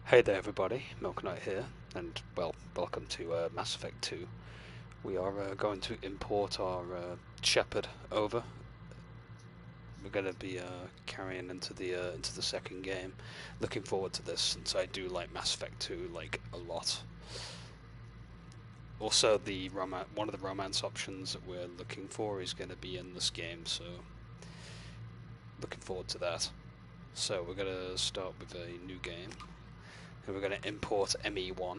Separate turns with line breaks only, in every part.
Hey there everybody, Milk Knight here, and well, welcome to Mass Effect 2. We are going to import our Shepard over. We're going to be carrying into the second game. Looking forward to this, since I do like Mass Effect 2 like a lot. Also, one of the romance options that we're looking for is going to be in this game, so looking forward to that. So we're going to start with a new game. And we're going to import ME1.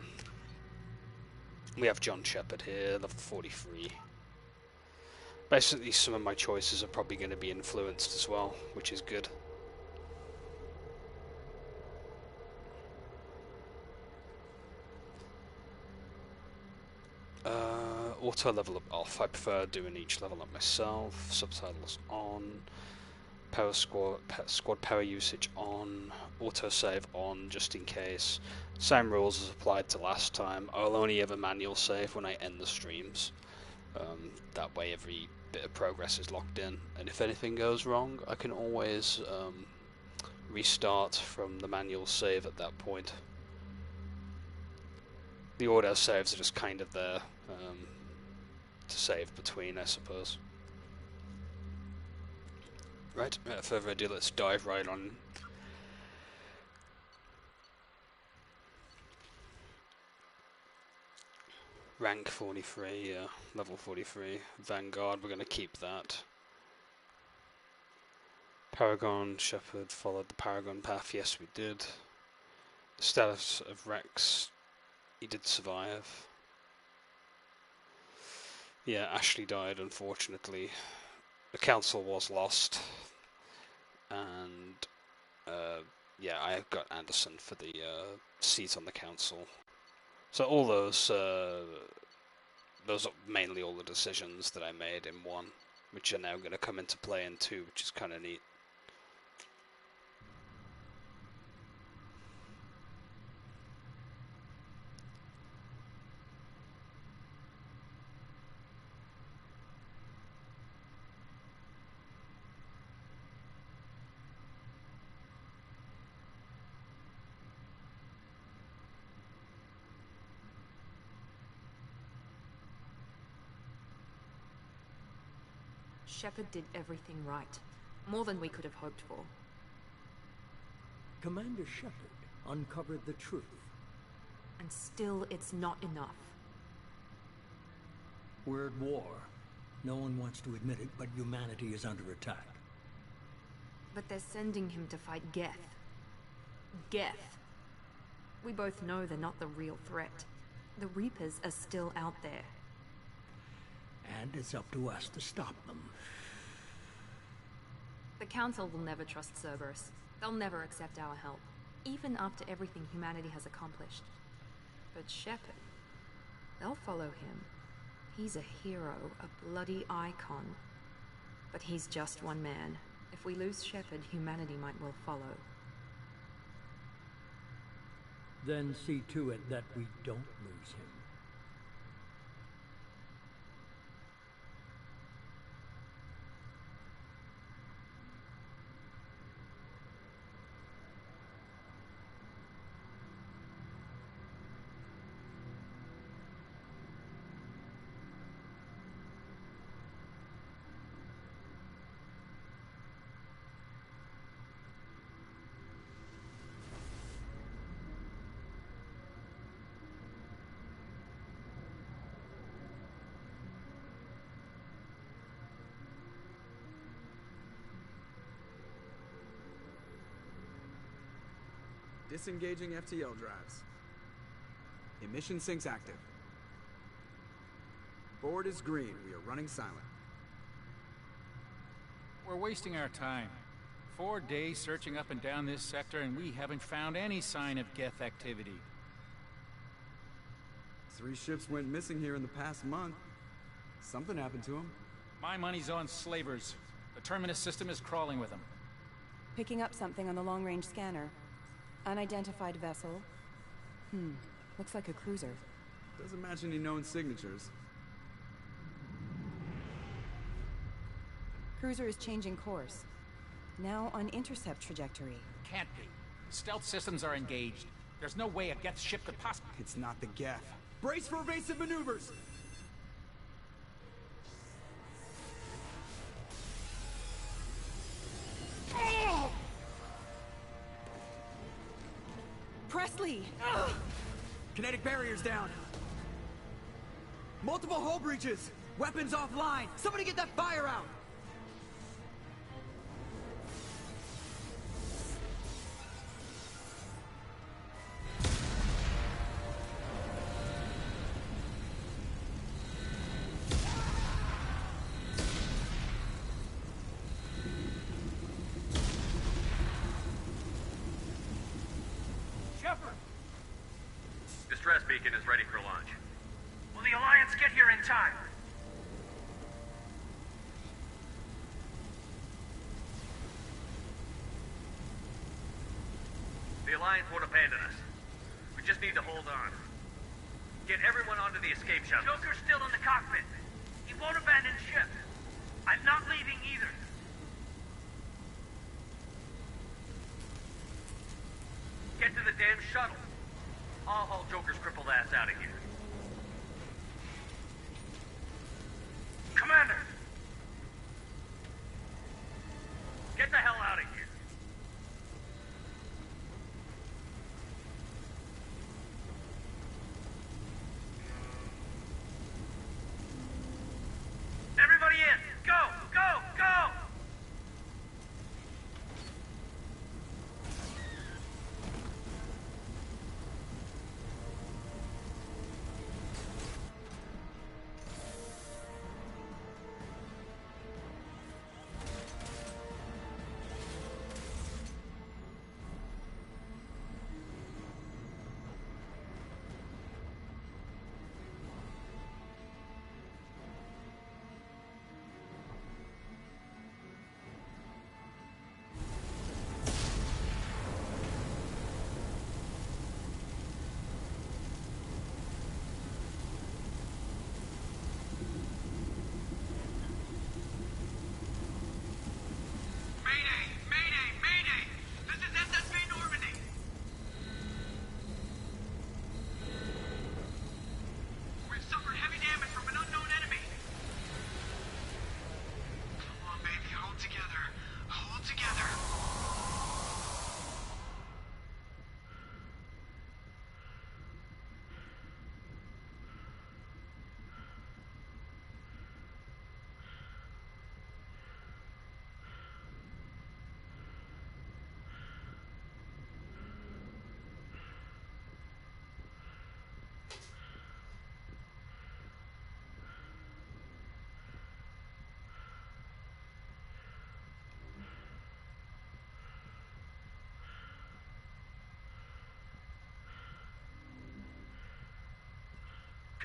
We have John Shepard here, level 43. Basically, some of my choices are probably going to be influenced as well, which is good. Auto level up off. I prefer doing each level up myself. Subtitles on. Squad power usage on, autosave on, just in case. Same rules as applied to last time. I'll only ever manual save when I end the streams. That way every bit of progress is locked in, and if anything goes wrong, I can always restart from the manual save at that point. The autosaves are just kind of there to save between, I suppose. Right, without further ado, let's dive right on. Rank 43, yeah, level 43. Vanguard, we're going to keep that. Paragon, Shepard followed the Paragon path, yes we did. The status of Rex, he did survive. Yeah, Ashley died, unfortunately. The council was lost. And yeah, I got Anderson for the seat on the council. So all those are mainly all the decisions that I made in 1, which are now going to come into play in 2, which is kind of neat.
Shepard did everything right. More than we could have hoped for.
Commander Shepard uncovered the truth.
And still, it's not enough.
We're at war. No one wants to admit it, but humanity is under attack.
But they're sending him to fight Geth. Geth. We both know they're not the real threat. The Reapers are still out there.
And it's up to us to stop them.
The Council will never trust Cerberus. They'll never accept our help, even after everything humanity has accomplished. But Shepard, they'll follow him. He's a hero, a bloody icon. But he's just one man. If we lose Shepard, humanity might well follow.
Then see to it that we don't lose him.
Disengaging FTL drives. Emission sinks active. Board is green. We are running silent.
We're wasting our time. 4 days searching up and down this sector, and we haven't found any sign of Geth activity.
3 ships went missing here in the past month. Something happened to them.
My money's on slavers. The Terminus system is crawling with them.
Picking up something on the long-range scanner. Unidentified vessel. Looks like a cruiser.
Doesn't match any known signatures.
Cruiser is changing course. Now on intercept trajectory.
Can't be. Stealth systems are engaged. There's no way a Geth ship could possibly...
It's not the Geth. Brace for evasive maneuvers!
Presley!
Kinetic barriers down. Multiple hull breaches. Weapons offline. Somebody get that fire out.
Shepard! Distress beacon is ready for launch. Will the Alliance get here in time? The Alliance won't abandon us. We just need to hold on. Get everyone onto the escape shuttle. Joker's still in the cockpit. He won't abandon ship. I'm not leaving either. Get to the damn shuttle. I'll haul Joker's crippled ass out of here. Commander! Get the hell out of here. Everybody in! Go! Go! Go!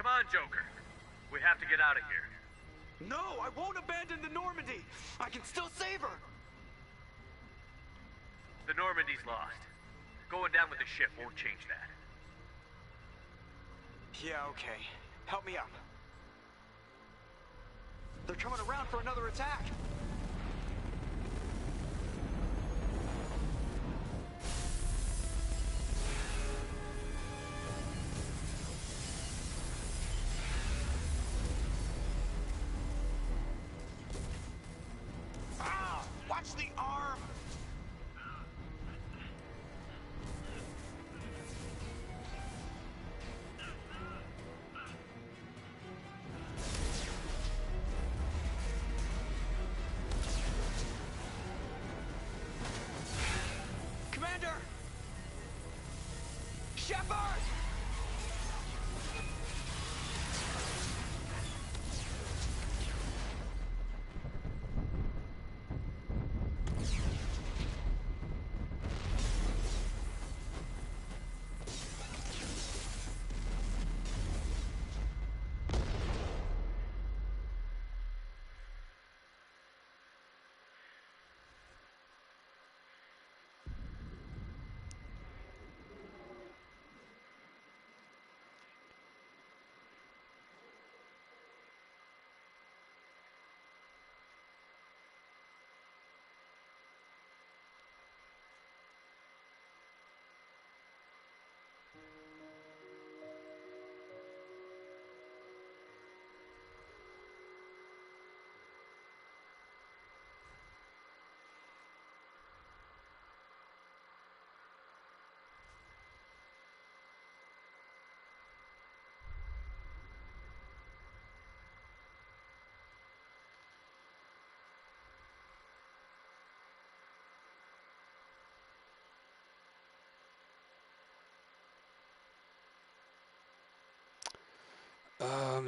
Come on, Joker. We have to get out of here.
No, I won't abandon the Normandy. I can still save her.
The Normandy's lost. Going down with the ship won't change that.
Yeah, okay. Help me up. They're coming around for another attack. Watch the arm! Commander! Shepard!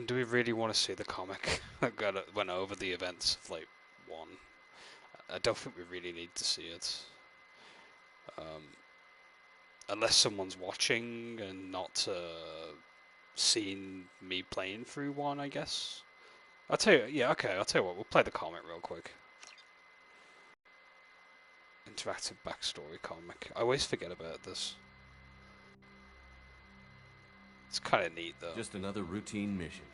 Do we really want to see the comic that went over the events of like 1? I don't think we really need to see it. Unless someone's watching and not seen me playing through 1, I guess. I'll tell you what, we'll play the comic real quick. Interactive backstory comic. I always forget about this. It's kind of neat, though.
Just another routine mission.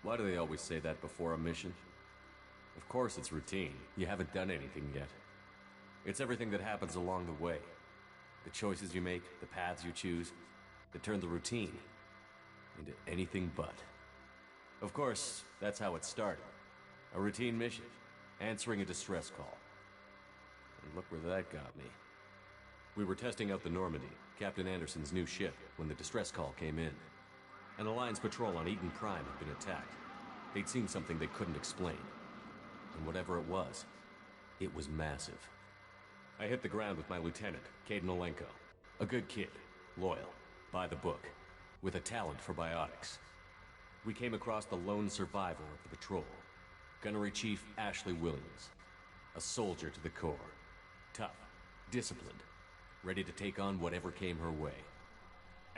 Why do they always say that before a mission? Of course it's routine. You haven't done anything yet. It's everything that happens along the way. The choices you make, the paths you choose, that turn the routine into anything but. Of course, that's how it started. A routine mission, answering a distress call. And look where that got me. We were testing out the Normandy, Captain Anderson's new ship, when the distress call came in. An Alliance patrol on Eden Prime had been attacked. They'd seen something they couldn't explain. And whatever it was massive. I hit the ground with my lieutenant, Caden Olenko. A good kid, loyal, by the book, with a talent for biotics. We came across the lone survivor of the patrol, Gunnery Chief Ashley Williams. A soldier to the core. Tough, disciplined, ready to take on whatever came her way.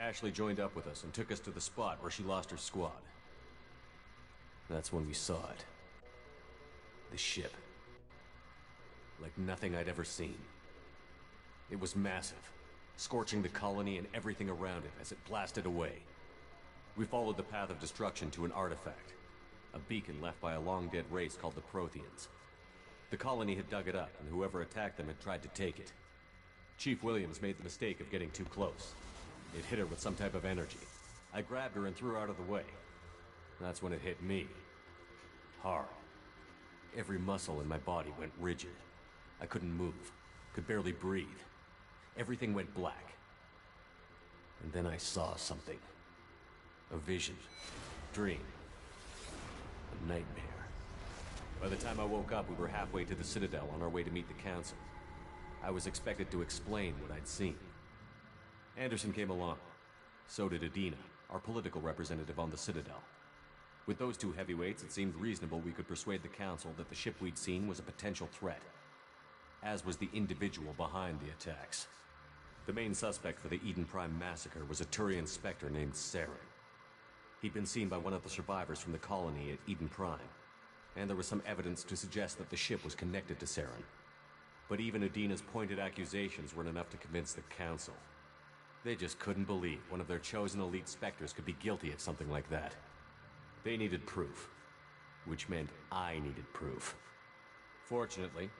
Ashley joined up with us and took us to the spot where she lost her squad. That's when we saw it. The ship. Like nothing I'd ever seen. It was massive, scorching the colony and everything around it as it blasted away. We followed the path of destruction to an artifact, a beacon left by a long-dead race called the Protheans. The colony had dug it up, and whoever attacked them had tried to take it. Chief Williams made the mistake of getting too close. It hit her with some type of energy. I grabbed her and threw her out of the way. That's when it hit me. Hard. Every muscle in my body went rigid. I couldn't move, could barely breathe. Everything went black. And then I saw something. A vision. Dream. A nightmare. By the time I woke up, we were halfway to the Citadel on our way to meet the Council. I was expected to explain what I'd seen. Anderson came along. So did Adina, our political representative on the Citadel. With those two heavyweights, it seemed reasonable we could persuade the Council that the ship we'd seen was a potential threat. As was the individual behind the attacks. The main suspect for the Eden Prime massacre was a Turian Spectre named Saren. He'd been seen by one of the survivors from the colony at Eden Prime, and there was some evidence to suggest that the ship was connected to Saren. But even Adina's pointed accusations weren't enough to convince the Council. They just couldn't believe one of their chosen elite Spectres could be guilty of something like that. They needed proof, which meant I needed proof. Fortunately,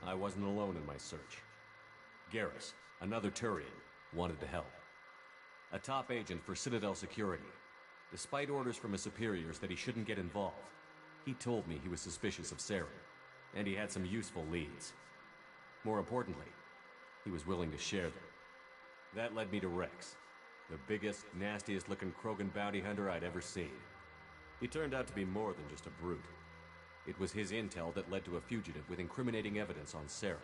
I wasn't alone in my search. Garrus, another Turian, wanted to help. A top agent for Citadel Security. Despite orders from his superiors that he shouldn't get involved, he told me he was suspicious of Saren, and he had some useful leads. More importantly, he was willing to share them. That led me to Rex, the biggest, nastiest-looking Krogan bounty hunter I'd ever seen. He turned out to be more than just a brute. It was his intel that led to a fugitive with incriminating evidence on Saren.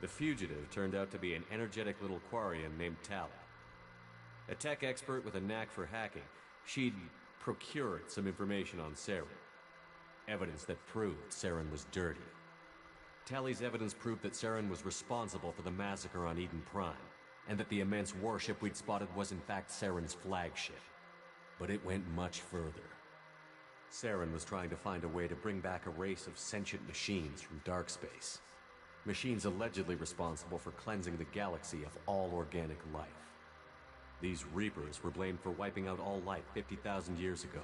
The fugitive turned out to be an energetic little Quarian named Tali. A tech expert with a knack for hacking, she'd procured some information on Saren. Evidence that proved Saren was dirty. Tali's evidence proved that Saren was responsible for the massacre on Eden Prime, and that the immense warship we'd spotted was in fact Saren's flagship. But it went much further. Saren was trying to find a way to bring back a race of sentient machines from dark space. Machines allegedly responsible for cleansing the galaxy of all organic life. These Reapers were blamed for wiping out all life 50,000 years ago,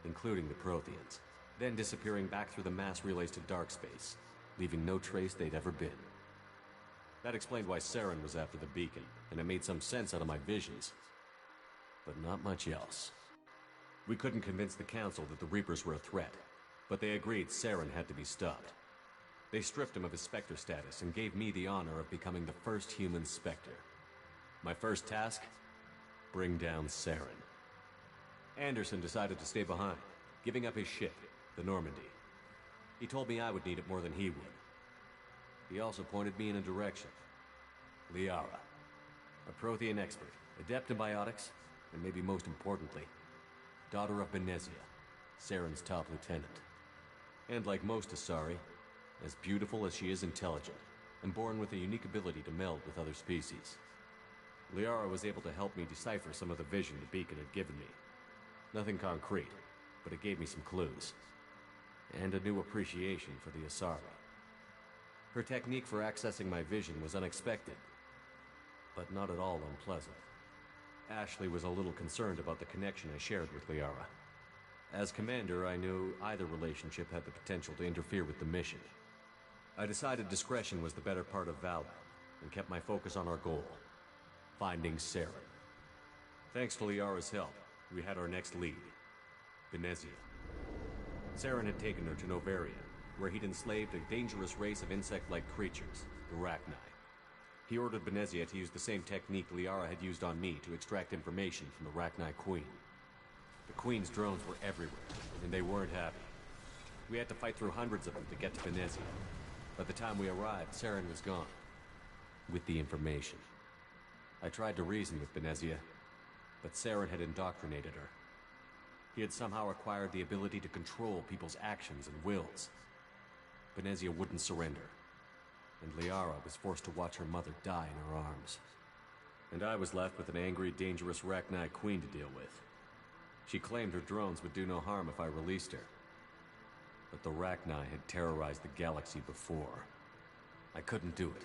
including the Protheans, then disappearing back through the mass relays to dark space, leaving no trace they'd ever been. That explained why Saren was after the beacon, and it made some sense out of my visions. But not much else. We couldn't convince the Council that the Reapers were a threat, but they agreed Saren had to be stopped. They stripped him of his Spectre status and gave me the honor of becoming the first human Spectre. My first task? Bring down Saren. Anderson decided to stay behind, giving up his ship, the Normandy. He told me I would need it more than he would. He also pointed me in a direction. Liara, a Prothean expert, adept in biotics, and maybe most importantly, daughter of Benezia, Saren's top lieutenant. And like most Asari, as beautiful as she is intelligent, and born with a unique ability to meld with other species. Liara was able to help me decipher some of the vision the beacon had given me. Nothing concrete, but it gave me some clues. And a new appreciation for the Asari. Her technique for accessing my vision was unexpected, but not at all unpleasant. Ashley was a little concerned about the connection I shared with Liara. As commander, I knew either relationship had the potential to interfere with the mission. I decided discretion was the better part of valor, and kept my focus on our goal, finding Saren. Thanks to Liara's help, we had our next lead, Benezia. Saren had taken her to Novaria, where he'd enslaved a dangerous race of insect-like creatures, the Rachni. He ordered Benezia to use the same technique Liara had used on me to extract information from the Rachni Queen. The Queen's drones were everywhere, and they weren't happy. We had to fight through hundreds of them to get to Benezia. By the time we arrived, Saren was gone, with the information. I tried to reason with Benezia, but Saren had indoctrinated her. He had somehow acquired the ability to control people's actions and wills. Benezia wouldn't surrender, and Liara was forced to watch her mother die in her arms. And I was left with an angry, dangerous Rachni Queen to deal with. She claimed her drones would do no harm if I released her. But the Rachni had terrorized the galaxy before. I couldn't do it.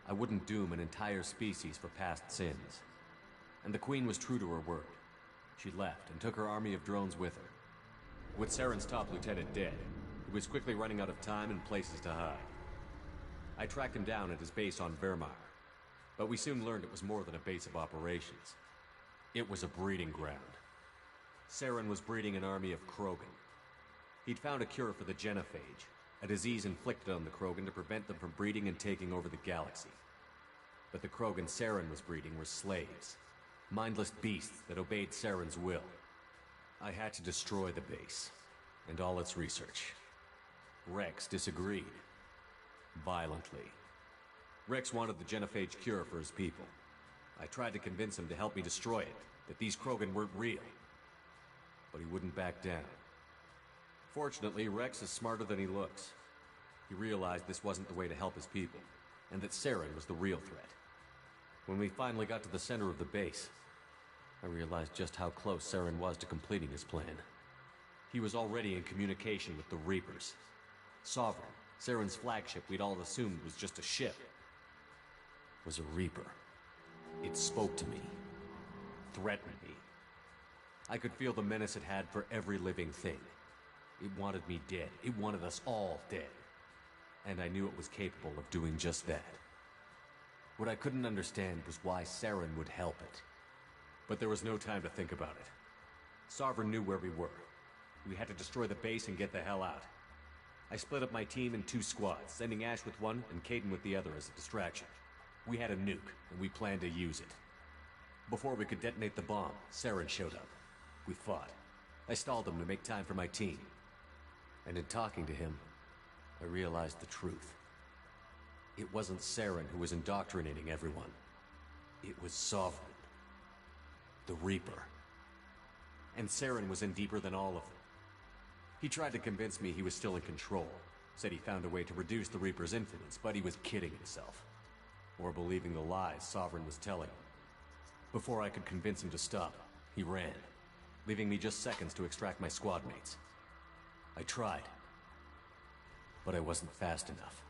I wouldn't doom an entire species for past sins. And the Queen was true to her word. She left and took her army of drones with her. With Saren's top lieutenant dead, he was quickly running out of time and places to hide. I tracked him down at his base on Vermeer, but we soon learned it was more than a base of operations. It was a breeding ground. Saren was breeding an army of Krogan. He'd found a cure for the genophage, a disease inflicted on the Krogan to prevent them from breeding and taking over the galaxy. But the Krogan Saren was breeding were slaves, mindless beasts that obeyed Saren's will. I had to destroy the base, and all its research. Rex disagreed. Violently. Rex wanted the genophage cure for his people. I tried to convince him to help me destroy it, that these Krogan weren't real. But he wouldn't back down. Fortunately, Rex is smarter than he looks. He realized this wasn't the way to help his people, and that Saren was the real threat. When we finally got to the center of the base, I realized just how close Saren was to completing his plan. He was already in communication with the Reapers. Sovereign, Saren's flagship we'd all assumed was just a ship, was a Reaper. It spoke to me, threatened me. I could feel the menace it had for every living thing. It wanted me dead. It wanted us all dead. And I knew it was capable of doing just that. What I couldn't understand was why Saren would help it. But there was no time to think about it. Sovereign knew where we were. We had to destroy the base and get the hell out. I split up my team in 2 squads, sending Ash with one and Caden with the other as a distraction. We had a nuke, and we planned to use it. Before we could detonate the bomb, Saren showed up. We fought. I stalled him to make time for my team. And in talking to him, I realized the truth. It wasn't Saren who was indoctrinating everyone. It was Sovereign. The Reaper. And Saren was in deeper than all of them. He tried to convince me he was still in control. Said he found a way to reduce the Reaper's influence, but he was kidding himself. Or believing the lies Sovereign was telling him. Before I could convince him to stop, he ran, leaving me just seconds to extract my squad mates. I tried, but I wasn't fast enough.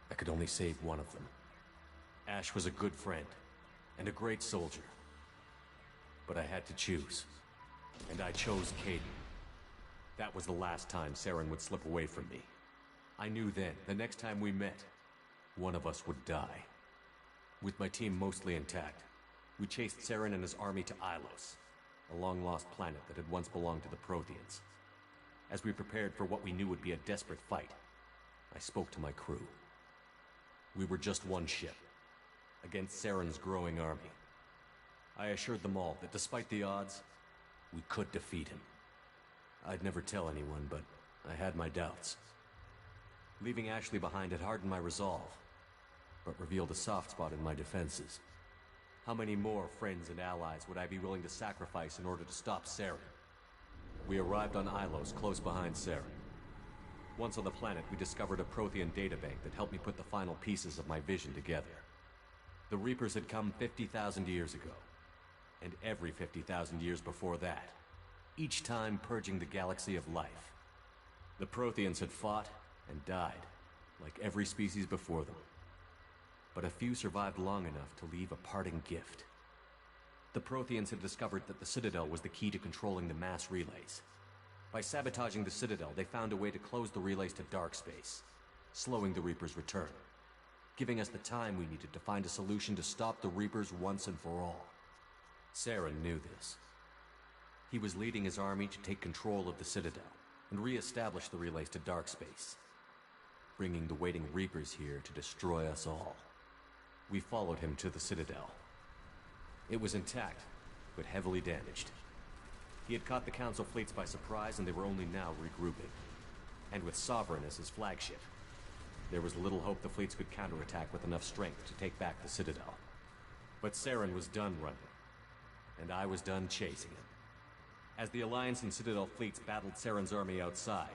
I could only save one of them. Ash was a good friend, and a great soldier. But I had to choose, and I chose Caden. That was the last time Saren would slip away from me. I knew then, the next time we met, one of us would die. With my team mostly intact, we chased Saren and his army to Ilos, a long-lost planet that had once belonged to the Protheans. As we prepared for what we knew would be a desperate fight, I spoke to my crew. We were just one ship, against Saren's growing army. I assured them all that despite the odds, we could defeat him. I'd never tell anyone, but I had my doubts. Leaving Ashley behind had hardened my resolve, but revealed a soft spot in my defenses. How many more friends and allies would I be willing to sacrifice in order to stop Saren? We arrived on Ilos, close behind Saren. Once on the planet, we discovered a Prothean databank that helped me put the final pieces of my vision together. The Reapers had come 50,000 years ago, and every 50,000 years before that, each time purging the galaxy of life. The Protheans had fought and died, like every species before them. But a few survived long enough to leave a parting gift. The Protheans had discovered that the Citadel was the key to controlling the mass relays. By sabotaging the Citadel, they found a way to close the relays to dark space, slowing the Reapers' return, giving us the time we needed to find a solution to stop the Reapers once and for all. Saren knew this. He was leading his army to take control of the Citadel and re-establish the relays to dark space, bringing the waiting Reapers here to destroy us all. We followed him to the Citadel. It was intact, but heavily damaged. He had caught the Council fleets by surprise, and they were only now regrouping. And with Sovereign as his flagship, there was little hope the fleets could counterattack with enough strength to take back the Citadel. But Saren was done running, and I was done chasing him. As the Alliance and Citadel fleets battled Saren's army outside,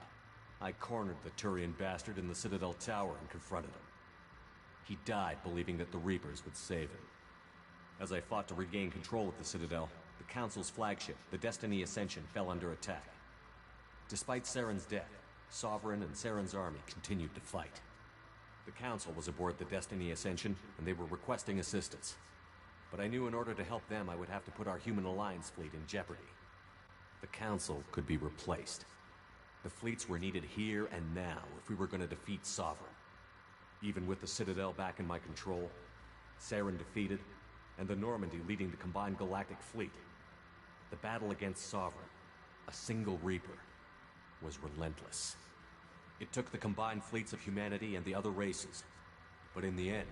I cornered the Turian bastard in the Citadel tower and confronted him. He died believing that the Reapers would save him. As I fought to regain control of the Citadel, the Council's flagship, the Destiny Ascension, fell under attack. Despite Saren's death, Sovereign and Saren's army continued to fight. The Council was aboard the Destiny Ascension, and they were requesting assistance. But I knew in order to help them, I would have to put our Human Alliance fleet in jeopardy. The Council could be replaced. The fleets were needed here and now if we were going to defeat Sovereign. Even with the Citadel back in my control, Saren defeated, and the Normandy leading the combined galactic fleet, the battle against Sovereign, a single Reaper, was relentless. It took the combined fleets of humanity and the other races, but in the end,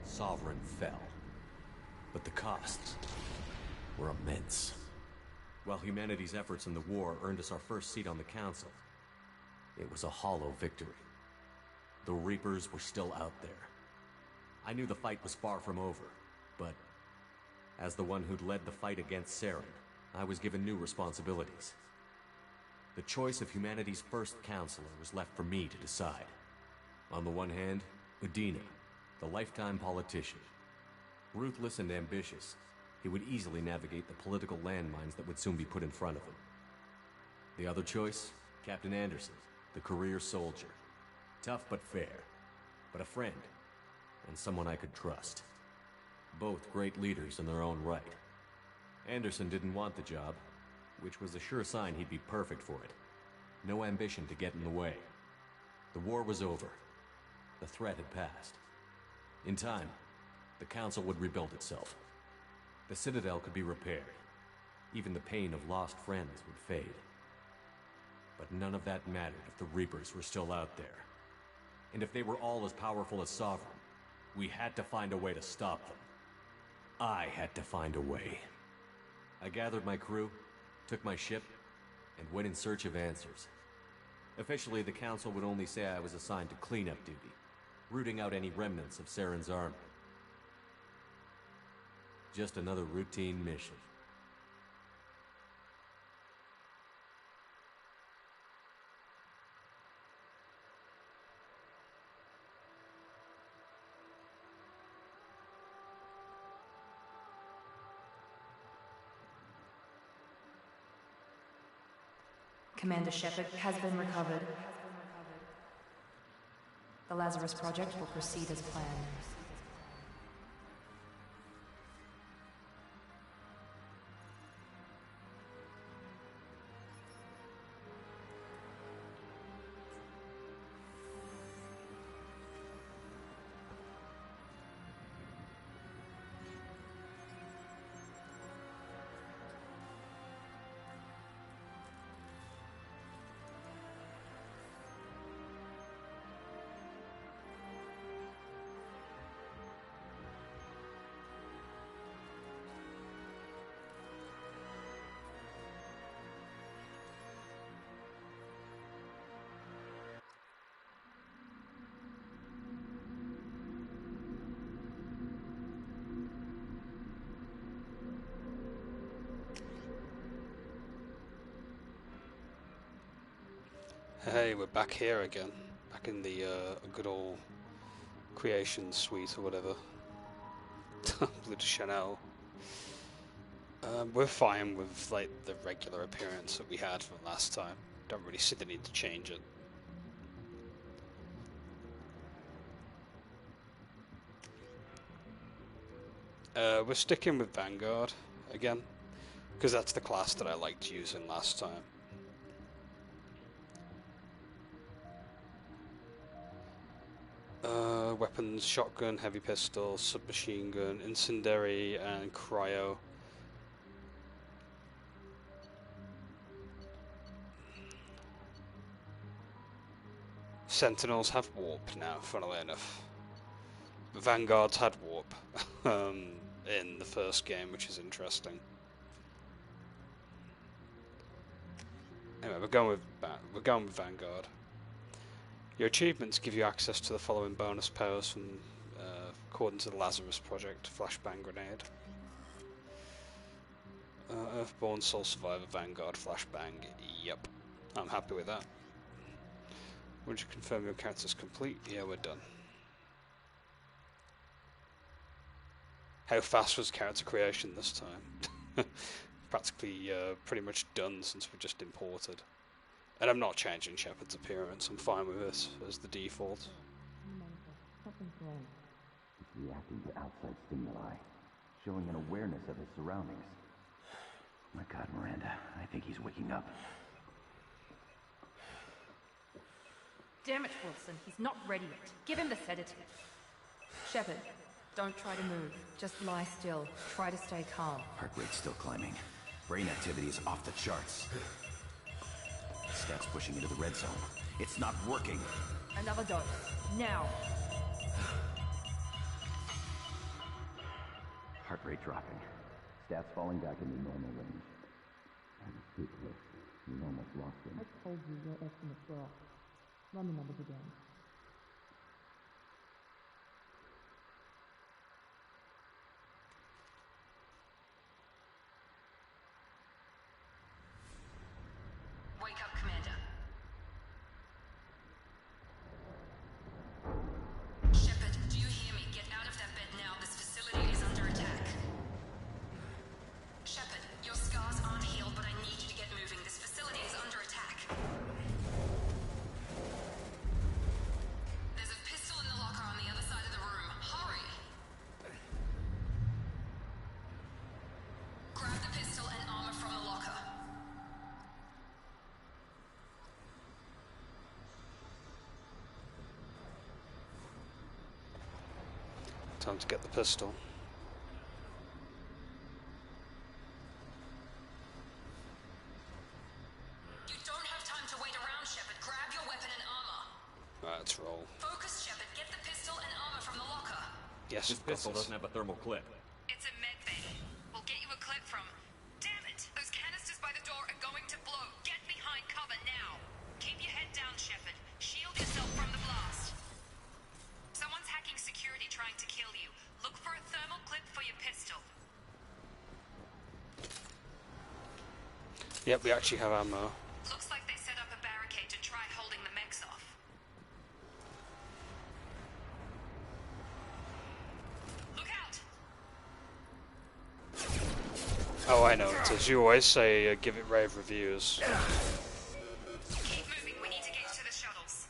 Sovereign fell. But the costs were immense. While humanity's efforts in the war earned us our first seat on the Council, it was a hollow victory. The Reapers were still out there. I knew the fight was far from over, but as the one who'd led the fight against Saren, I was given new responsibilities. The choice of humanity's first counselor was left for me to decide. On the one hand, Udina, the lifetime politician. Ruthless and ambitious, he would easily navigate the political landmines that would soon be put in front of him. The other choice, Captain Anderson, the career soldier. Tough but fair, but a friend, and someone I could trust. Both great leaders in their own right. Anderson didn't want the job, which was a sure sign he'd be perfect for it. No ambition to get in the way. The war was over. The threat had passed. In time, the Council would rebuild itself. The Citadel could be repaired. Even the pain of lost friends would fade. But none of that mattered if the Reapers were still out there. And if they were all as powerful as Sovereign, we had to find a way to stop them. I had to find a way. I gathered my crew, took my ship, and went in search of answers. Officially, the Council would only say I was assigned to cleanup duty, rooting out any remnants of Saren's army. Just another routine mission.
Commander Shepard has been recovered. The Lazarus Project will proceed as planned.
Hey, we're back here again. Back in the good old creation suite or whatever. Blue de Chanel. We're fine with like the regular appearance that we had from last time. Don't really see the need to change it. We're sticking with Vanguard again, because that's the class that I liked using last time. Weapons, shotgun, heavy pistol, submachine gun, incendiary, and cryo. Sentinels have warp now, funnily enough. Vanguards had warp in the first game, which is interesting. Anyway, we're going with Vanguard. Your achievements give you access to the following bonus powers from, according to the Lazarus Project: Flashbang Grenade, Earthborn, Soul Survivor, Vanguard, Flashbang. Yep, I'm happy with that. Would you confirm your character's complete? Yeah, we're done. How fast was character creation this time? Practically pretty much done since we just imported. And I'm not changing Shepard's appearance, I'm fine with this as the default.
Something's wrong. He's reacting to outside stimuli, showing an awareness of his surroundings. My God, Miranda, I think he's waking up.
Damn it, Wilson, he's not ready yet. Give him the sedative. Shepard, don't try to move. Just lie still. Try to stay calm.
Heart rate's still climbing. Brain activity is off the charts. Stats pushing into the red zone. It's not working.
Another dose. Now.
Heart rate dropping. Stats falling back into normal range. I was too close. We almost lost him.
I told you your estimates were off. Run the numbers again.
Wake up, Commander. Shepard, do you hear me? Get out of that bed now. This facility is under attack. Shepard, your scars aren't healed, but I need you to get moving. This facility is under attack. There's a pistol in the locker on the other side of the room. Hurry! Grab the pistol and armor from the locker.
Time to get the pistol.
You don't have time to wait around, Shepard. Grab your weapon and armor.
Right, let's roll.
Focus, Shepard. Get the pistol and armor from the locker.
Yes,
This pistol doesn't have a thermal clip.
It's a med bay. We'll get you a clip from... Damn it! Those canisters by the door are going to blow. Get behind cover now. Keep your head down, Shepard. Shield yourself from the blast. Someone's hacking security trying to kill you. Look for a thermal clip for your pistol.
Yep, we actually have ammo.
Looks like they set up a barricade to try holding the mechs off. Look out!
Oh, I know. As you always say, give it rave reviews.
Keep moving. We need to get to the shuttles.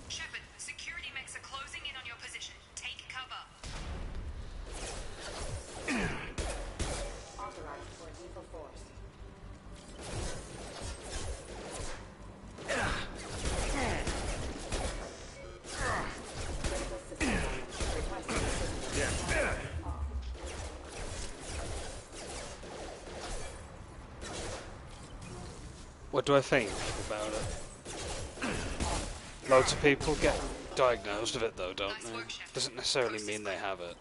Shepard, security mechs are closing in on your position. Take cover.
Authorized for lethal force. Critical system damage. Requesting assistance.
What do I think about it? Loads of people get diagnosed with it though, don't they? Doesn't necessarily mean they have it.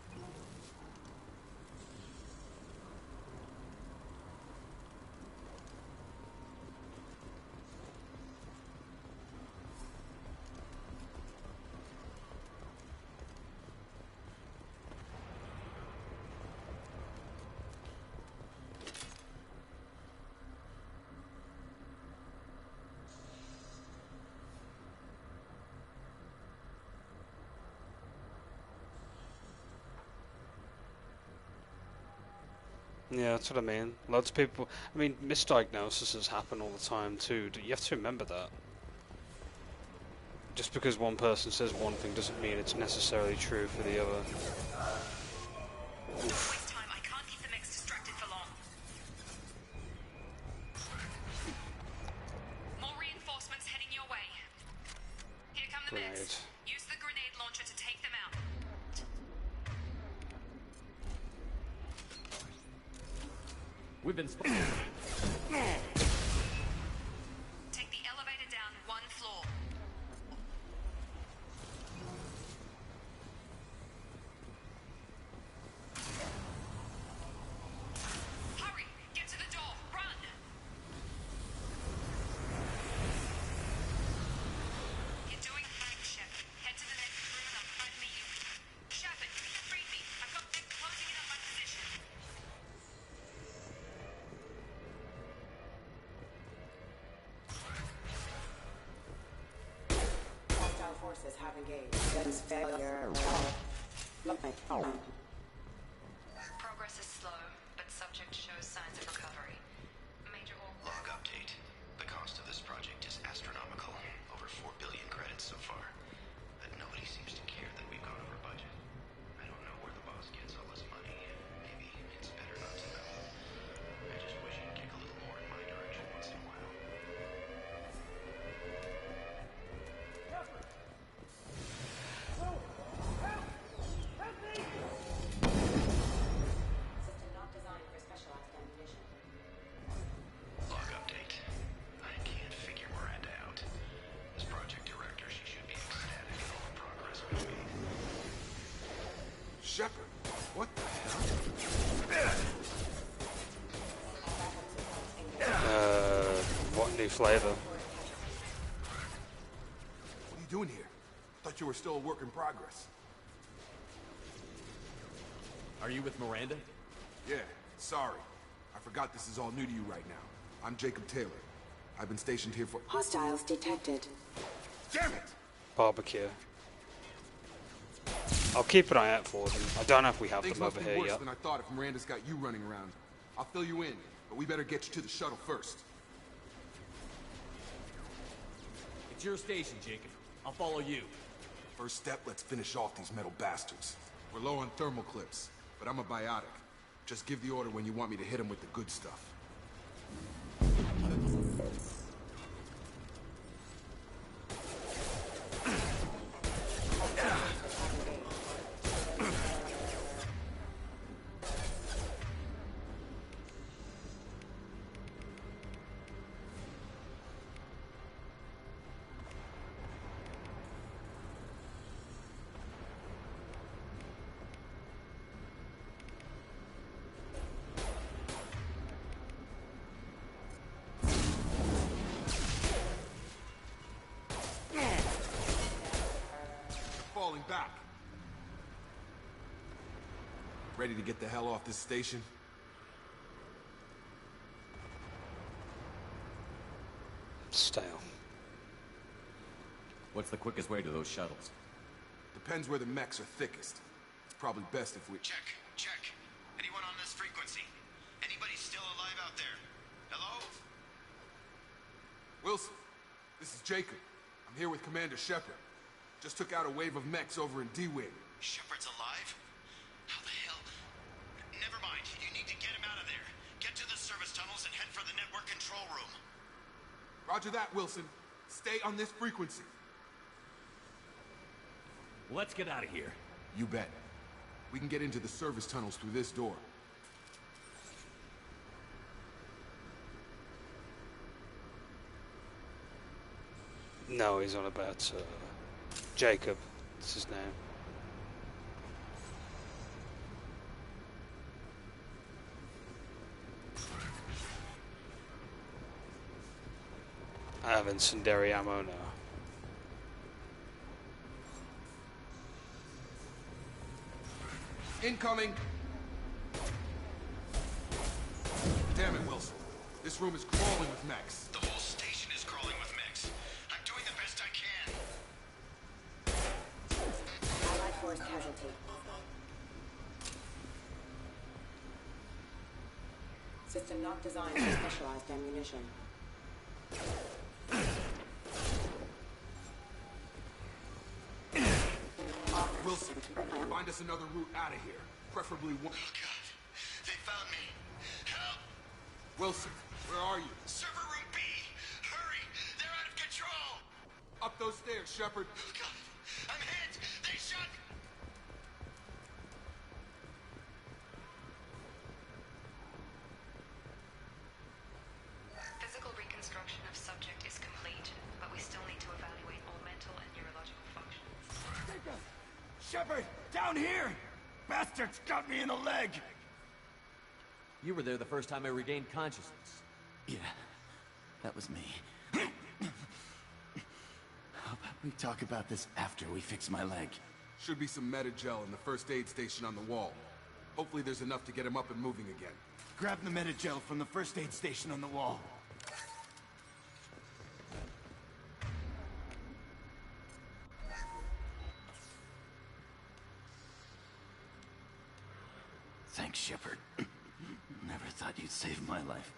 Yeah, that's what I mean. Lots of people... I mean, misdiagnoses happen all the time, too. You have to remember that. Just because one person says one thing doesn't mean it's necessarily true for the other.
Don't waste time. I can't keep the mix distracted for long. More reinforcements heading your way. Here come the mix. Use the grenade launcher to take them out.
We've been
Take the elevator down one floor. Hurry! Get to the door! Run! You're doing fine, Shepard. Head to the next room and I'll try to meet you. Shepard, read me. I've got them closing in on my position.
Hostile forces have engaged. Since failure.
Progress is slow, but subject shows signs of recovery. Major
Log update. The cost of this project is astronomical. Over 4 billion credits so far. But nobody seems to care that we've gone over budget. I don't know where the boss gets all this money. Maybe it's better not to know. I just wish he'd kick a little more in my direction once in a while.
System not designed for specialized ammunition.
Log update. I can't figure Miranda out. As project director, she should be ecstatic at all the progress we've made.
Shepard, what the hell?
What new flavor?
What are you doing here? Thought you were still a work in progress.
Are you with Miranda?
Yeah, sorry. I forgot this is all new to you right now. I'm Jacob Taylor. I've been stationed here for...
Hostiles detected.
Damn it!
Barbecue. I'll keep an eye out for them. I don't know if we have
Things
them
must
over
be
here
worse
yet.
than I thought if Miranda's got you running around. I'll fill you in, but we better get you to the shuttle first.
It's your station, Jacob. I'll follow you.
First step, let's finish off these metal bastards. We're low on thermal clips, but I'm a biotic. Just give the order when you want me to hit them with the good stuff. Falling back. Ready to get the hell off this station?
Stale.
What's the quickest way to those shuttles?
Depends where the mechs are thickest. It's probably best if we...
Check. Anyone on this frequency? Anybody still alive out there? Hello?
Wilson, this is Jacob. I'm here with Commander Shepard. Just took out a wave of mechs over in D-Wing.
Shepard's alive? How the hell? Never mind. You need to get him out of there. Get to the service tunnels and head for the network control room.
Roger that, Wilson. Stay on this frequency.
Let's get out of here.
You bet. We can get into the service tunnels through this door.
No, he's on about Jacob. That's his name. I have incendiary ammo now.
Incoming! Damn it, Wilson. This room is crawling with mechs.
The whole station is crawling with mechs. I'm doing the best I can.
Allied force casualty. System not designed for specialized ammunition.
Wilson, find us another route out of here. Preferably one.
Oh, God. They found me. Help!
Wilson, where are you?
Server room B! Hurry! They're out of control!
Up those stairs, Shepard.
Oh, God. I'm hit! They shot...
Physical reconstruction of subject is complete, but we still need to evaluate all mental and neurological functions.
Shepard! Down here! Bastards got me in the leg!
You were there the first time I regained consciousness.
Yeah, that was me. How about we talk about this after we fix my leg?
Should be some Metagel in the first aid station on the wall. Hopefully there's enough to get him up and moving again.
Grab the Metagel from the first aid station on the wall. Thanks, Shepard. Never thought you'd save my life.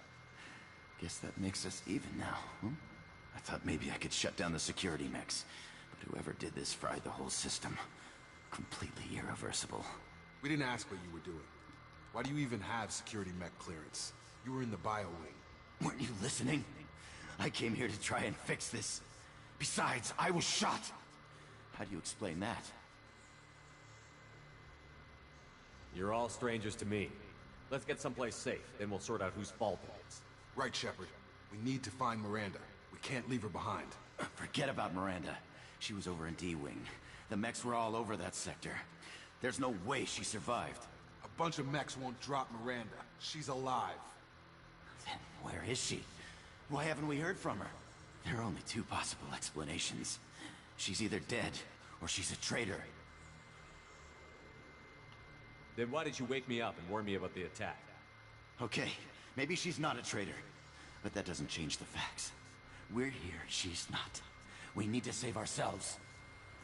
Guess that makes us even now, huh? I thought maybe I could shut down the security mechs, but whoever did this fried the whole system. Completely irreversible.
We didn't ask what you were doing. Why do you even have security mech clearance? You were in the bio wing.
Weren't you listening? I came here to try and fix this. Besides, I was shot. How do you explain that?
You're all strangers to me. Let's get someplace safe, then we'll sort out whose fault it is.
Right, Shepard. We need to find Miranda. We can't leave her behind.
Forget about Miranda. She was over in D-Wing. The mechs were all over that sector. There's no way she survived.
A bunch of mechs won't drop Miranda. She's alive.
Then where is she? Why haven't we heard from her? There are only two possible explanations. She's either dead, or she's a traitor.
Then why did you wake me up and warn me about the attack?
Okay, maybe she's not a traitor. But that doesn't change the facts. We're here, she's not. We need to save ourselves.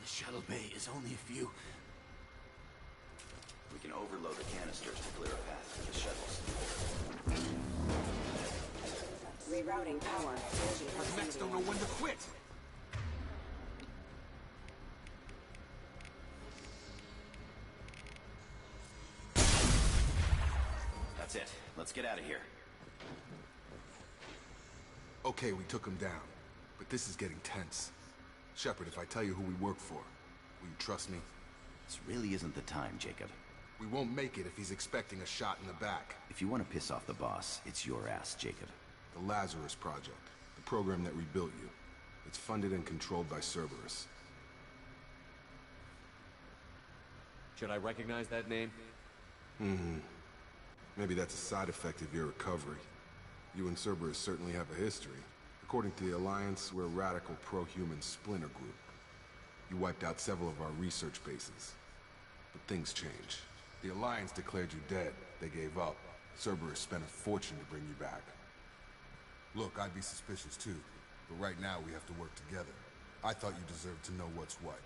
The shuttle bay is only a few...
We can overload the canisters to clear a path for the shuttles.
Rerouting power.
The mechs don't know when to quit.
That's it. Let's get out of here.
Okay, we took him down. But this is getting tense. Shepard, if I tell you who we work for, will you trust me?
This really isn't the time, Jacob.
We won't make it if he's expecting a shot in the back.
If you want to piss off the boss, it's your ass, Jacob.
The Lazarus Project. The program that rebuilt you. It's funded and controlled by Cerberus.
Should I recognize that name?
Maybe that's a side effect of your recovery. You and Cerberus certainly have a history. According to the Alliance, we're a radical pro-human splinter group. You wiped out several of our research bases. But things change. The Alliance declared you dead. They gave up. Cerberus spent a fortune to bring you back. Look, I'd be suspicious too. But right now we have to work together. I thought you deserved to know what's what.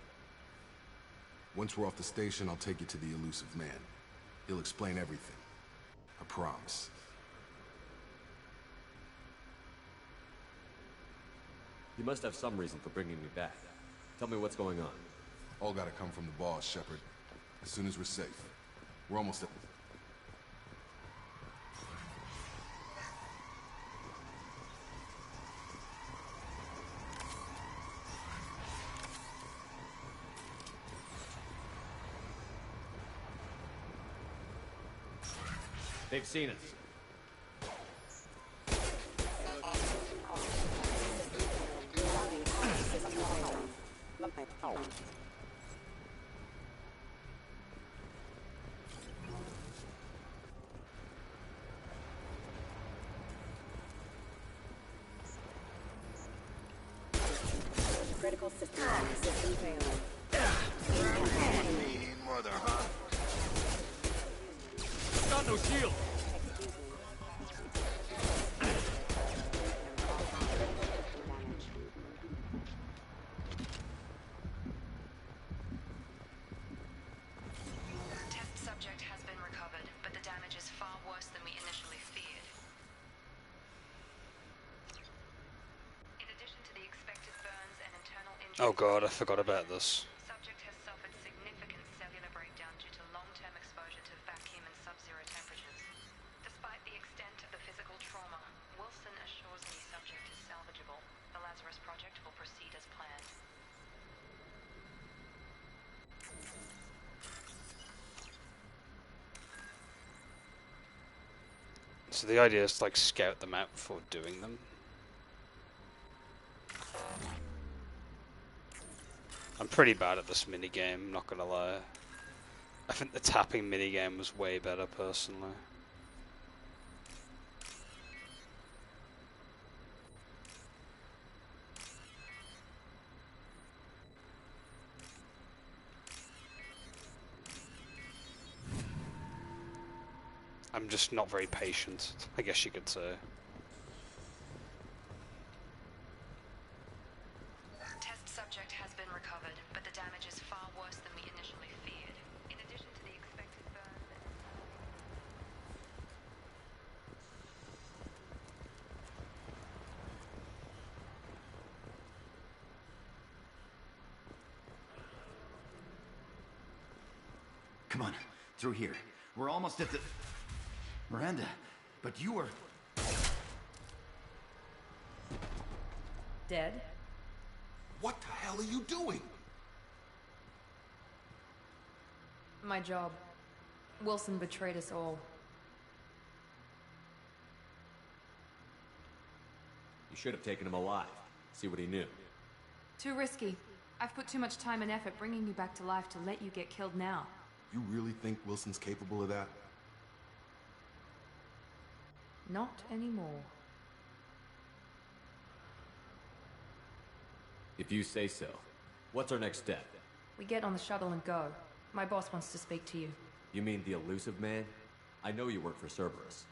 Once we're off the station, I'll take you to the elusive man. He'll explain everything. I promise.
You must have some reason for bringing me back. Tell me what's going on.
All gotta come from the boss, Shepard. As soon as we're safe. We're almost at...
They've seen us.
Critical system failing.
Mother, huh?
Got no shield.
Test subject has been recovered, but the damage is far worse than we initially feared.
Oh god, I forgot about this.
Subject has suffered significant cellular breakdown due to long-term exposure to vacuum and sub-zero temperatures. Despite the extent of the physical trauma, Wilson assures me subject is salvageable. The Lazarus project will proceed as planned.
So the idea is to like scout them out before doing them. I'm pretty bad at this minigame, not gonna lie. I think the tapping minigame was way better personally. I'm just not very patient, I guess you could say.
Test subject has been recovered, but the damage is far worse than we initially feared. In addition to the expected burn...
Come on, through here. We're almost at the... Miranda, but you were...
Dead?
What the hell are you doing?
My job. Wilson betrayed us all.
You should have taken him alive. See what he knew.
Too risky. I've put too much time and effort bringing you back to life to let you get killed now.
You really think Wilson's capable of that?
Not anymore.
If you say so. What's our next step?
We get on the shuttle and go. My boss wants to speak to you.
You mean the elusive man? I know you work for Cerberus.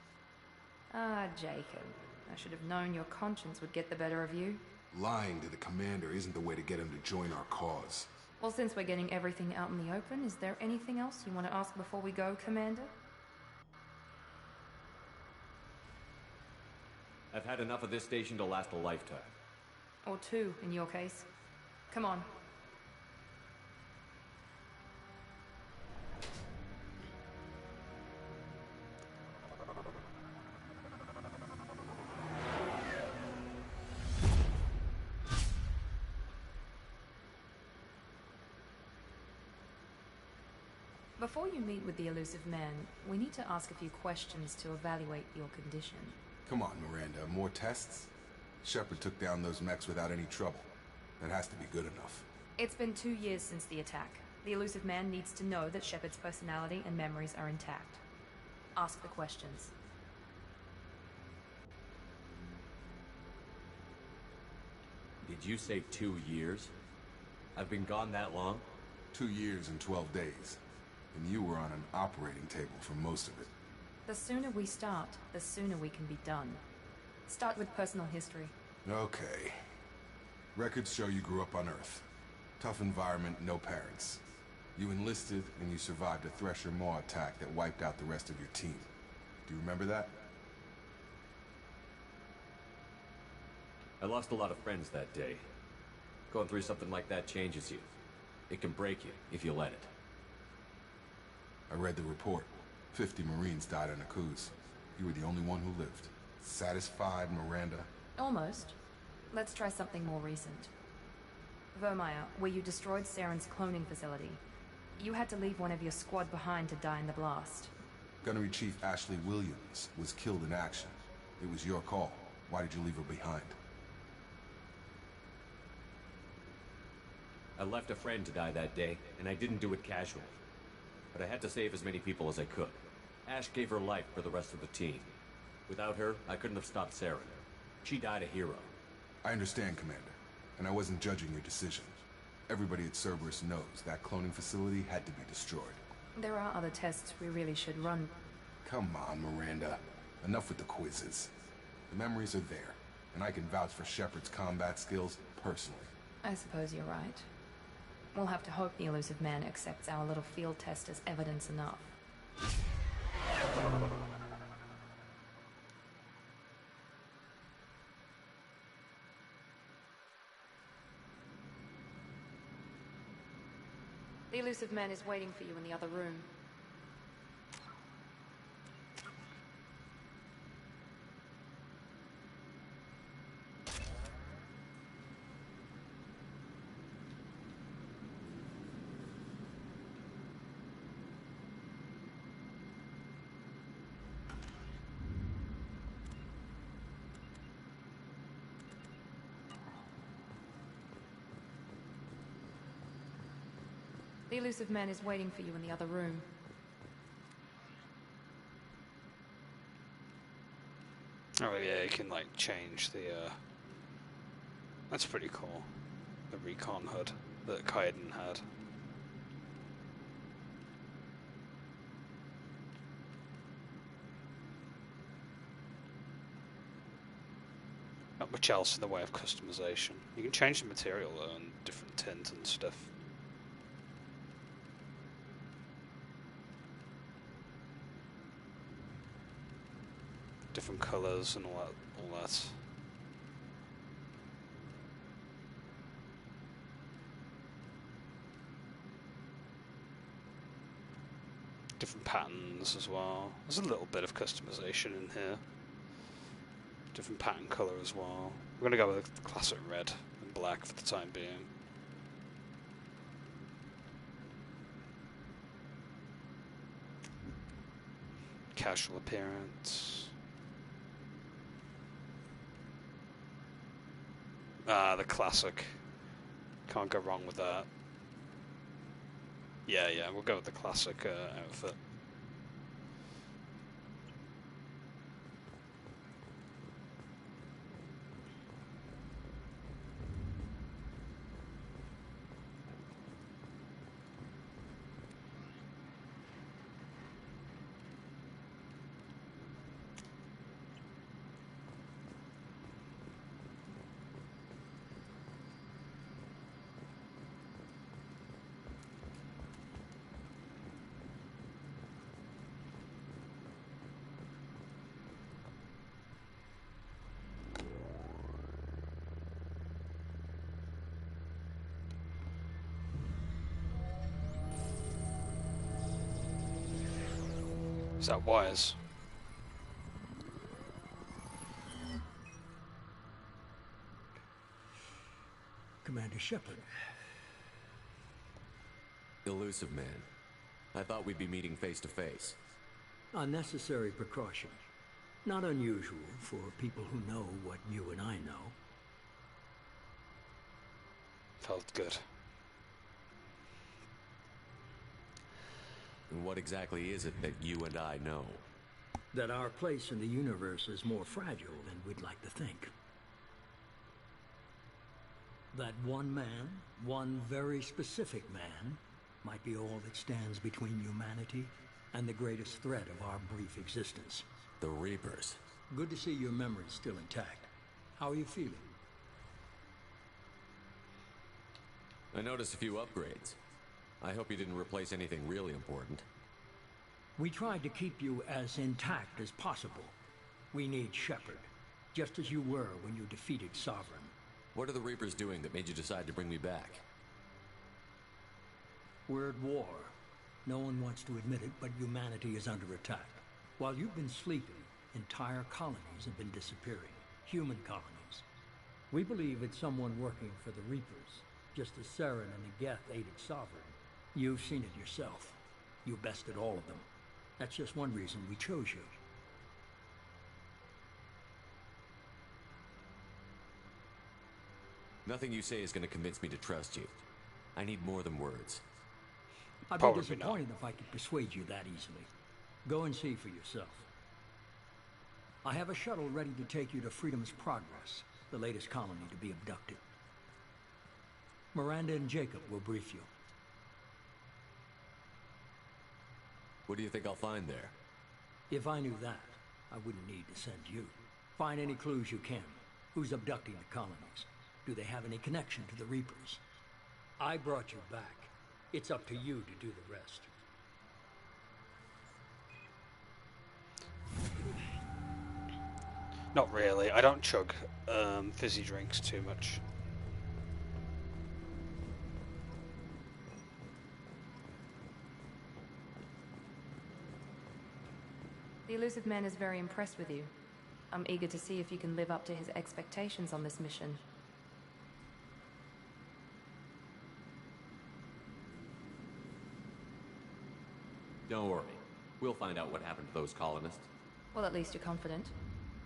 Ah, Jacob. I should have known your conscience would get the better of you.
Lying to the commander isn't the way to get him to join our cause.
Well, since we're getting everything out in the open, is there anything else you want to ask before we go, Commander?
I've had enough of this station to last a lifetime.
Or two, in your case. Come on. Before you meet with the elusive man, we need to ask a few questions to evaluate your condition.
Come on, Miranda, more tests? Shepard took down those mechs without any trouble. That has to be good enough.
It's been 2 years since the attack. The elusive man needs to know that Shepard's personality and memories are intact. Ask the questions.
Did you say 2 years? I've been gone that long?
2 years and 12 days. And you were on an operating table for most of it.
The sooner we start, the sooner we can be done. Start with personal history.
Okay. Records show you grew up on Earth. Tough environment, no parents. You enlisted and you survived a Thresher Maw attack that wiped out the rest of your team. Do you remember that?
I lost a lot of friends that day. Going through something like that changes you. It can break you if you let it.
I read the report. 50 Marines died in a cruise. You were the only one who lived. Satisfied, Miranda?
Almost. Let's try something more recent. Vermeer, where you destroyed Saren's cloning facility. You had to leave one of your squad behind to die in the blast.
Gunnery Chief Ashley Williams was killed in action. It was your call. Why did you leave her behind?
I left a friend to die that day, and I didn't do it casually. But I had to save as many people as I could. Ash gave her life for the rest of the team. Without her, I couldn't have stopped Saren. She died a hero.
I understand, Commander. And I wasn't judging your decision. Everybody at Cerberus knows that cloning facility had to be destroyed.
There are other tests we really should run.
Come on, Miranda. Enough with the quizzes. The memories are there, and I can vouch for Shepard's combat skills personally.
I suppose you're right. We'll have to hope the elusive man accepts our little field test as evidence enough. The elusive man is waiting for you in the other room. The elusive man is waiting for you in the other room.
Oh yeah, you can like change the that's pretty cool. The recon HUD that Kaiden had. Not much else in the way of customization. You can change the material though and different tint and stuff. Different colours and all that. Different patterns as well. There's a little bit of customization in here. Different pattern colour as well. We're going to go with the classic red and black for the time being. Casual appearance. Ah, the classic. Can't go wrong with that. Yeah, we'll go with the classic outfit. Is that wires?
Commander Shepard.
Elusive man. I thought we'd be meeting face to face.
Unnecessary precaution. Not unusual for people who know what you and I know.
Felt good.
And what exactly is it that you and I know?
That our place in the universe is more fragile than we'd like to think. That one man, one very specific man, might be all that stands between humanity and the greatest threat of our brief existence.
The Reapers.
Good to see your memory's still intact. How are you feeling?
I noticed a few upgrades. I hope you didn't replace anything really important.
We tried to keep you as intact as possible. We need Shepard, just as you were when you defeated Sovereign.
What are the Reapers doing that made you decide to bring me back?
We're at war. No one wants to admit it, but humanity is under attack. While you've been sleeping, entire colonies have been disappearing. Human colonies. We believe it's someone working for the Reapers, just as Saren and Geth aided Sovereign. You've seen it yourself. You bested all of them. That's just one reason we chose you.
Nothing you say is going to convince me to trust you. I need more than words.
I'd be disappointed if I could persuade you that easily. Go and see for yourself. I have a shuttle ready to take you to Freedom's Progress, the latest colony to be abducted. Miranda and Jacob will brief you.
What do you think I'll find there?
If I knew that, I wouldn't need to send you. Find any clues you can. Who's abducting the colonies? Do they have any connection to the Reapers? I brought you back. It's up to you to do the rest.
Not really. I don't chug fizzy drinks too much.
The elusive man is very impressed with you. I'm eager to see if you can live up to his expectations on this mission.
Don't worry. We'll find out what happened to those colonists.
Well, at least you're confident.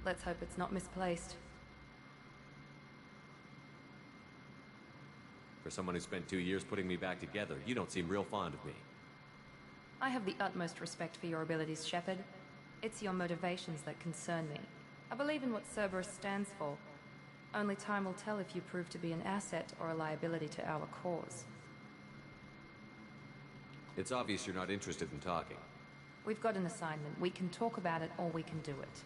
Let's hope it's not misplaced.
For someone who spent 2 years putting me back together, you don't seem real fond of me.
I have the utmost respect for your abilities, Shepard. It's your motivations that concern me. I believe in what Cerberus stands for. Only time will tell if you prove to be an asset or a liability to our cause.
It's obvious you're not interested in talking.
We've got an assignment. We can talk about it or we can do it.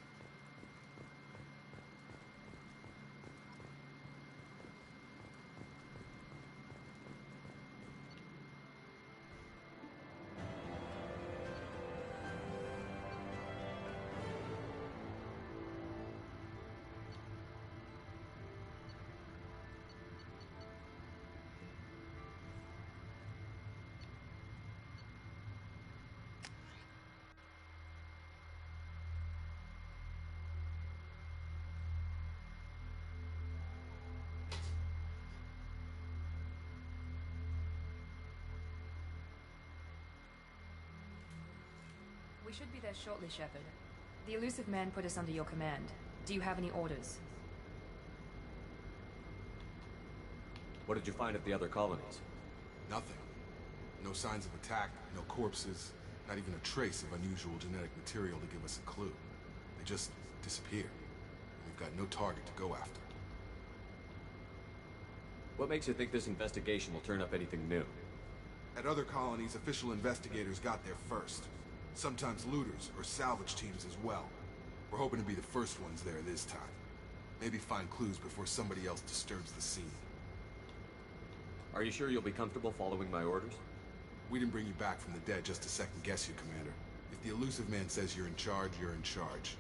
We should be there shortly, Shepard. The elusive man put us under your command. Do you have any orders?
What did you find at the other colonies?
Nothing. No signs of attack, no corpses, not even a trace of unusual genetic material to give us a clue. They just disappeared. We've got no target to go after.
What makes you think this investigation will turn up anything new?
At other colonies, official investigators got there first. Sometimes looters or salvage teams as well. We're hoping to be the first ones there this time. Maybe find clues before somebody else disturbs the scene.
Are you sure you'll be comfortable following my orders?
We didn't bring you back from the dead just to second guess you, Commander. If the elusive man says you're in charge, you're in charge.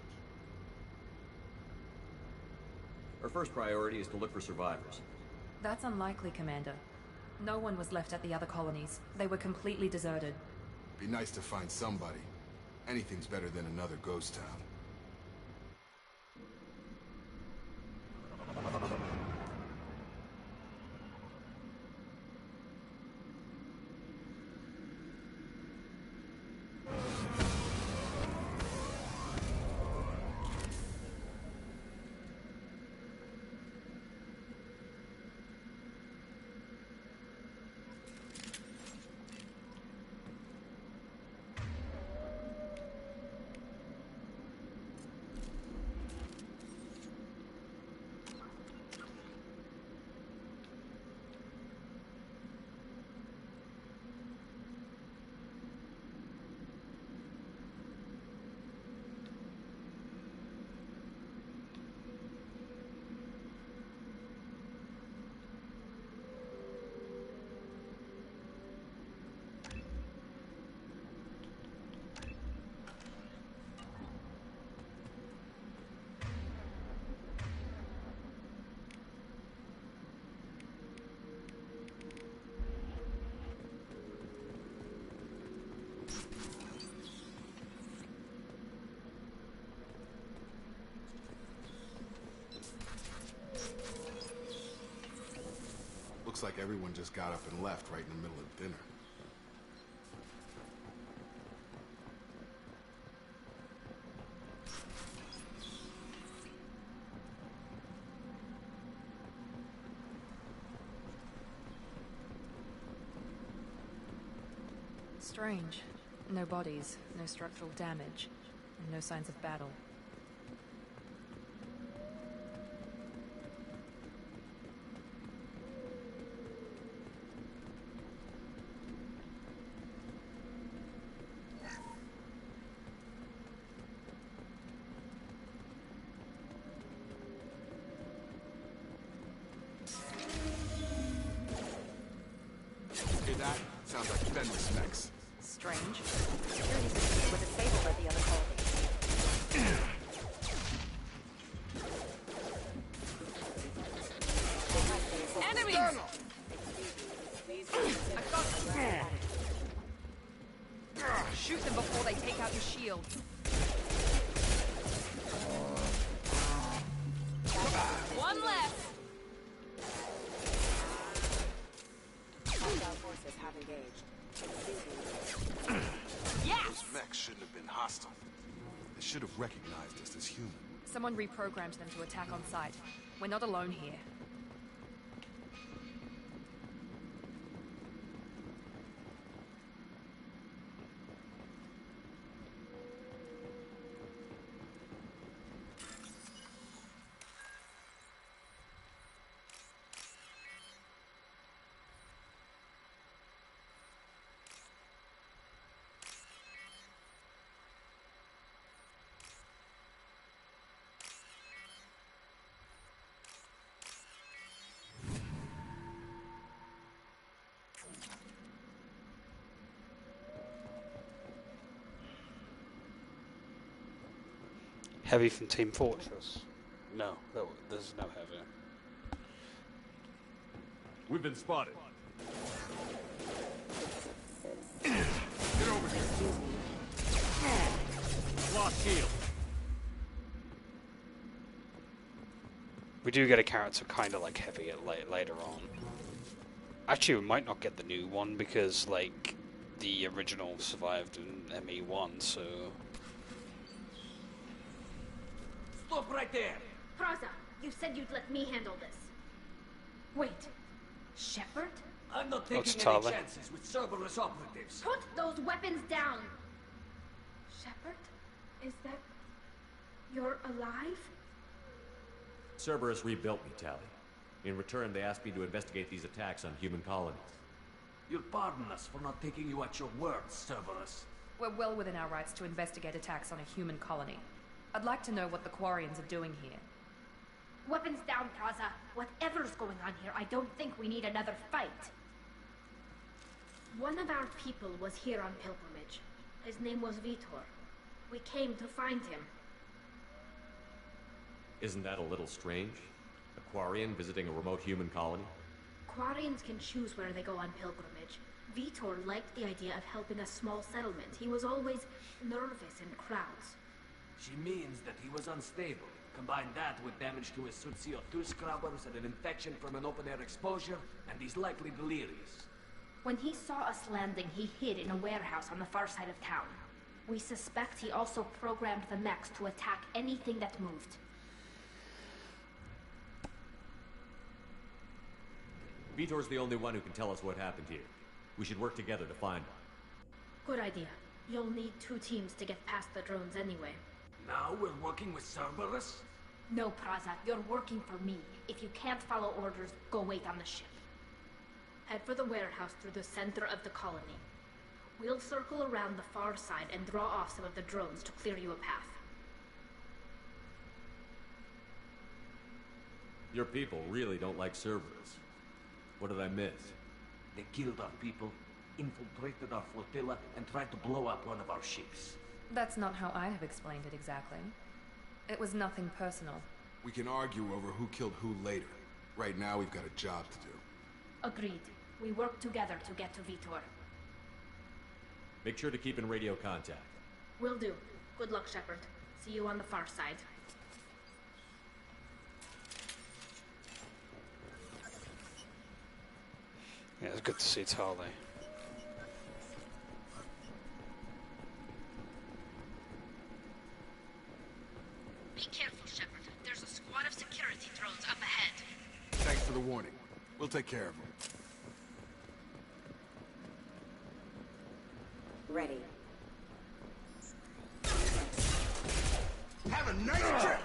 Our first priority is to look for survivors.
That's unlikely, Commander. No one was left at the other colonies. They were completely deserted.
Be nice to find somebody. Anything's better than another ghost town. Looks like everyone just got up and left right in the middle of dinner.
Strange. No bodies, no structural damage, and no signs of battle.
Hear that? Sounds like Fenris specs.
Strange. Security systems were disabled at the other colony. Enemies! I've got them. Shoot them before they take out your shield. One less.
Hostile forces have engaged.
Yes!
Those mechs shouldn't have been hostile. They should have recognized us as human.
Someone reprogrammed them to attack on sight. We're not alone here.
Heavy from Team Fortress. No, there's no heavy.
We've been spotted.
Get over here.
Lost shield.
We do get a character kind of like heavy later on. Actually, we might not get the new one because like the original survived in ME1, so.
Stop right there!
Praza, you said you'd let me handle this. Wait, Shepard?
I'm not taking any
Tali.
chances with Cerberus operatives.
Put those weapons down! Shepard? Is that... you're alive?
Cerberus rebuilt me, Tali. In return, they asked me to investigate these attacks on human colonies.
You'll pardon us for not taking you at your word, Cerberus.
We're well within our rights to investigate attacks on a human colony. I'd like to know what the Quarians are doing here.
Weapons down, Praza. Whatever's going on here, I don't think we need another fight. One of our people was here on pilgrimage. His name was Vitor. We came to find him.
Isn't that a little strange? A Quarian visiting a remote human colony?
Quarians can choose where they go on pilgrimage. Vitor liked the idea of helping a small settlement. He was always nervous in crowds.
She means that he was unstable. Combine that with damage to his suit CO2 scrubbers and an infection from an open-air exposure, and he's likely delirious.
When he saw us landing, he hid in a warehouse on the far side of town. We suspect he also programmed the mechs to attack anything that moved.
Vitor's the only one who can tell us what happened here. We should work together to find him.
Good idea. You'll need 2 teams to get past the drones anyway.
Now we're working with Cerberus?
No, Praza, you're working for me. If you can't follow orders, go wait on the ship. Head for the warehouse through the center of the colony. We'll circle around the far side and draw off some of the drones to clear you a path.
Your people really don't like Cerberus. What did I miss?
They killed our people, infiltrated our flotilla, and tried to blow up one of our ships.
That's not how I'd have explained it exactly. It was nothing personal.
We can argue over who killed who later. Right now, we've got a job to do.
Agreed. We work together to get to Vitor.
Make sure to keep in radio contact.
Will do. Good luck, Shepard. See you on the far side.
Yeah, it's good to see Tali.
Be careful, Shepard. There's a squad of security drones up ahead.
Thanks for the warning. We'll take care of them.
Ready.
Have a nice trip!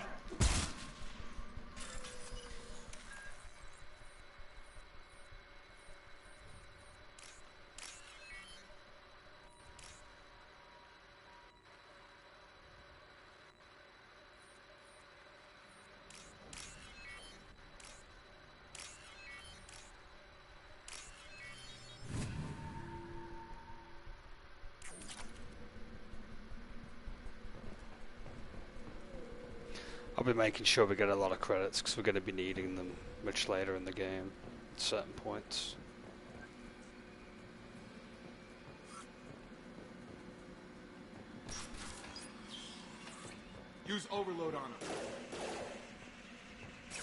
I'll be making sure we get a lot of credits because we're going to be needing them much later in the game at certain points.
Use overload on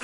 them.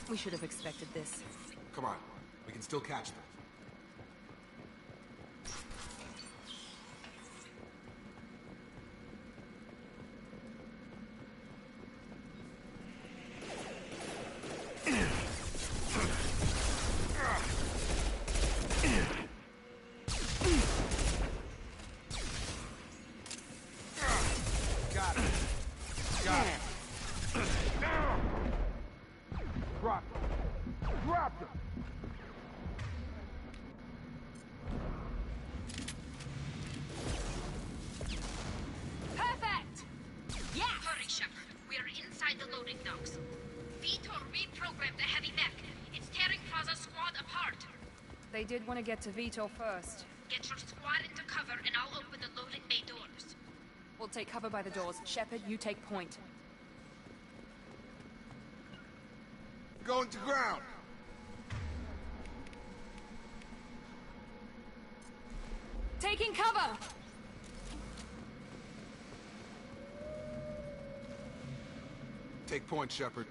We should have expected this.
Come on, we can still catch them.
They did want to get to Vitor first.
Get your squad into cover and I'll open the loading bay doors.
We'll take cover by the doors. Shepard, you take point.
Going to ground!
Taking cover!
Take point, Shepard.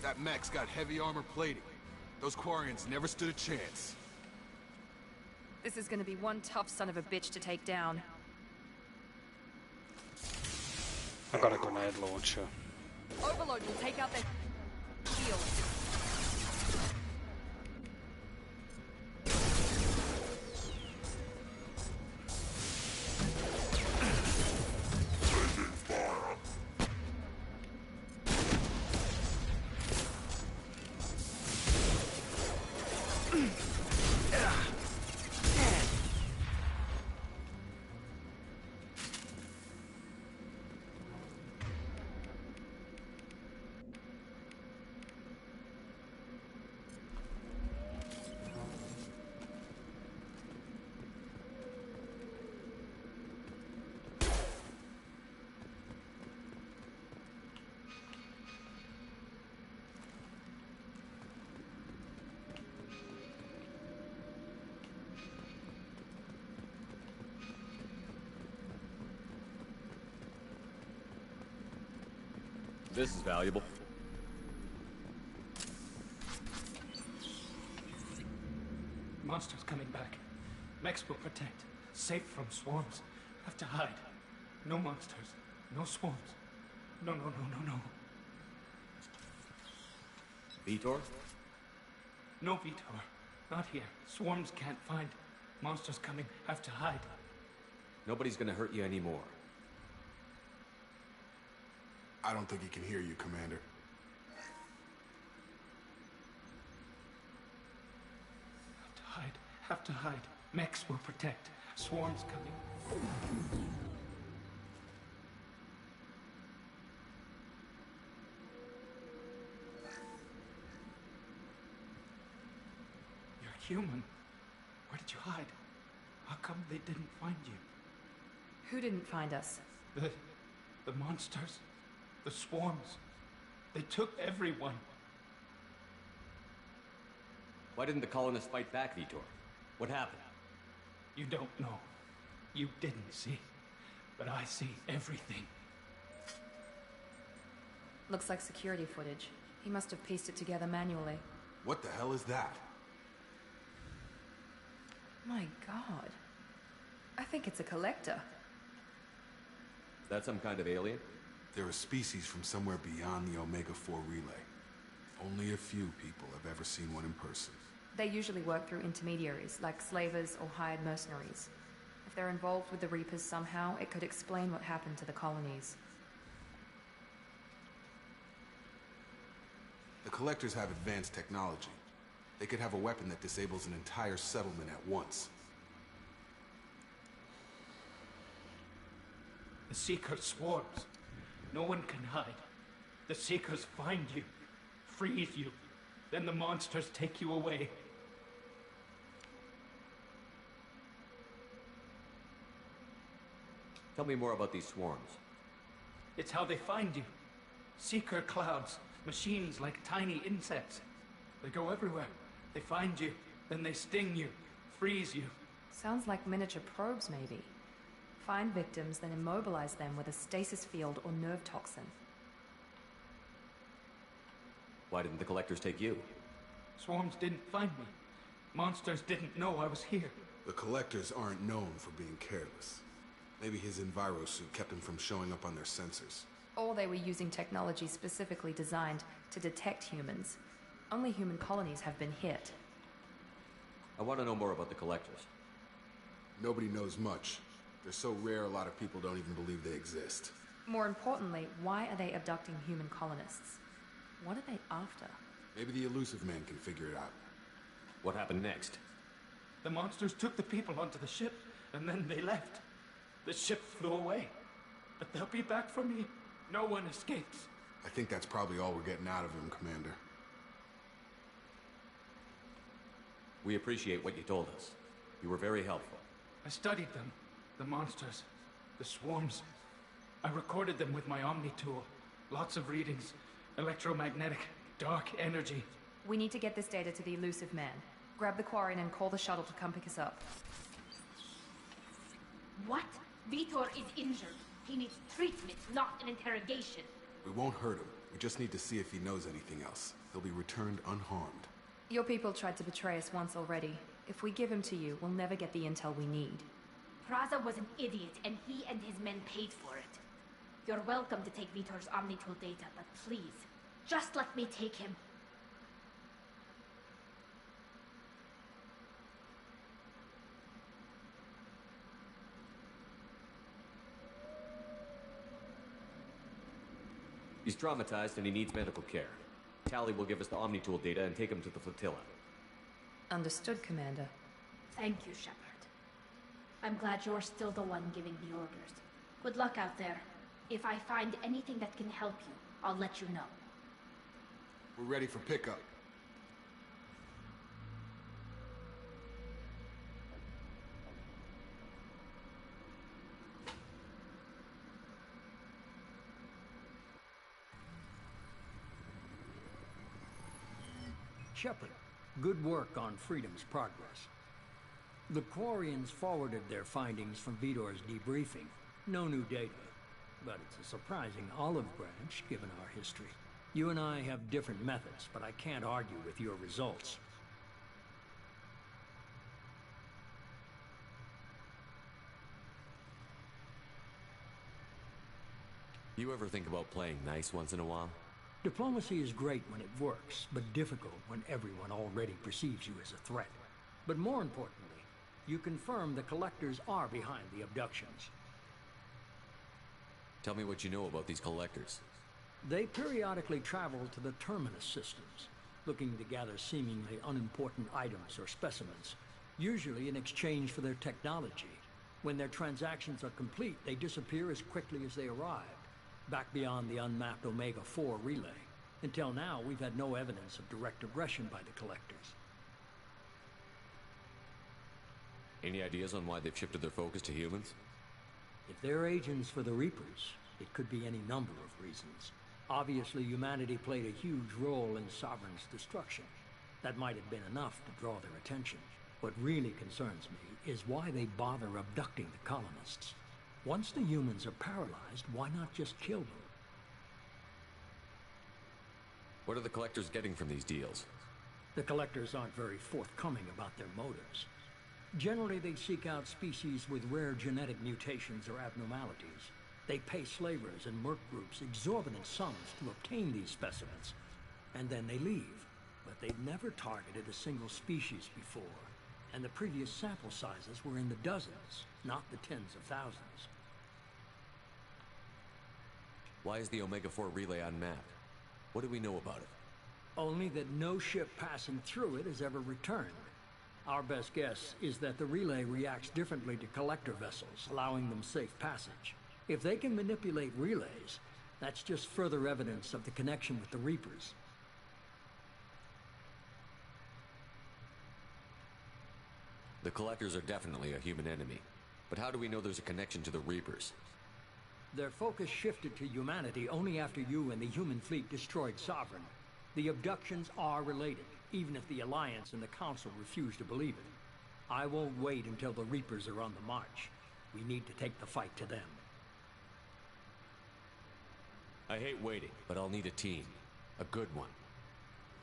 That mech's got heavy armor plating. Those Quarians never stood a chance.
This is gonna be one tough son of a bitch to take down.
I got a grenade launcher.
Overload will take out their shields.
This is valuable.
Monsters coming back. Mechs will protect. Safe from swarms. Have to hide. No monsters. No swarms. No.
Vitor?
No Vitor. Not here. Swarms can't find. Monsters coming. Have to hide.
Nobody's gonna hurt you anymore.
I don't think he can hear you, Commander.
Have to hide. Mechs will protect. Swarms coming. You're human. Where did you hide? How come they didn't find you?
Who didn't find us?
The monsters. The swarms. They took everyone.
Why didn't the colonists fight back, Vitor? What happened?
You don't know. You didn't see. But I see everything.
Looks like security footage. He must have pieced it together manually.
What the hell is that?
My God. I think it's a collector.
Is that some kind of alien?
They're a species from somewhere beyond the Omega-4 relay. Only a few people have ever seen one in person.
They usually work through intermediaries, like slavers or hired mercenaries. If they're involved with the Reapers somehow, it could explain what happened to the colonies.
The Collectors have advanced technology. They could have a weapon that disables an entire settlement at once.
The Seeker swarms. No one can hide. The Seekers find you, freeze you, then the monsters take you away.
Tell me more about these swarms.
It's how they find you. Seeker clouds, machines like tiny insects. They go everywhere. They find you, then they sting you, freeze you.
Sounds like miniature probes, maybe. Find victims, then immobilize them with a stasis field or nerve toxin.
Why didn't the collectors take you?
Swarms didn't find me. Monsters didn't know I was here.
The collectors aren't known for being careless. Maybe his envirosuit kept him from showing up on their sensors.
Or they were using technology specifically designed to detect humans. Only human colonies have been hit.
I want to know more about the collectors.
Nobody knows much. They're so rare, a lot of people don't even believe they exist.
More importantly, why are they abducting human colonists? What are they after?
Maybe the elusive man can figure it out.
What happened next?
The monsters took the people onto the ship, and then they left. The ship flew away. But they'll be back for me. No one escapes.
I think that's probably all we're getting out of him, Commander.
We appreciate what you told us. You were very helpful.
I studied them. The monsters. The swarms. I recorded them with my Omni tool. Lots of readings. Electromagnetic. Dark energy.
We need to get this data to the elusive man. Grab the Quarian and call the shuttle to come pick us up.
What? Vitor is injured. He needs treatment, not an interrogation.
We won't hurt him. We just need to see if he knows anything else. He'll be returned unharmed.
Your people tried to betray us once already. If we give him to you, we'll never get the intel we need.
Praza was an idiot, and he and his men paid for it. You're welcome to take Vitor's Omnitool data, but please, just let me take him.
He's traumatized and he needs medical care. Tally will give us the Omnitool data and take him to the flotilla.
Understood, Commander.
Thank you, Shepard. I'm glad you're still the one giving the orders. Good luck out there. If I find anything that can help you, I'll let you know.
We're ready for pickup.
Shepard, good work on Freedom's progress. The Quarians forwarded their findings from Vitor's debriefing. No new data, but it's a surprising olive branch given our history. You and I have different methods, but I can't argue with your results.
You ever think about playing nice once in a while?
Diplomacy is great when it works, but difficult when everyone already perceives you as a threat. But more importantly, you confirm the collectors are behind the abductions.
Tell me what you know about these collectors.
They periodically travel to the terminus systems, looking to gather seemingly unimportant items or specimens, usually in exchange for their technology. When their transactions are complete, they disappear as quickly as they arrived, back beyond the unmapped Omega-4 relay. Until now, we've had no evidence of direct aggression by the collectors.
Any ideas on why they've shifted their focus to humans?
If they're agents for the Reapers, it could be any number of reasons. Obviously, humanity played a huge role in Sovereign's destruction. That might have been enough to draw their attention. What really concerns me is why they bother abducting the colonists. Once the humans are paralyzed, why not just kill them?
What are the collectors getting from these deals?
The collectors aren't very forthcoming about their motives. Generally, they seek out species with rare genetic mutations or abnormalities. They pay slavers and merc groups exorbitant sums to obtain these specimens, and then they leave. But they've never targeted a single species before, and the previous sample sizes were in the dozens, not the tens of thousands.
Why is the Omega-4 relay unmapped? What do we know about it?
Only that no ship passing through it has ever returned. Our best guess is that the relay reacts differently to collector vessels, allowing them safe passage. If they can manipulate relays, that's just further evidence of the connection with the Reapers.
The collectors are definitely a human enemy, But how do we know there's a connection to the Reapers?
Their focus shifted to humanity only after you and the human fleet destroyed Sovereign. The abductions are related, even if the Alliance and the Council refuse to believe it. I won't wait until the Reapers are on the march. We need to take the fight to them.
I hate waiting, but I'll need a team. A good one.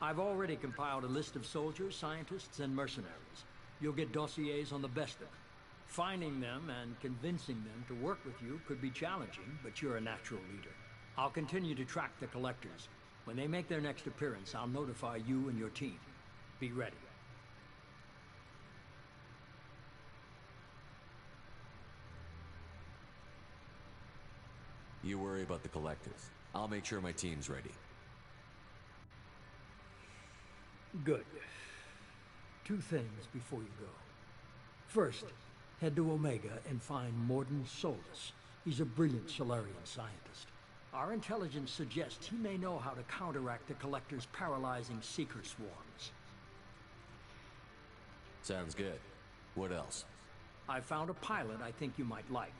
I've already compiled a list of soldiers, scientists, and mercenaries. You'll get dossiers on the best of them. Finding them and convincing them to work with you could be challenging, but you're a natural leader. I'll continue to track the collectors. When they make their next appearance, I'll notify you and your team. Be ready.
You worry about the collectors. I'll make sure my team's ready.
Good. Two things before you go. First, head to Omega and find Morden Solus. He's a brilliant Solarian scientist. Our intelligence suggests he may know how to counteract the Collector's paralyzing Seeker swarms.
Sounds good. What else?
I found a pilot I think you might like.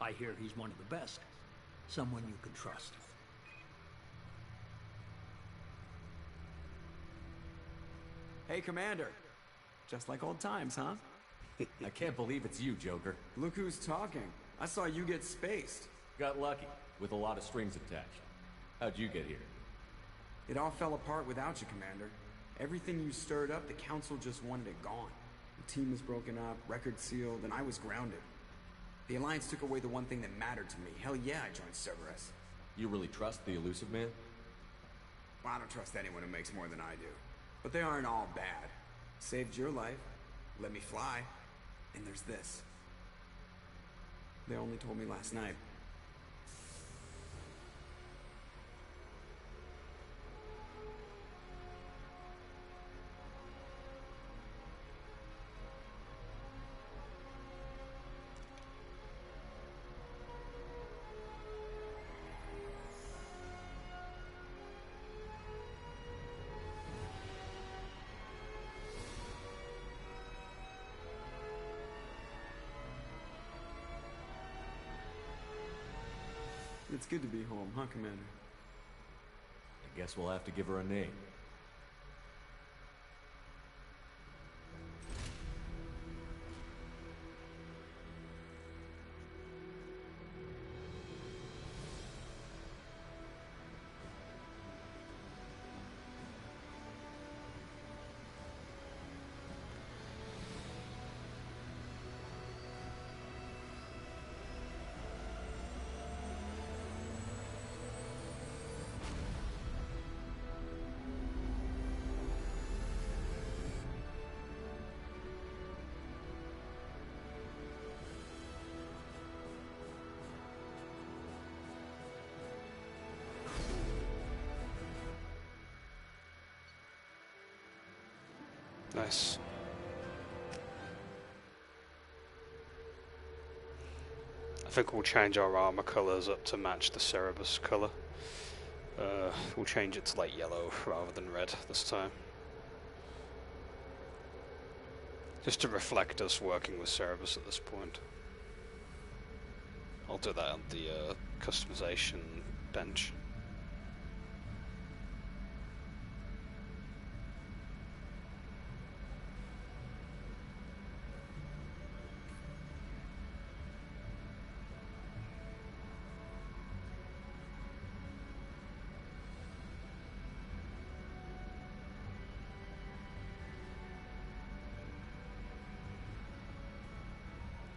I hear he's one of the best. Someone you can trust.
Hey, Commander. Just like old times, huh?
I can't believe it's you, Joker.
Look who's talking. I saw you get spaced.
Got lucky, with a lot of strings attached. How'd you get here?
It all fell apart without you, Commander. Everything you stirred up, the Council just wanted it gone. The team was broken up, record sealed, and I was grounded. The Alliance took away the one thing that mattered to me. Hell yeah, I joined Cerberus.
You really trust the Elusive Man?
Well, I don't trust anyone who makes more than I do. But they aren't all bad. Saved your life, let me fly, and there's this. They only told me last night. It's good to be home, huh, Commander?
I guess we'll have to give her a name.
Nice. I think we'll change our armor colors up to match the Cerberus color. We'll change it to like yellow rather than red this time. Just to reflect us working with Cerberus at this point. I'll do that on the customization bench.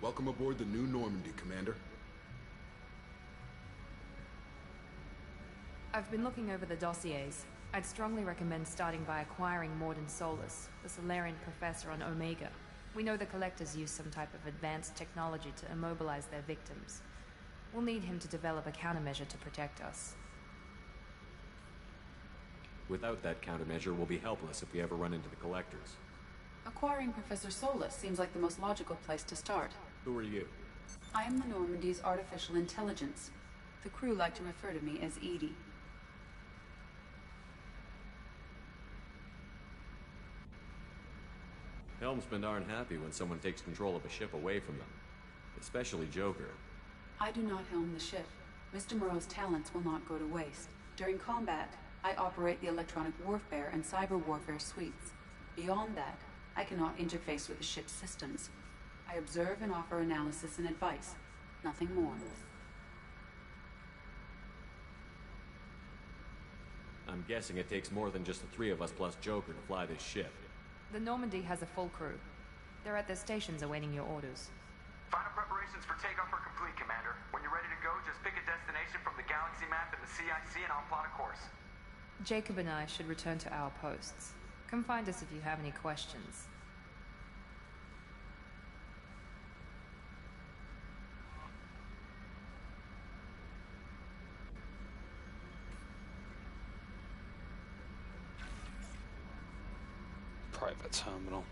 Welcome aboard the New Normandy, Commander.
I've been looking over the dossiers. I'd strongly recommend starting by acquiring Morden Solus, the Solarian professor on Omega. We know the Collectors use some type of advanced technology to immobilize their victims. We'll need him to develop a countermeasure to protect us.
Without that countermeasure, we'll be helpless if we ever run into the Collectors.
Acquiring Professor Solus seems like the most logical place to start.
Who are you?
I am the Normandy's artificial intelligence. The crew like to refer to me as Edie.
Helmsmen aren't happy when someone takes control of a ship away from them. Especially Joker.
I do not helm the ship. Mr. Moreau's talents will not go to waste. During combat, I operate the electronic warfare and cyber warfare suites. Beyond that, I cannot interface with the ship's systems. I observe and offer analysis and advice. Nothing more.
I'm guessing it takes more than just the three of us plus Joker to fly this ship.
The Normandy has a full crew. They're at their stations awaiting your orders.
Final preparations for takeoff are complete, Commander. When you're ready to go, just pick a destination from the galaxy map and the CIC and I'll plot a course.
Jacob and I should return to our posts. Come find us if you have any questions.
Private terminal.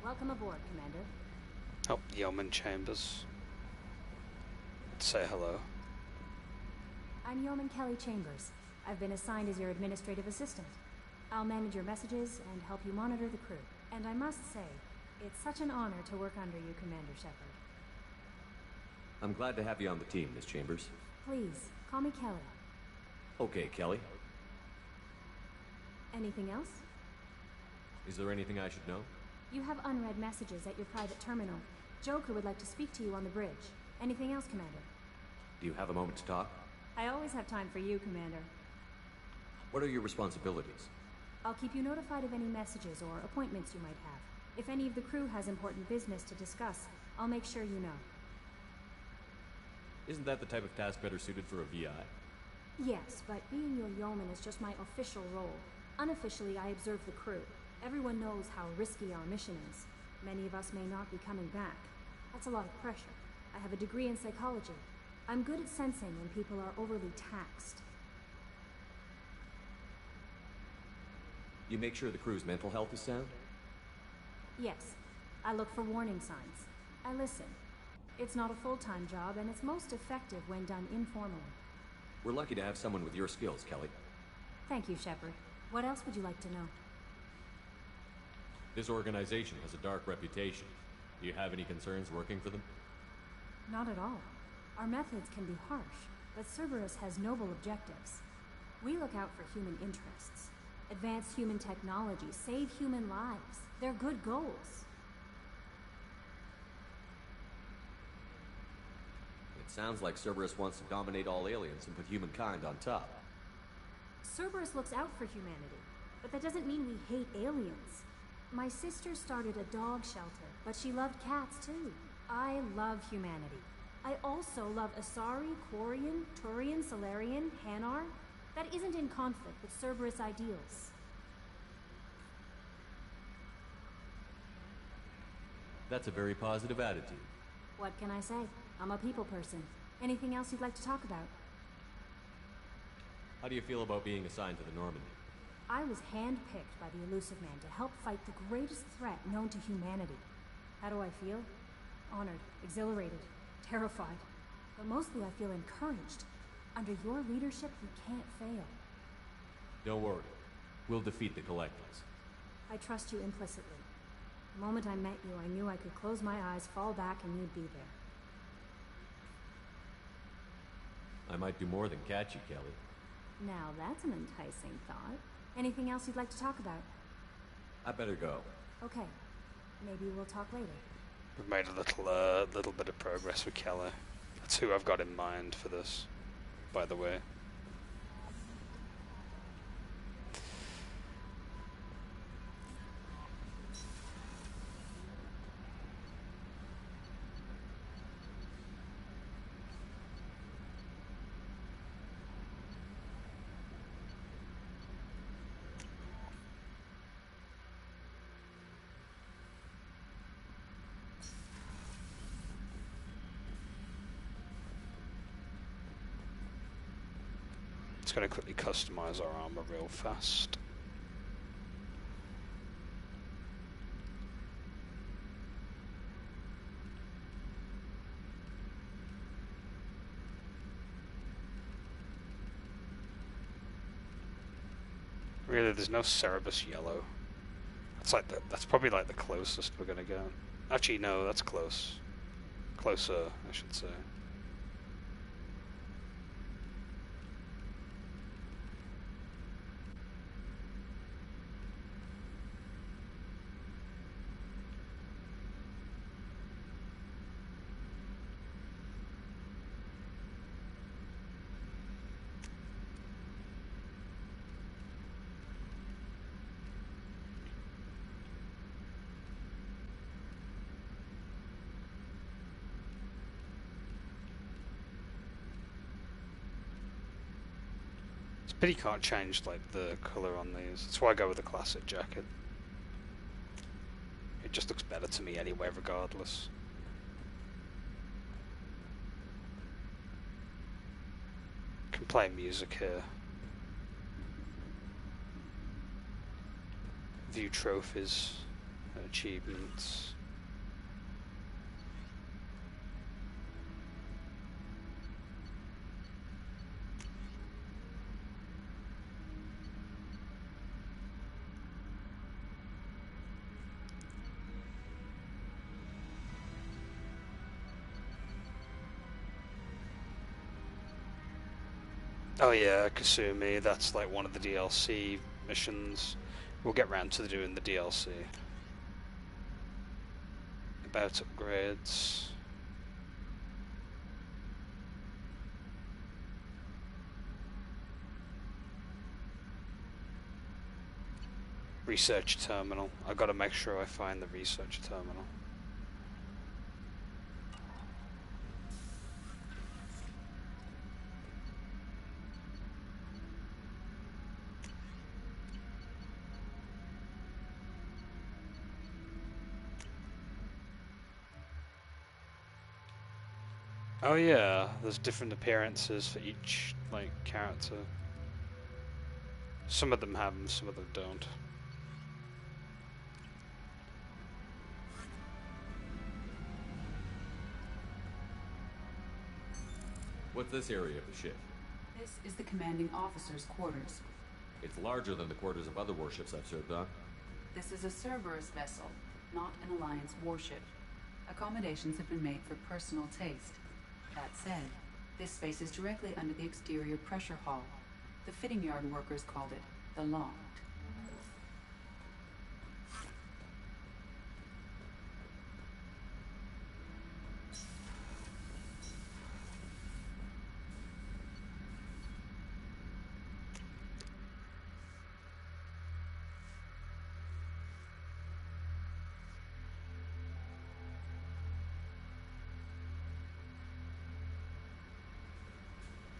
Welcome aboard, Commander.
Oh, Yeoman Chambers. Say hello.
I'm Yeoman Kelly Chambers. I've been assigned as your administrative assistant. I'll manage your messages and help you monitor the crew. And I must say, it's such an honor to work under you, Commander Shepard.
I'm glad to have you on the team, Miss Chambers.
Please, call me Kelly.
Okay, Kelly.
Anything else?
Is there anything I should know?
You have unread messages at your private terminal. Joker would like to speak to you on the bridge. Anything else, Commander?
Do you have a moment to talk?
I always have time for you, Commander.
What are your responsibilities?
I'll keep you notified of any messages or appointments you might have. If any of the crew has important business to discuss, I'll make sure you know.
Isn't that the type of task better suited for a VI?
Yes, but being your yeoman is just my official role. Unofficially, I observe the crew. Everyone knows how risky our mission is. Many of us may not be coming back. That's a lot of pressure. I have a degree in psychology. I'm good at sensing when people are overly taxed.
You make sure the crew's mental health is sound?
Yes. I look for warning signs. I listen. It's not a full-time job, and it's most effective when done informally.
We're lucky to have someone with your skills, Kelly.
Thank you, Shepard. What else would you like to know?
This organization has a dark reputation. Do you have any concerns working for them?
Not at all. Our methods can be harsh, but Cerberus has noble objectives. We look out for human interests, advance human technology, save human lives. They're good goals.
It sounds like Cerberus wants to dominate all aliens and put humankind on top.
Cerberus looks out for humanity, but that doesn't mean we hate aliens. My sister started a dog shelter, but she loved cats too. I love humanity. I also love Asari, Quarian, Turian, Solarian, Hanar. That isn't in conflict with Cerberus ideals.
That's a very positive attitude.
What can I say? I'm a people person. Anything else you'd like to talk about?
How do you feel about being assigned to the Normandy?
I was handpicked by the Elusive Man to help fight the greatest threat known to humanity. How do I feel? Honored, exhilarated, terrified. But mostly I feel encouraged. Under your leadership, we can't fail.
Don't worry. We'll defeat the Collectors.
I trust you implicitly. The moment I met you, I knew I could close my eyes, fall back, and you'd be there.
I might do more than catch you, Kelly.
Now that's an enticing thought. Anything else you'd like to talk about?
I better go.
Okay. Maybe we'll talk later.
We've made a little bit of progress with Kelly. That's who I've got in mind for this, by the way. It's going to quickly customize our armor real fast. Really, there's no Cerebus yellow. That's probably like the closest we're gonna get. Actually, no, that's close. Closer, I should say. But you can't change like the colour on these. That's why I go with the classic jacket. It just looks better to me anyway, regardless. Can play music here. View trophies and achievements. Oh yeah, Kasumi, that's like one of the DLC missions. We'll get round to doing the DLC. About upgrades. Research terminal. I gotta make sure I find the research terminal. Oh yeah, there's different appearances for each like character. Some of them have them, some of them don't.
What's this area of the ship?
This is the commanding officer's quarters.
It's larger than the quarters of other warships I've served on.
This is a Cerberus vessel, not an Alliance warship. Accommodations have been made for personal taste. That said, this space is directly under the exterior pressure hull. The fitting yard workers called it the loft.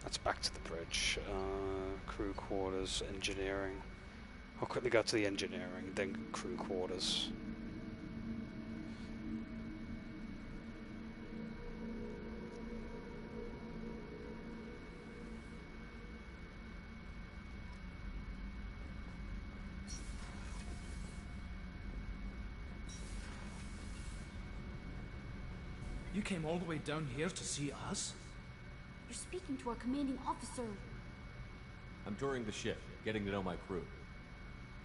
That's back to the bridge. Crew quarters, engineering. I'll quickly go to the engineering, then crew quarters.
You came all the way down here to see us?
You're speaking to our commanding officer.
I'm touring the ship, getting to know my crew.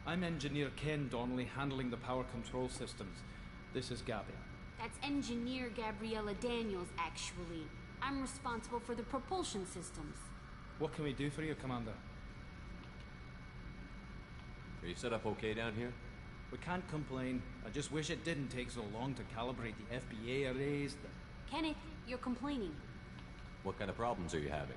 I'm Engineer Ken Donnelly, handling the power control systems. This is Gabby.
That's Engineer Gabriella Daniels, actually. I'm responsible for the propulsion systems.
What can we do for you, Commander?
Are you set up okay down here?
We can't complain. I just wish it didn't take so long to calibrate the FBA arrays.
Kenneth, you're complaining.
What kind of problems are you having?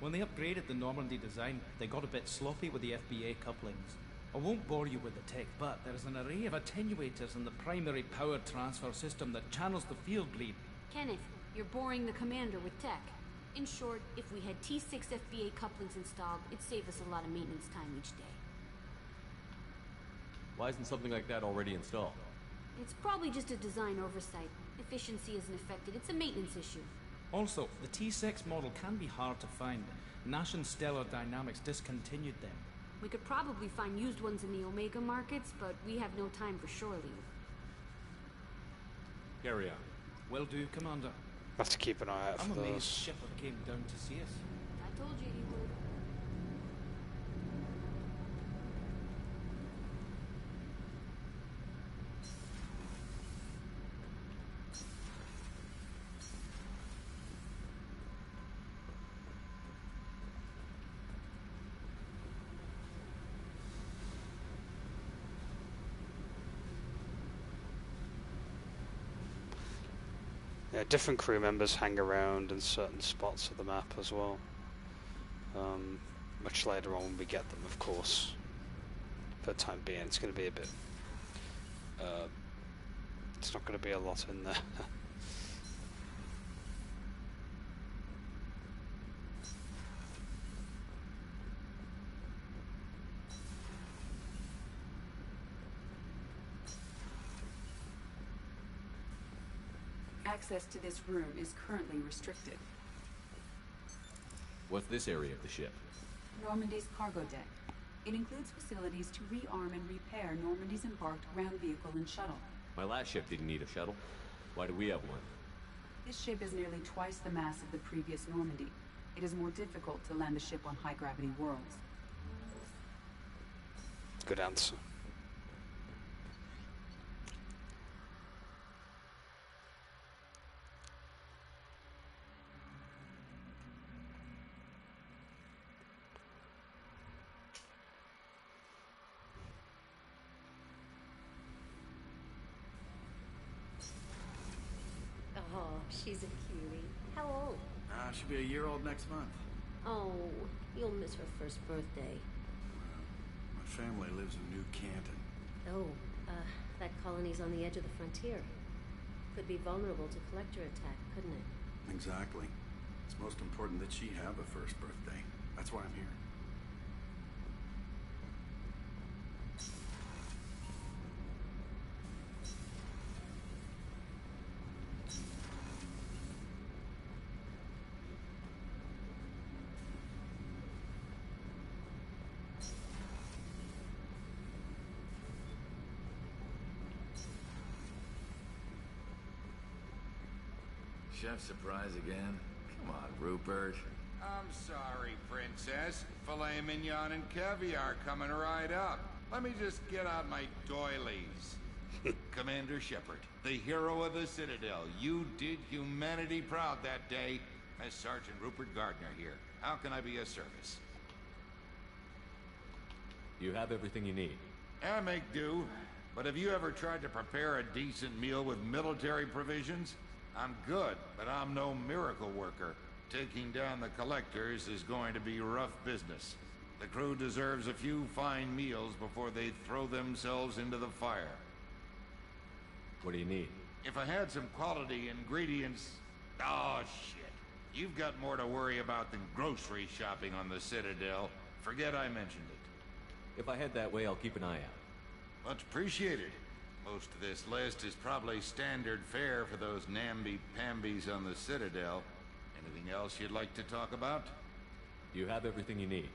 When they upgraded the Normandy design, they got a bit sloppy with the FBA couplings. I won't bore you with the tech, but there is an array of attenuators in the primary power transfer system that channels the field bleed.
Kenneth, you're boring the commander with tech. In short, if we had T6 FBA couplings installed, it'd save us a lot of maintenance time each day.
Why isn't something like that already installed?
It's probably just a design oversight. Efficiency isn't affected, it's a maintenance issue.
Also, the T6 model can be hard to find. Nash and Stellar Dynamics discontinued them.
We could probably find used ones in the Omega markets, but we have no time for shore leave.
Carry on.
Will do, Commander.
Have to keep an eye out
I'm
for
amazed
those.
Shepard came down to see us.
I told you he would.
Yeah, different crew members hang around in certain spots of the map as well. Much later on when we get them, of course. For the time being, it's going to be a bit... it's not going to be a lot in there.
Access to this room is currently restricted.
What's this area of the ship?
Normandy's cargo deck. It includes facilities to rearm and repair Normandy's embarked ground vehicle and shuttle.
My last ship didn't need a shuttle. Why do we have one?
This ship is nearly twice the mass of the previous Normandy. It is more difficult to land the ship on high-gravity worlds.
Good answer.
Oh, she's a cutie. How old?
She'll be a year old next month.
Oh, you'll miss her first birthday.
My family lives in New Canton.
Oh, that colony's on the edge of the frontier. Could be vulnerable to collector attack, couldn't it?
Exactly. It's most important that she have a first birthday. That's why I'm here.
Chef surprise again? Come on, Rupert.
I'm sorry, Princess. Filet mignon and caviar coming right up. Let me just get out my doilies. Commander Shepard, the hero of the Citadel. You did humanity proud that day. As Sergeant Rupert Gardner here. How can I be of service?
You have everything you need.
I make do. But have you ever tried to prepare a decent meal with military provisions? I'm good, but I'm no miracle worker. Taking down the collectors is going to be rough business. The crew deserves a few fine meals before they throw themselves into the fire.
What do you need?
If I had some quality ingredients... Oh, shit. You've got more to worry about than grocery shopping on the Citadel. Forget I mentioned it.
If I head that way, I'll keep an eye out.
Much appreciated. Most of this list is probably standard fare for those namby-pambies on the Citadel. Anything else you'd like to talk about?
You have everything you need.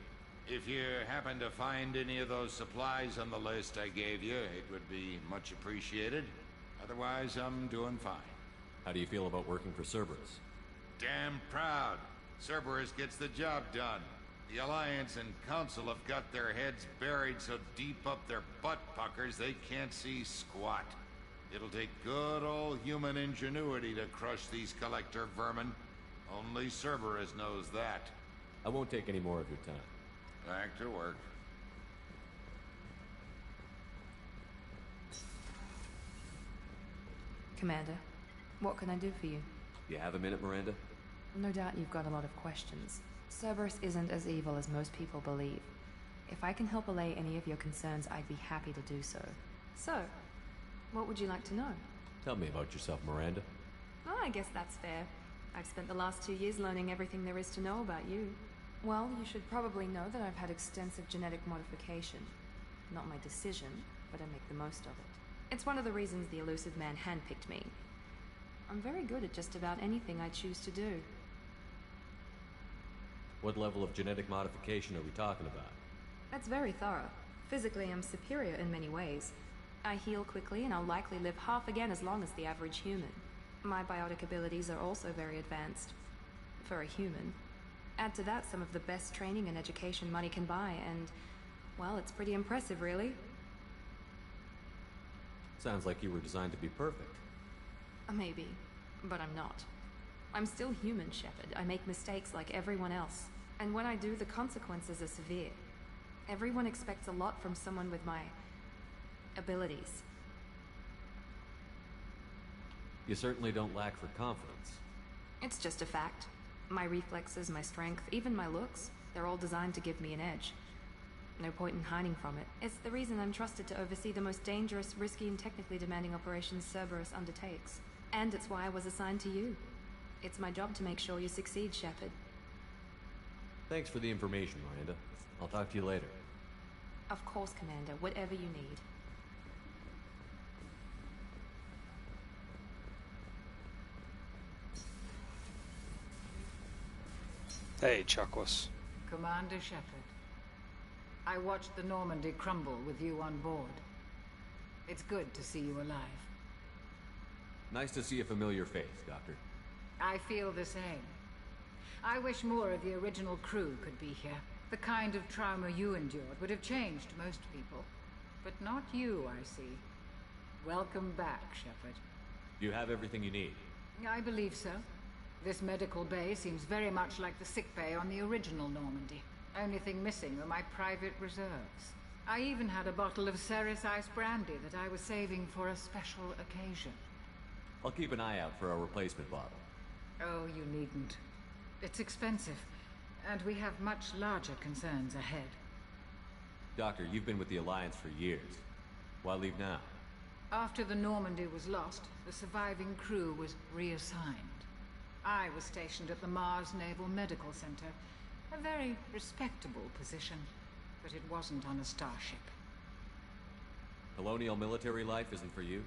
If you happen to find any of those supplies on the list I gave you, it would be much appreciated. Otherwise, I'm doing fine.
How do you feel about working for Cerberus?
Damn proud. Cerberus gets the job done. The Alliance and Council have got their heads buried so deep up their butt puckers they can't see squat. It'll take good old human ingenuity to crush these collector vermin. Only Cerberus knows that.
I won't take any more of your time.
Back to work.
Commander, what can I do for you?
You have a minute, Miranda?
No doubt you've got a lot of questions. Cerberus isn't as evil as most people believe. If I can help allay any of your concerns, I'd be happy to do so. So, what would you like to know?
Tell me about yourself, Miranda.
Oh, I guess that's fair. I've spent the last 2 years learning everything there is to know about you. Well, you should probably know that I've had extensive genetic modification. Not my decision, but I make the most of it. It's one of the reasons the elusive man handpicked me. I'm very good at just about anything I choose to do.
What level of genetic modification are we talking about?
That's very thorough. Physically, I'm superior in many ways. I heal quickly, and I'll likely live half again as long as the average human. My biotic abilities are also very advanced. For a human. Add to that some of the best training and education money can buy, and, well, it's pretty impressive, really.
Sounds like you were designed to be perfect.
Maybe, but I'm not. I'm still human, Shepard. I make mistakes like everyone else. And when I do, the consequences are severe. Everyone expects a lot from someone with my abilities.
You certainly don't lack for confidence.
It's just a fact. My reflexes, my strength, even my looks, they're all designed to give me an edge. No point in hiding from it. It's the reason I'm trusted to oversee the most dangerous, risky, and technically demanding operations Cerberus undertakes. And it's why I was assigned to you. It's my job to make sure you succeed, Shepard.
Thanks for the information, Miranda. I'll talk to you later.
Of course, Commander. Whatever you need.
Hey, Chakwas.
Commander Shepard. I watched the Normandy crumble with you on board. It's good to see you alive.
Nice to see a familiar face, Doctor.
I feel the same. I wish more of the original crew could be here. The kind of trauma you endured would have changed most people. But not you, I see. Welcome back, Shepard.
You have everything you need.
I believe so. This medical bay seems very much like the sick bay on the original Normandy. Only thing missing were my private reserves. I even had a bottle of Ceres Ice brandy that I was saving for a special occasion.
I'll keep an eye out for a replacement bottle.
Oh, you needn't. It's expensive, and we have much larger concerns ahead.
Doctor, you've been with the Alliance for years. Why leave now?
After the Normandy was lost, the surviving crew was reassigned. I was stationed at the Mars Naval Medical Center. A very respectable position, but it wasn't on a starship.
Colonial military life isn't for you?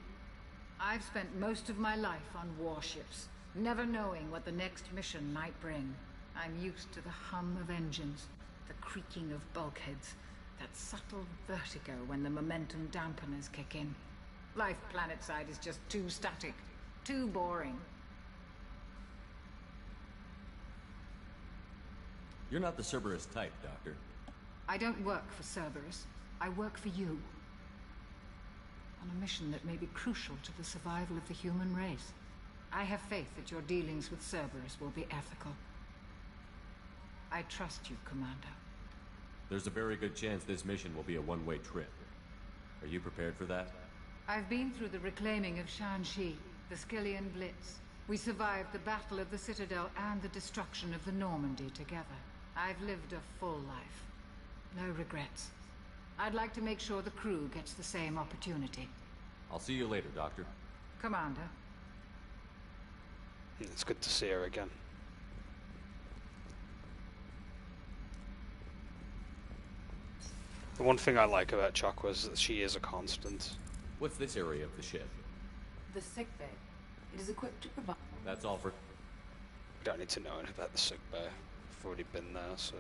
I've spent most of my life on warships, never knowing what the next mission might bring. I'm used to the hum of engines, the creaking of bulkheads, that subtle vertigo when the momentum dampeners kick in. Life planetside is just too static, too boring.
You're not the Cerberus type, Doctor.
I don't work for Cerberus. I work for you. On a mission that may be crucial to the survival of the human race. I have faith that your dealings with Cerberus will be ethical. I trust you, Commander.
There's a very good chance this mission will be a one-way trip. Are you prepared for that?
I've been through the reclaiming of Shanxi, the Skillian Blitz. We survived the Battle of the Citadel and the destruction of the Normandy together. I've lived a full life. No regrets. I'd like to make sure the crew gets the same opportunity.
I'll see you later, Doctor.
Commander.
It's good to see her again. The one thing I like about Chakwas is that she is a constant.
What's this area of the ship?
The sick bay. It is equipped to provide...
That's all for...
We don't need to know anything about the sick bay. I've already been there, so...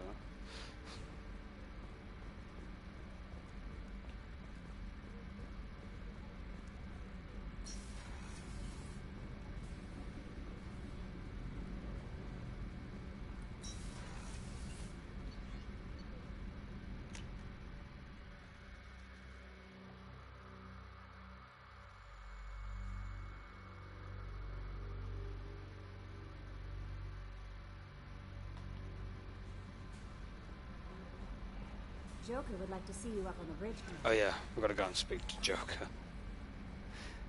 Joker would like to see you up on the bridge.
Oh yeah, we've got to go and speak to Joker.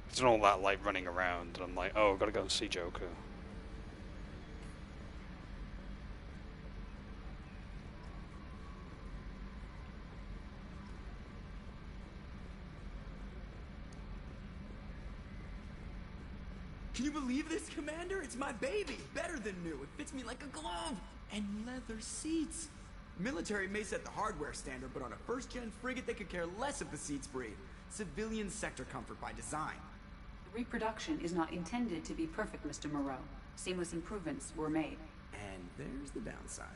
It's all that like running around, and I'm like, oh, I've got to go and see Joker.
Can you believe this, Commander? It's my baby! Better than new. It fits me like a glove! And leather seats! Military may set the hardware standard, but on a first-gen frigate, they could care less if the seats breathe. Civilian sector comfort by design.
Reproduction is not intended to be perfect, Mr. Moreau. Seamless improvements were made.
And there's the downside.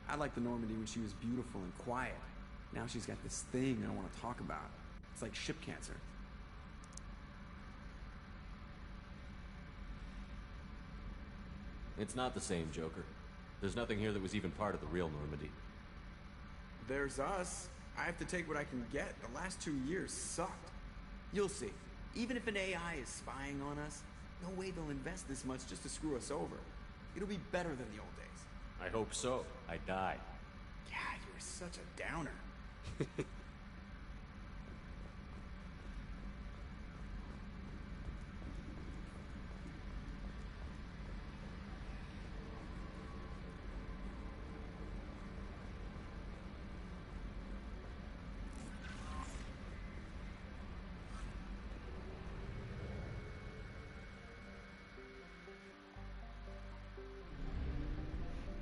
I liked the Normandy when she was beautiful and quiet. Now she's got this thing I don't want to talk about. It's like ship cancer.
It's not the same, Joker. There's nothing here that was even part of the real Normandy.
There's us. I have to take what I can get. The last 2 years sucked. You'll see. Even if an AI is spying on us, no way they'll invest this much just to screw us over. It'll be better than the old days.
I hope so. I die.
God, you're such a downer.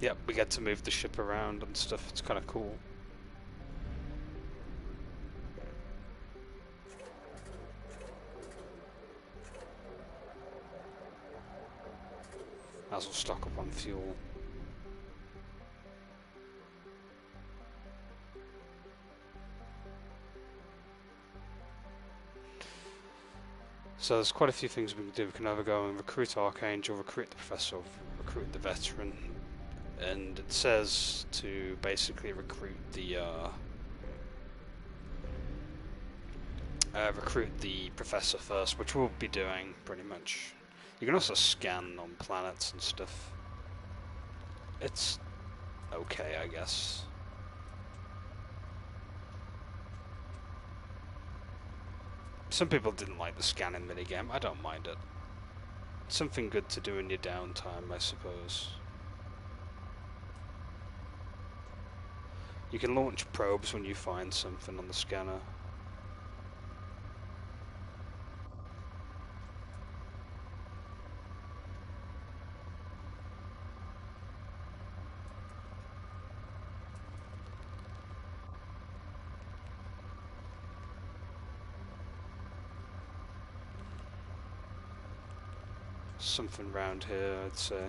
Yep, we get to move the ship around and stuff. It's kind of cool. Might as well stock up on fuel. So there's quite a few things we can do. We can either go and recruit Archangel, recruit the Professor, recruit the Veteran. And it says to basically recruit the Professor first, which we'll be doing pretty much. You can also scan on planets and stuff. It's okay, I guess. Some people didn't like the scanning minigame. I don't mind it. It's something good to do in your downtime, I suppose. You can launch probes when you find something on the scanner. Something round here, I'd say.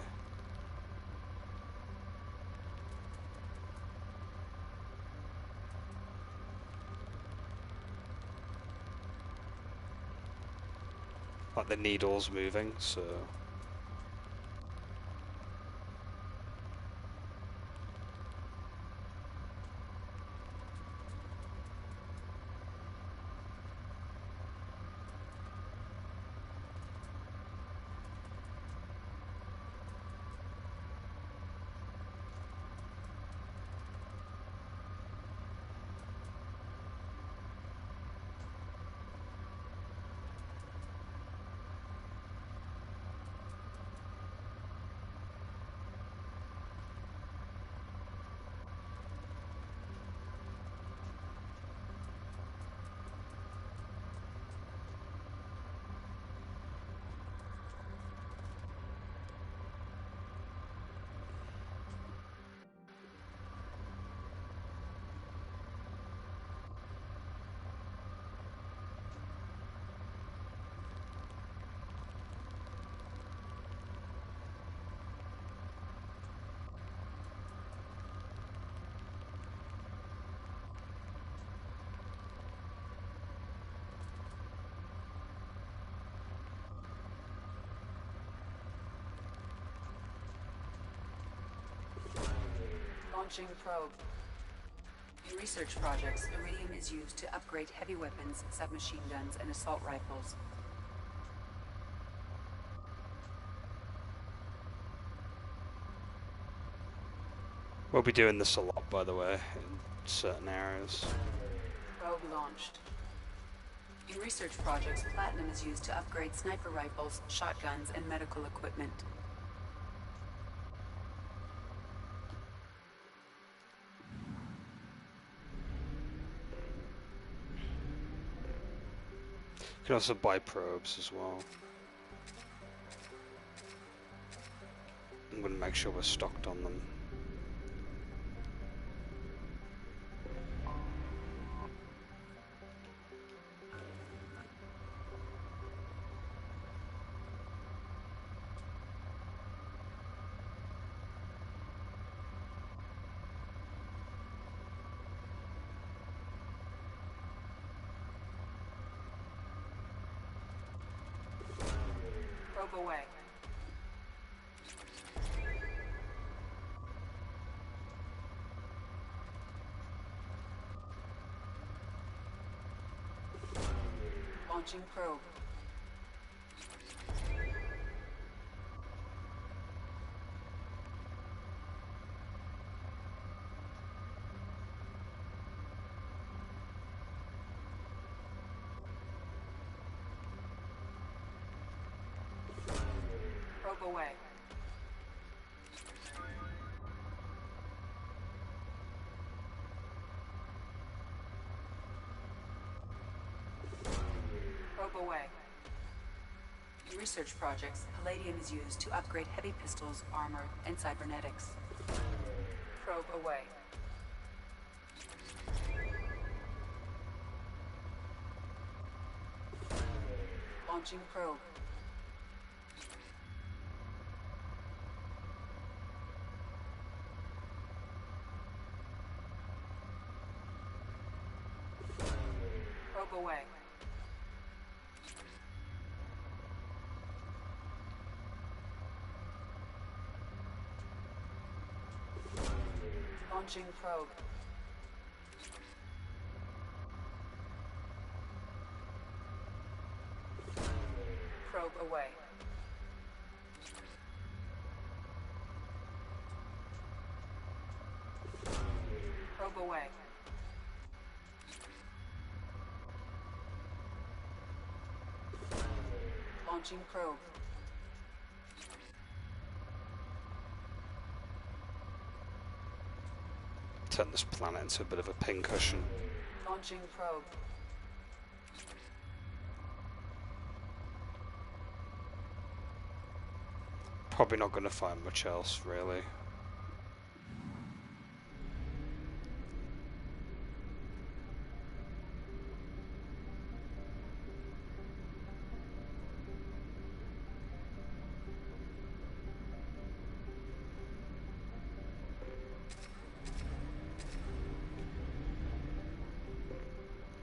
Like the needle's moving, so...
Launching probe. In research projects, iridium is used to upgrade heavy weapons, submachine guns, and assault rifles.
We'll be doing this a lot, by the way, in certain areas.
Probe launched. In research projects, platinum is used to upgrade sniper rifles, shotguns, and medical equipment.
You can also buy probes as well. I'm going to make sure we're stocked on them.
Probe away. Launching probe. Probe away. Probe away. In research projects, palladium is used to upgrade heavy pistols, armor, and cybernetics. Probe away. Launching probe. Probe away. Launching probe. Probe away. Probe away. Launching probe.
Turn this planet into a bit of a pincushion.
Launching probe.
Probably not going to find much else, really.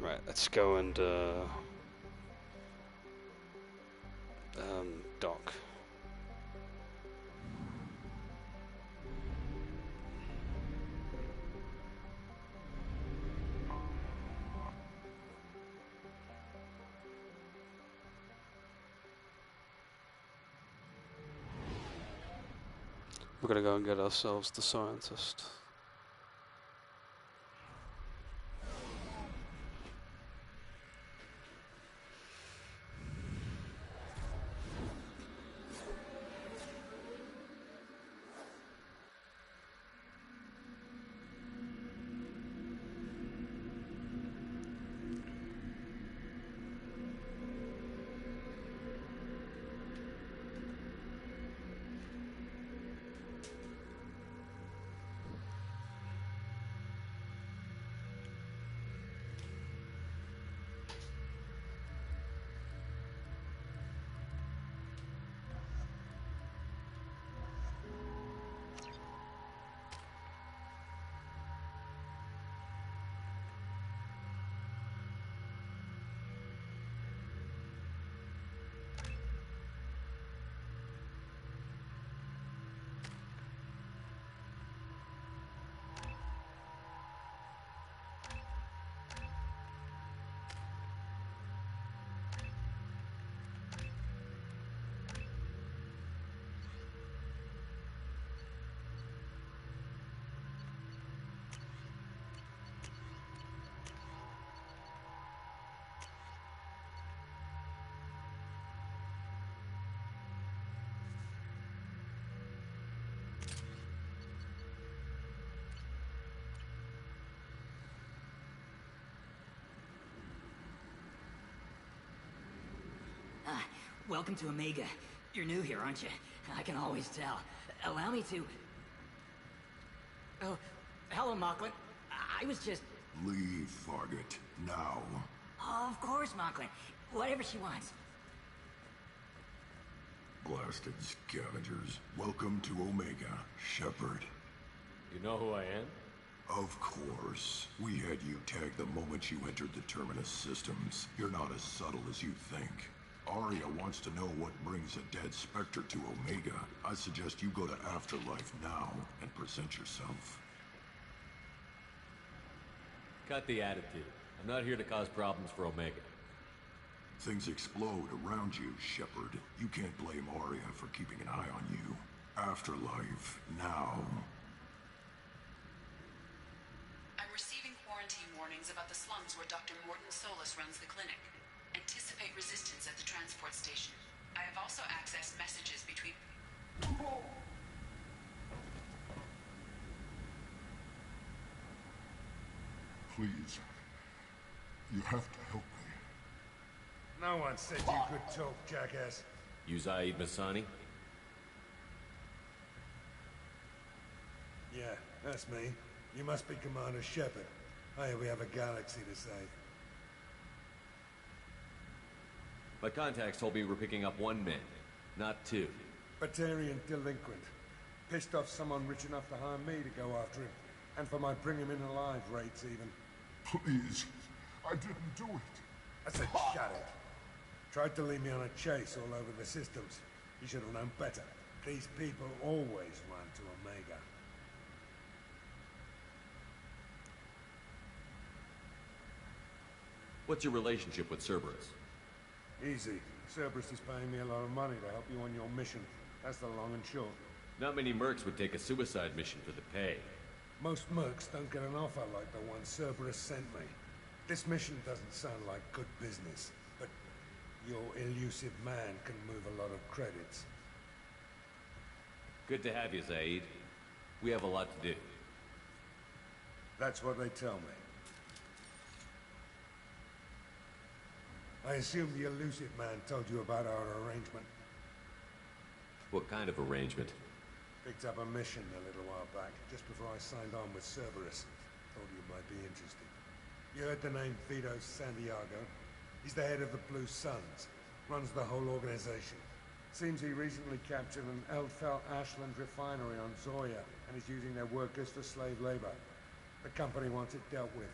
Right, let's go and dock. We're gonna go and get ourselves the scientist.
Welcome to Omega. You're new here, aren't you? I can always tell. Allow me to... Oh, hello, Mocklin. I was just...
Leave, Fargate. Now.
Oh, of course, Mocklin. Whatever she wants.
Blasted scavengers. Welcome to Omega, Shepard.
You know who I am?
Of course. We had you tagged the moment you entered the Terminus systems. You're not as subtle as you think. Arya wants to know what brings a dead Spectre to Omega, I suggest you go to Afterlife now and present yourself.
Cut the attitude. I'm not here to cause problems for Omega.
Things explode around you, Shepard. You can't blame Arya for keeping an eye on you. Afterlife now.
I'm receiving quarantine warnings about the slums where Dr. Morton Solus runs the clinic. Anticipate resistance at the transport station. I have also accessed messages between...
Please. You have to help me.
No one said you could talk, jackass.
You Zaid Masani?
Yeah, that's me. You must be Commander Shepard. Hey, we have a galaxy to save.
My contacts told me we're picking up 1 man, not 2.
Batarian delinquent. Pissed off someone rich enough to hire me to go after him. And for my bring him in alive rates, even.
Please. I didn't do it.
I said shut it. Tried to lead me on a chase all over the systems. You should have known better. These people always run to Omega.
What's your relationship with Cerberus?
Easy. Cerberus is paying me a lot of money to help you on your mission. That's the long and short.
Not many mercs would take a suicide mission for the pay.
Most mercs don't get an offer like the one Cerberus sent me. This mission doesn't sound like good business, but your elusive man can move a lot of credits.
Good to have you, Zaid. We have a lot to do.
That's what they tell me. I assume the elusive man told you about our arrangement.
What kind of arrangement?
Picked up a mission a little while back, just before I signed on with Cerberus. Thought you might be interested. You heard the name Vito Santiago? He's the head of the Blue Suns. Runs the whole organization. Seems he recently captured an Eldfell Ashland refinery on Zoya, and is using their workers for slave labor. The company wants it dealt with.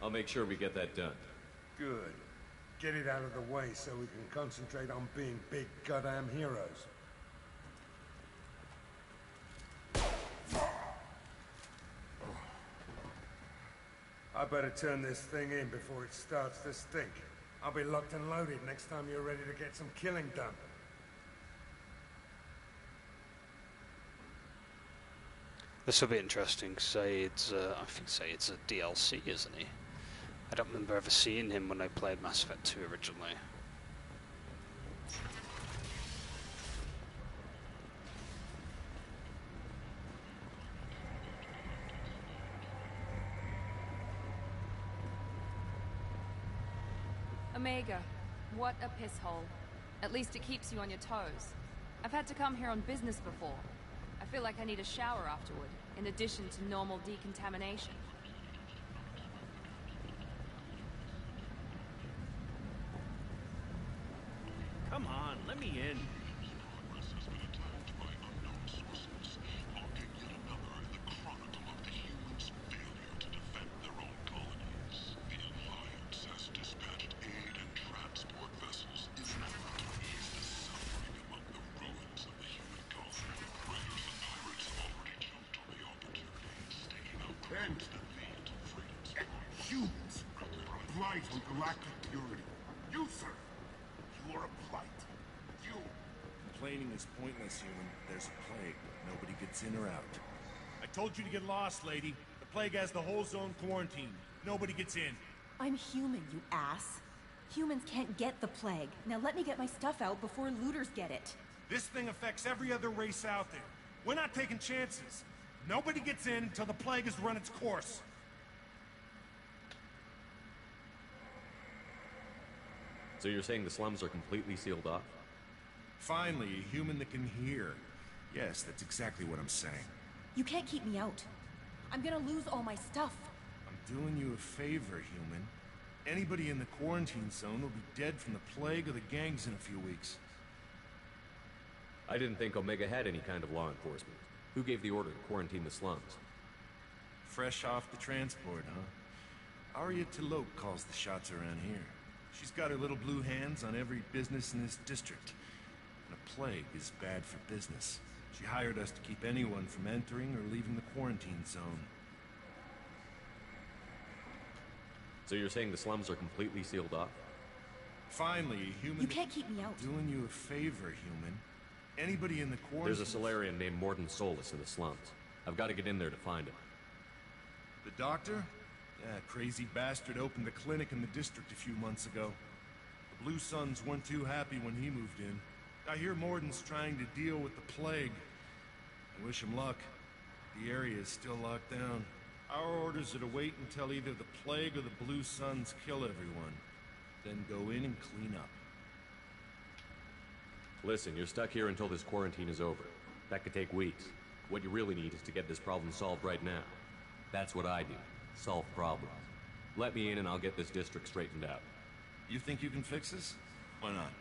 I'll make sure we get that done.
Good. Get it out of the way so we can concentrate on being big goddamn heroes. I better turn this thing in before it starts to stink. I'll be locked and loaded next time you're ready to get some killing done.
This will be interesting. Said's, I think Said's a DLC, isn't he? I don't remember ever seeing him when I played Mass Effect 2 originally.
Omega, what a piss hole. At least it keeps you on your toes. I've had to come here on business before. I feel like I need a shower afterward, in addition to normal decontamination.
Come on, let me in.
Humans. A blight on galactic purity. You, sir. You are a blight. You.
Complaining is pointless, human. There's a plague. Nobody gets in or out.
I told you to get lost, lady. The plague has the whole zone quarantined. Nobody gets in.
I'm human, you ass. Humans can't get the plague. Now let me get my stuff out before looters get it.
This thing affects every other race out there. We're not taking chances. Nobody gets in until the plague has run its course.
So you're saying the slums are completely sealed off?
Finally, a human that can hear. Yes, that's exactly what I'm saying.
You can't keep me out. I'm gonna lose all my stuff.
I'm doing you a favor, human. Anybody in the quarantine zone will be dead from the plague or the gangs in a few weeks.
I didn't think Omega had any kind of law enforcement. Who gave the order to quarantine the slums?
Fresh off the transport, huh? Arya T'Loak calls the shots around here. She's got her little blue hands on every business in this district. And a plague is bad for business. She hired us to keep anyone from entering or leaving the quarantine zone.
So you're saying the slums are completely sealed off?
Finally, a human...
You can't keep me out.
Doing you a favor, human. Anybody in the quarantine...
There's a Solarian named Morden Solus in the slums. I've got to get in there to find him.
The doctor? Yeah, crazy bastard opened a clinic in the district a few months ago. The Blue Suns weren't too happy when he moved in. I hear Morden's trying to deal with the plague. I wish him luck. The area is still locked down. Our orders are to wait until either the plague or the Blue Suns kill everyone. Then go in and clean up.
Listen, you're stuck here until this quarantine is over. That could take weeks. What you really need is to get this problem solved right now. That's what I do. Solve problems. Let me in and I'll get this district straightened out.
You think you can fix this? Why not?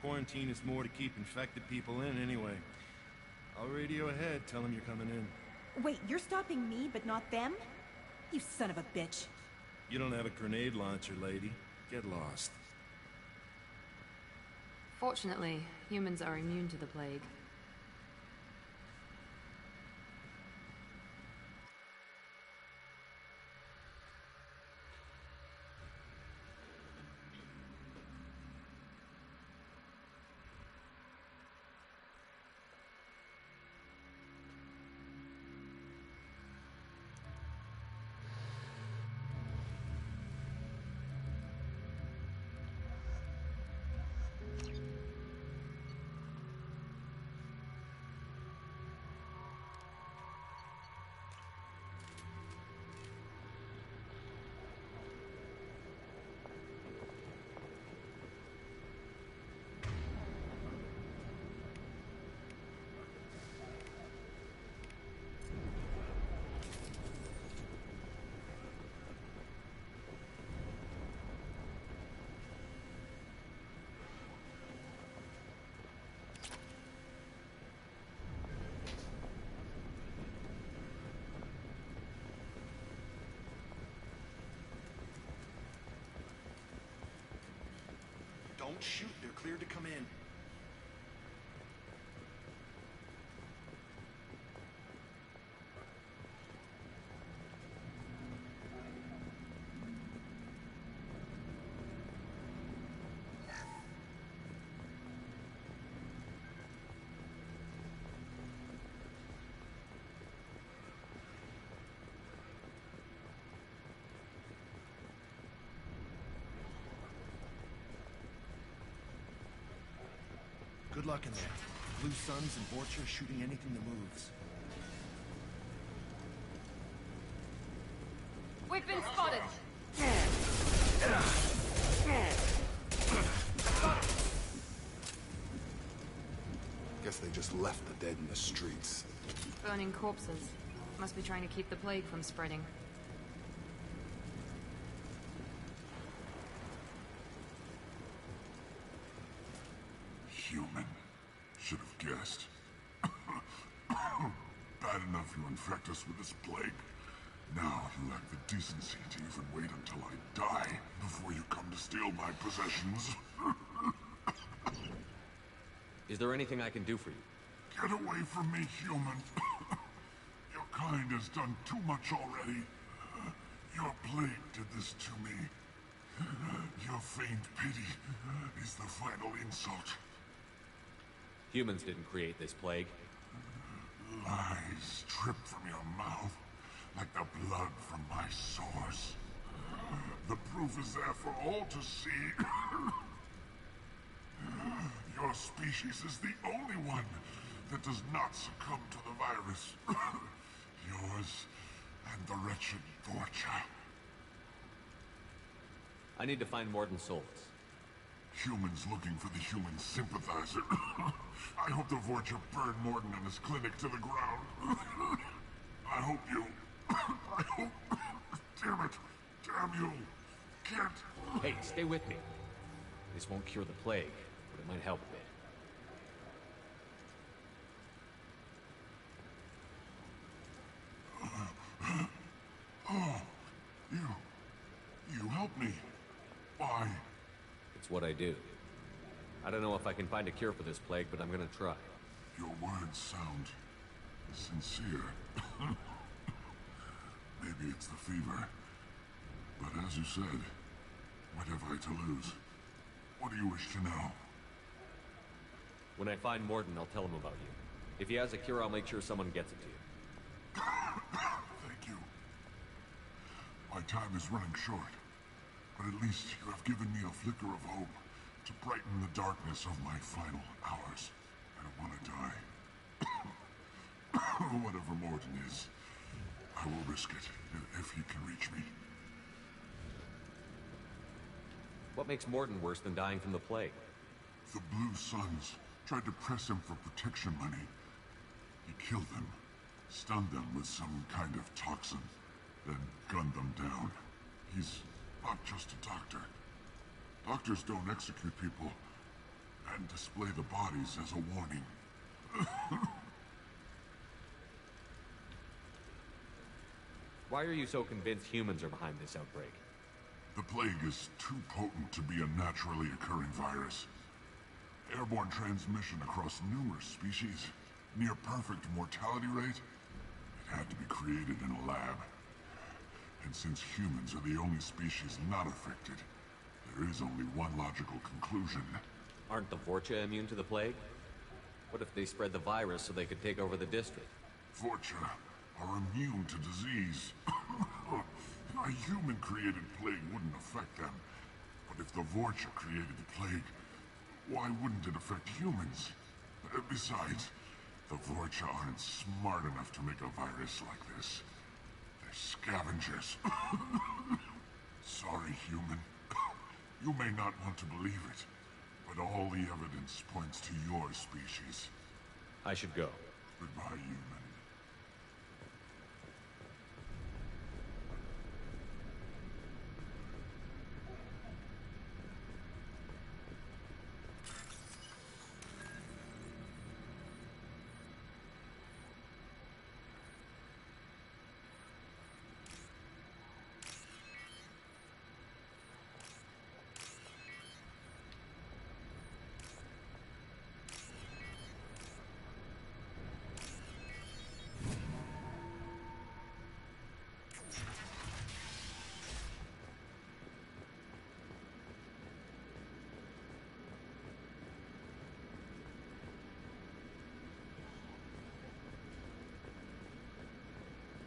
Quarantine is more to keep infected people in anyway. I'll radio ahead, tell them you're coming in.
Wait, you're stopping me, but not them? You son of a bitch.
You don't have a grenade launcher, lady. Get lost.
Fortunately, humans are immune to the plague.
Don't shoot, they're cleared to come in. Good luck in there. Blue Suns and Vorcha shooting anything that moves.
We've been spotted!
Guess they just left the dead in the streets.
Burning corpses. Must be trying to keep the plague from spreading.
Human. Should have guessed. Bad enough you infect us with this plague. Now you lack the decency to even wait until I die before you come to steal my possessions.
Is there anything I can do for you?
Get away from me, human. Your kind has done too much already. Your plague did this to me. Your feigned pity is the final insult.
Humans didn't create this plague.
Lies drip from your mouth like the blood from my sores. The proof is there for all to see. Your species is the only one that does not succumb to the virus. Yours and the wretched Vorcha.
I need to find Morden Solus.
Humans looking for the human sympathizer. I hope the Vorcha burned Morden and his clinic to the ground. I hope you... I hope... Damn it. Damn you. Can't...
Hey, stay with me. This won't cure the plague, but it might help a bit.
Oh, you helped me. Why?
It's what I do. I don't know if I can find a cure for this plague, but I'm gonna try.
Your words sound sincere. Maybe it's the fever. But as you said, what have I to lose? What do you wish to know?
When I find Morden, I'll tell him about you. If he has a cure, I'll make sure someone gets it to you.
Thank you. My time is running short, but at least you have given me a flicker of hope to brighten the darkness of my final hours. I don't want to die. Whatever Morden is, I will risk it if he can reach me.
What makes Morden worse than dying from the plague?
The Blue Suns tried to press him for protection money. He killed them, stunned them with some kind of toxin, then gunned them down. He's not just a doctor. Doctors don't execute people and display the bodies as a warning.
Why are you so convinced humans are behind this outbreak?
The plague is too potent to be a naturally occurring virus. Airborne transmission across numerous species, near perfect mortality rate. It had to be created in a lab. And since humans are the only species not affected, there is only one logical conclusion.
Aren't the Vorcha immune to the plague? What if they spread the virus so they could take over the district?
Vorcha are immune to disease. A human-created plague wouldn't affect them. But if the Vorcha created the plague, why wouldn't it affect humans? Besides, the Vorcha aren't smart enough to make a virus like this. They're scavengers. Sorry, human. You may not want to believe it, but all the evidence points to your species.
I should go.
Goodbye, human.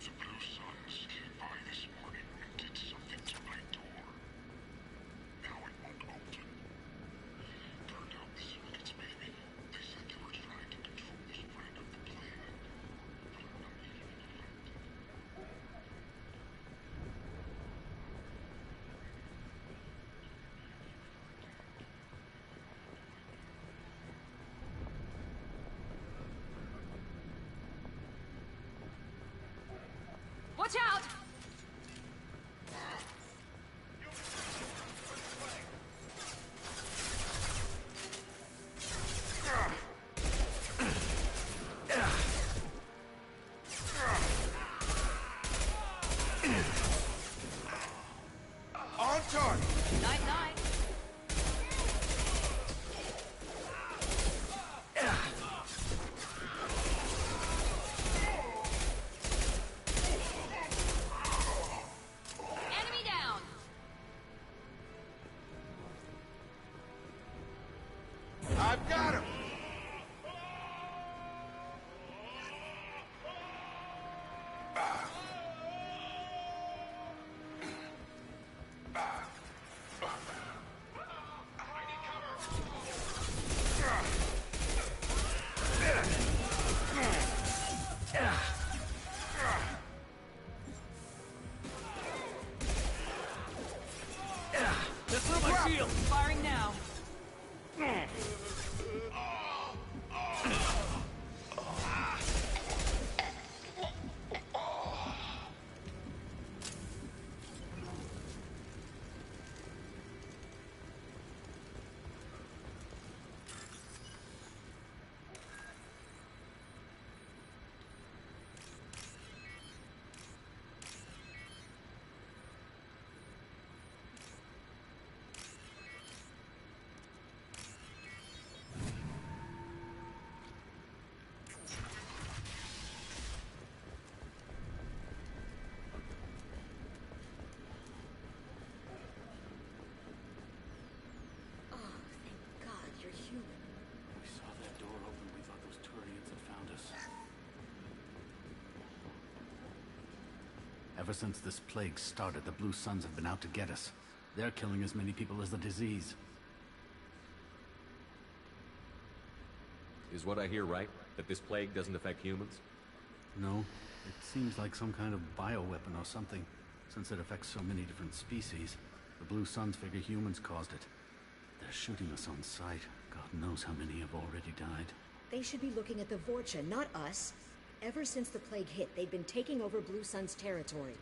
The Blue Suns came by this morning and did something to my door. Now it won't open. Turned out the circuits, maybe. They said they were trying to control the spread of the plague. But I'm not even affected.
Watch out!
On target!
Night-night. Enemy down.
I've got him!
Ever since this plague started, the Blue Suns have been out to get us. They're killing as many people as the disease.
Is what I hear right? That this plague doesn't affect humans?
No. It seems like some kind of bioweapon or something. Since it affects so many different species, the Blue Suns figure humans caused it. They're shooting us on sight. God knows how many have already died.
They should be looking at the Vorcha, not us. Ever since the plague hit, they've been taking over Blue Sun's territory.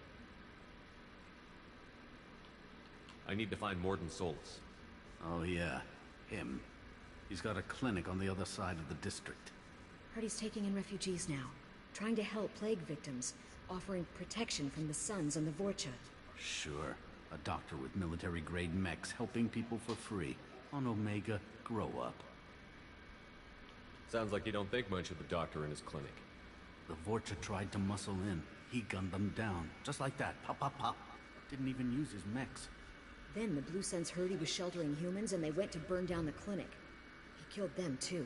I need to find Morden Solus.
Oh yeah, him. He's got a clinic on the other side of the district.
Heard he's taking in refugees now. Trying to help plague victims. Offering protection from the Suns and the Vorcha.
Sure. A doctor with military-grade mechs helping people for free. On Omega, grow up.
Sounds like you don't think much of the doctor in his clinic.
The Vorcha tried to muscle in. He gunned them down. Just like that. Pop, pop, pop. Didn't even use his mechs.
Then the Blue Suns heard he was sheltering humans and they went to burn down the clinic. He killed them too.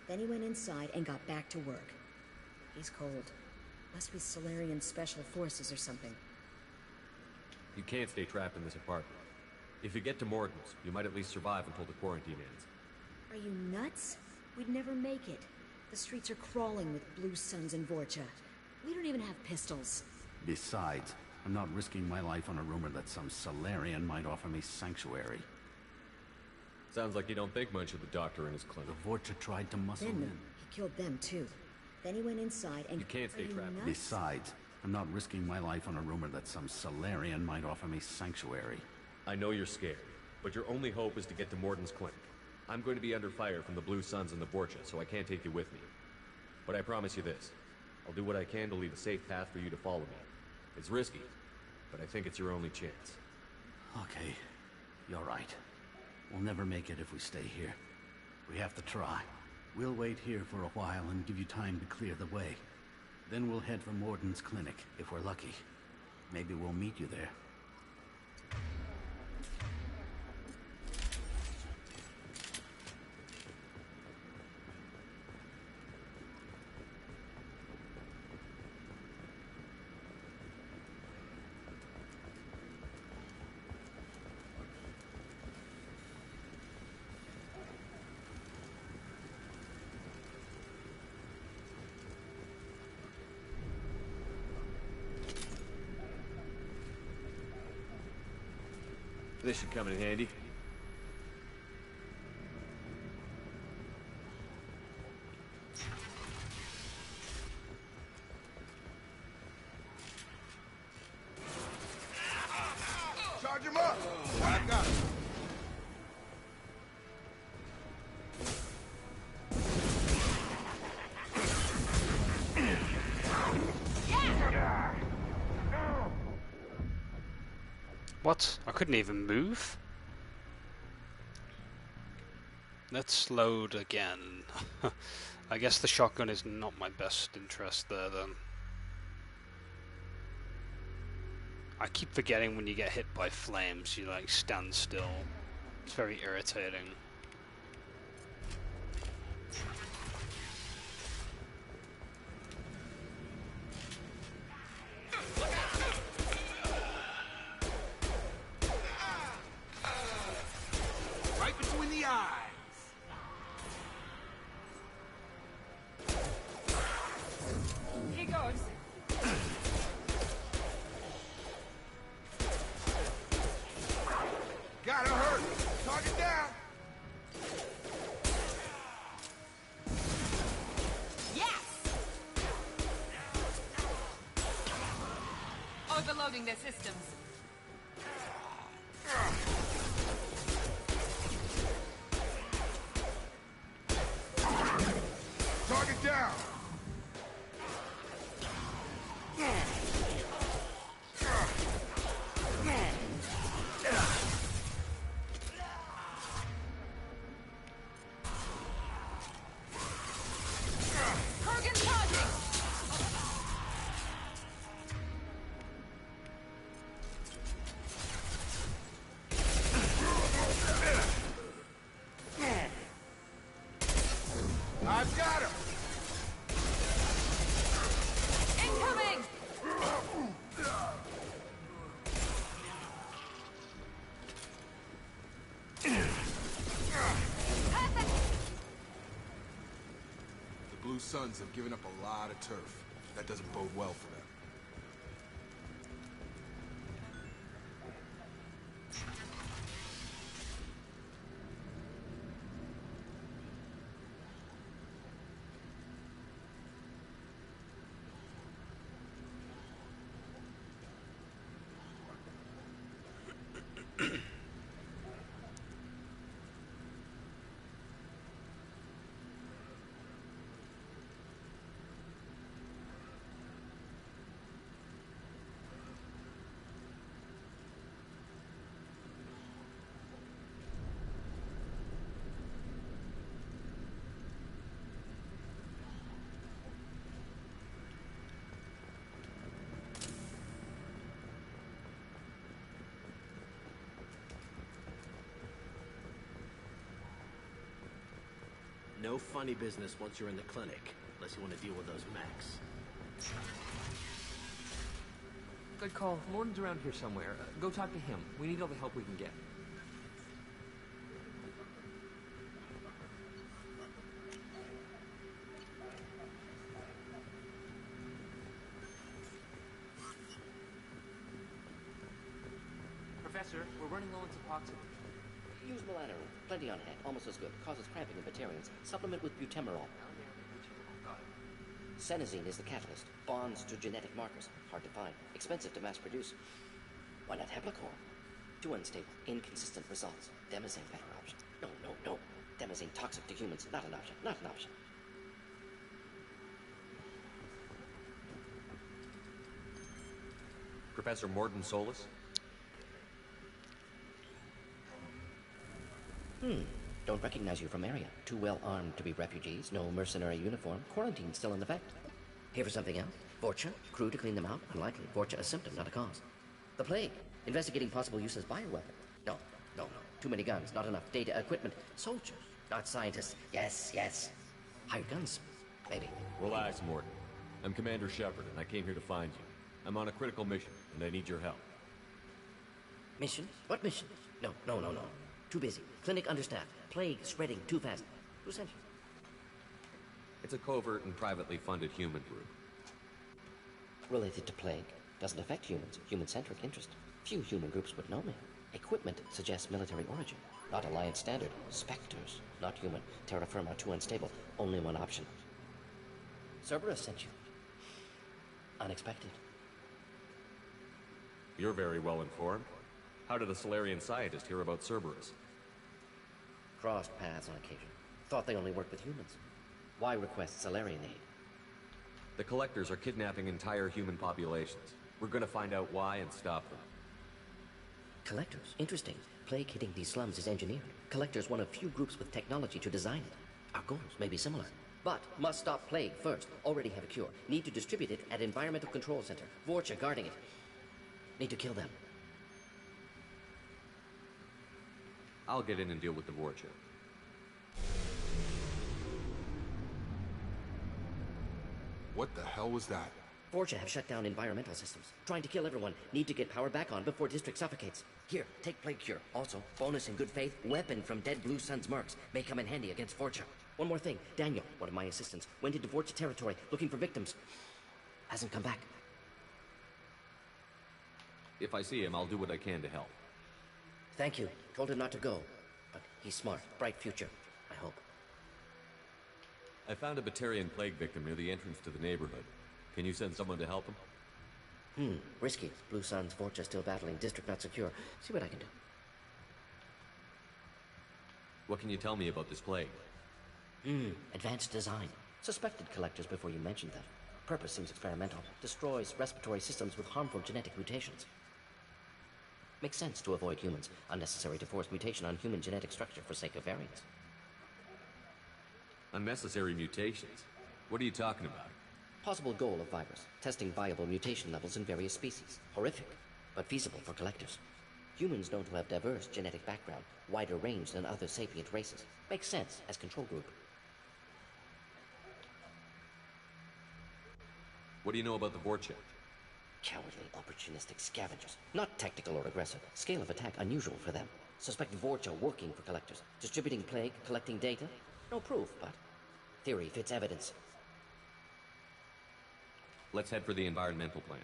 Then he went inside and got back to work. He's cold. Must be Solarian Special Forces or something.
You can't stay trapped in this apartment. If you get to Morden's, you might at least survive until the quarantine ends.
Are you nuts? We'd never make it. The streets are crawling with Blue Suns and Vorcha. We don't even have pistols.
Besides, I'm not risking my life on a rumor that some Solarian might offer me sanctuary.
Sounds like you don't think much of the doctor in his clinic.
The Vorcha tried to muscle
Then
in.
he killed them too. Then he went inside and...
You can't stay trapped.
Nuts?
Besides, I'm not risking my life on a rumor that some Solarian might offer me sanctuary.
I know you're scared, but your only hope is to get to Morden's clinic. I'm going to be under fire from the Blue Suns and the Vorcha, so I can't take you with me. But I promise you this. I'll do what I can to leave a safe path for you to follow me. It's risky, but I think it's your only chance.
Okay, you're right. We'll never make it if we stay here. We have to try. We'll wait here for a while and give you time to clear the way. Then we'll head for Morden's clinic, if we're lucky. Maybe we'll meet you there.
This should come in handy.
Charge him up! I got him.
What? I couldn't even move? Let's load again. I guess the shotgun is not my best interest there then. I keep forgetting when you get hit by flames, you like stand still. It's very irritating.
Right between the eyes.
Here goes.
Gotta hurt. Target down.
Yes! Overloading their systems.
Target down.
Kurgan charging!
I've got him.
Suns have given up a lot of turf. That doesn't bode well for them.
No funny business once you're in the clinic, unless you want to deal with those mechs.
Good call. Morden's around here somewhere. Go talk to him. We need all the help we can get.
Professor, we're running low on Suboxone.
Use Milano. Plenty on hand. Almost as good. Causes cramping in Batarians. Supplement with butemerol. Senesine is the catalyst. Bonds to genetic markers. Hard to find. Expensive to mass produce. Why not Heplicor? Too unstable. Inconsistent results. Demazine better option. No. Demazine toxic to humans. Not an option. Not an option.
Professor Morden Solis?
Don't recognize you from area. Too well armed to be refugees. No mercenary uniform. Quarantine still in effect. Here for something else? Vorcha? Crew to clean them out? Unlikely. Vorcha a symptom, not a cause. The plague. Investigating possible use as bioweapon. No. Too many guns. Not enough data, equipment. Soldiers. Not scientists. Yes. Hired guns. Maybe.
Relax, Morden. I'm Commander Shepard, and I came here to find you. I'm on a critical mission, and I need your help.
Mission? What mission? No. Too busy. Clinic understaffed. Plague spreading too fast. Who sent you?
It's a covert and privately funded human group.
Related to plague. Doesn't affect humans. Human-centric interest. Few human groups would know me. Equipment suggests military origin. Not Alliance standard. Spectres. Not human. Terra firma too unstable. Only one option. Cerberus sent you. Unexpected.
You're very well informed. How did a Solarian scientist hear about Cerberus?
Crossed paths on occasion. Thought they only worked with humans. Why request Solarian aid?
The Collectors are kidnapping entire human populations. We're gonna find out why and stop them.
Collectors? Interesting. Plague hitting these slums is engineered. Collectors one of few groups with technology to design it. Our goals may be similar. But must stop plague first. Already have a cure. Need to distribute it at Environmental Control Center. Vorcha guarding it. Need to kill them.
I'll get in and deal with the Vorcha.
What the hell was that?
Vorcha have shut down environmental systems. Trying to kill everyone. Need to get power back on before District suffocates. Here, take Plague Cure. Also, bonus in good faith, weapon from dead Blue Sun's mercs. May come in handy against Vorcha. One more thing. Daniel, one of my assistants, went into Vorcha territory looking for victims. Hasn't come back.
If I see him, I'll do what I can to help.
Thank you. Told him not to go. But he's smart. Bright future. I hope.
I found a Batarian plague victim near the entrance to the neighborhood. Can you send someone to help him?
Risky. Blue Sun's Vorcha still battling. District not secure. See what I can do.
What can you tell me about this plague?
Advanced design. Suspected Collectors before you mentioned them. Purpose seems experimental. Destroys respiratory systems with harmful genetic mutations. Makes sense to avoid humans. Unnecessary to force mutation on human genetic structure for sake of variants.
Unnecessary mutations? What are you talking about?
Possible goal of virus. Testing viable mutation levels in various species. Horrific, but feasible for Collectors. Humans known to have diverse genetic background, wider range than other sapient races. Makes sense as control group.
What do you know about the Vorcha?
Cowardly, opportunistic scavengers. Not tactical or aggressive. Scale of attack unusual for them. Suspect Vorcha working for Collectors. Distributing plague, collecting data. No proof, but theory fits evidence.
Let's head for the environmental plant.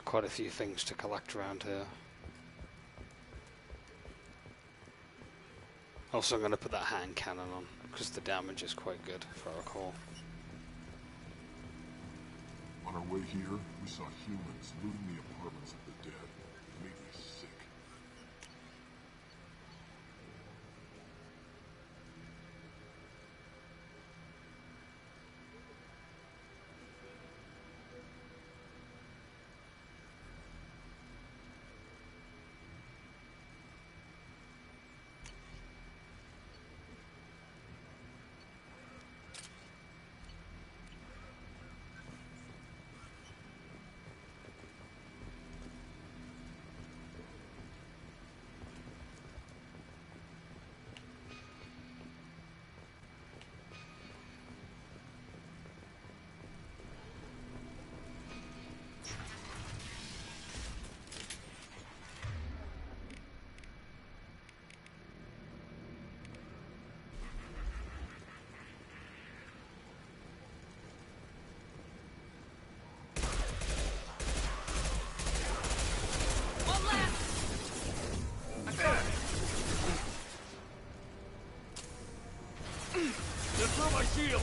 Quite a few things to collect around here. Also, I'm going to put that hand cannon on, because the damage is quite good, if I recall.
On our way here, we saw humans looting the apartments of the dead. It made me sick.
Shield!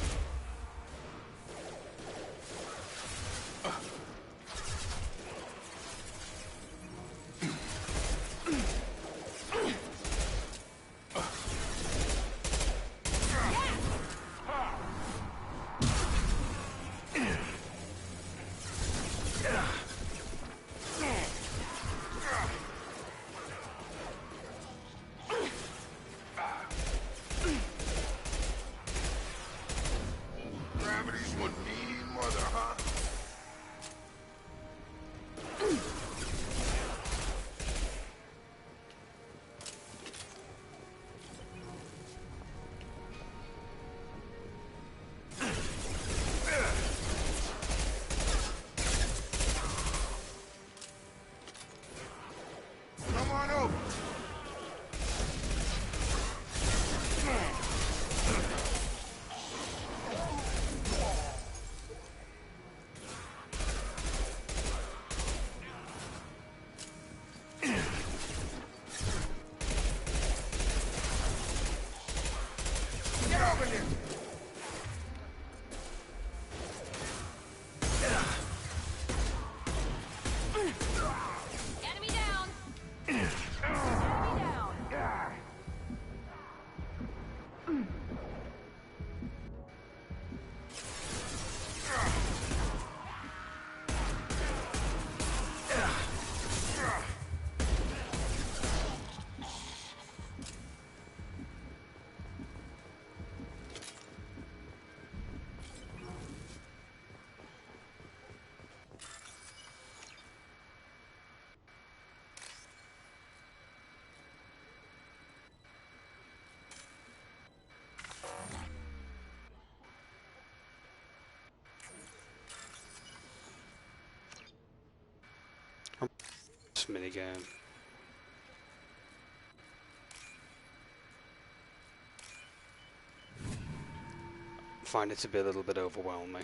Minigame. Find it to be a little bit overwhelming.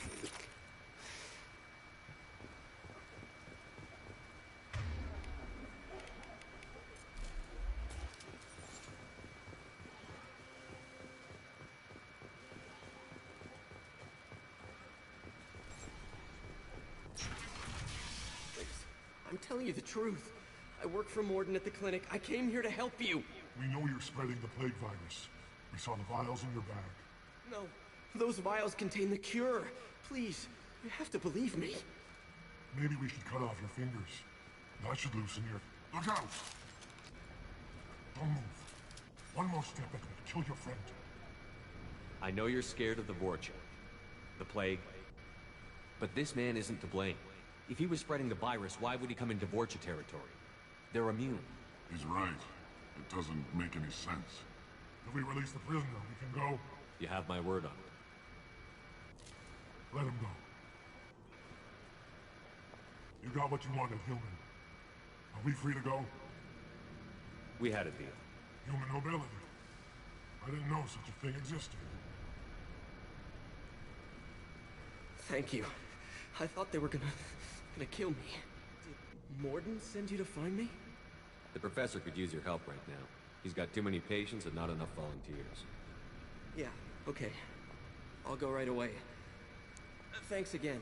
I'm telling you the truth. I work for Morden at the clinic. I came here to help you.
We know you're spreading the plague virus. We saw the vials in your bag.
No, those vials contain the cure. Please, you have to believe me.
Maybe we should cut off your fingers. That should loosen your... Look out! Don't move. One more step and we'll kill your friend.
I know you're scared of the Vorcha, the plague, but this man isn't to blame. If he was spreading the virus, why would he come into Vorcha territory? They're immune.
He's right. It doesn't make any sense. If we release the prisoner, we can go.
You have my word on it.
Let him go. You got what you wanted, human. Are we free to go?
We had a deal.
Human nobility. I didn't know such a thing existed.
Thank you. I thought they were gonna kill me. Did Morden send you to find me?
The professor could use your help right now. He's got too many patients and not enough volunteers.
Yeah, okay. I'll go right away. Thanks again.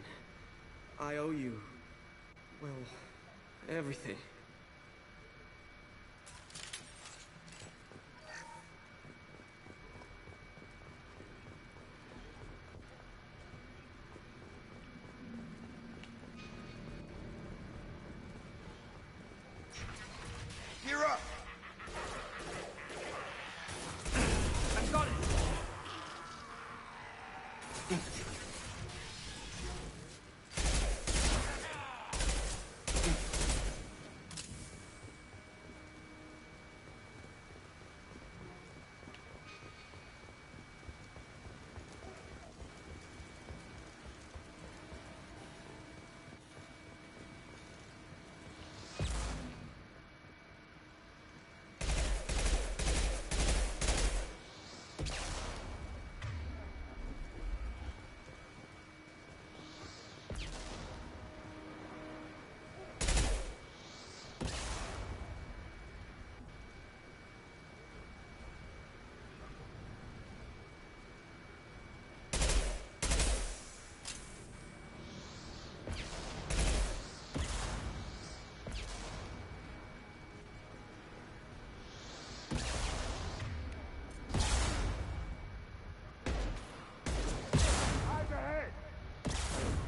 I owe you... well, everything.
You're up!
I've got it!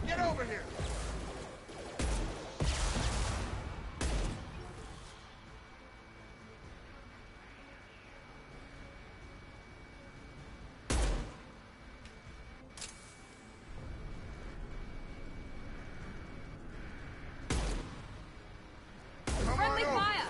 Get over here!
Friendly fire!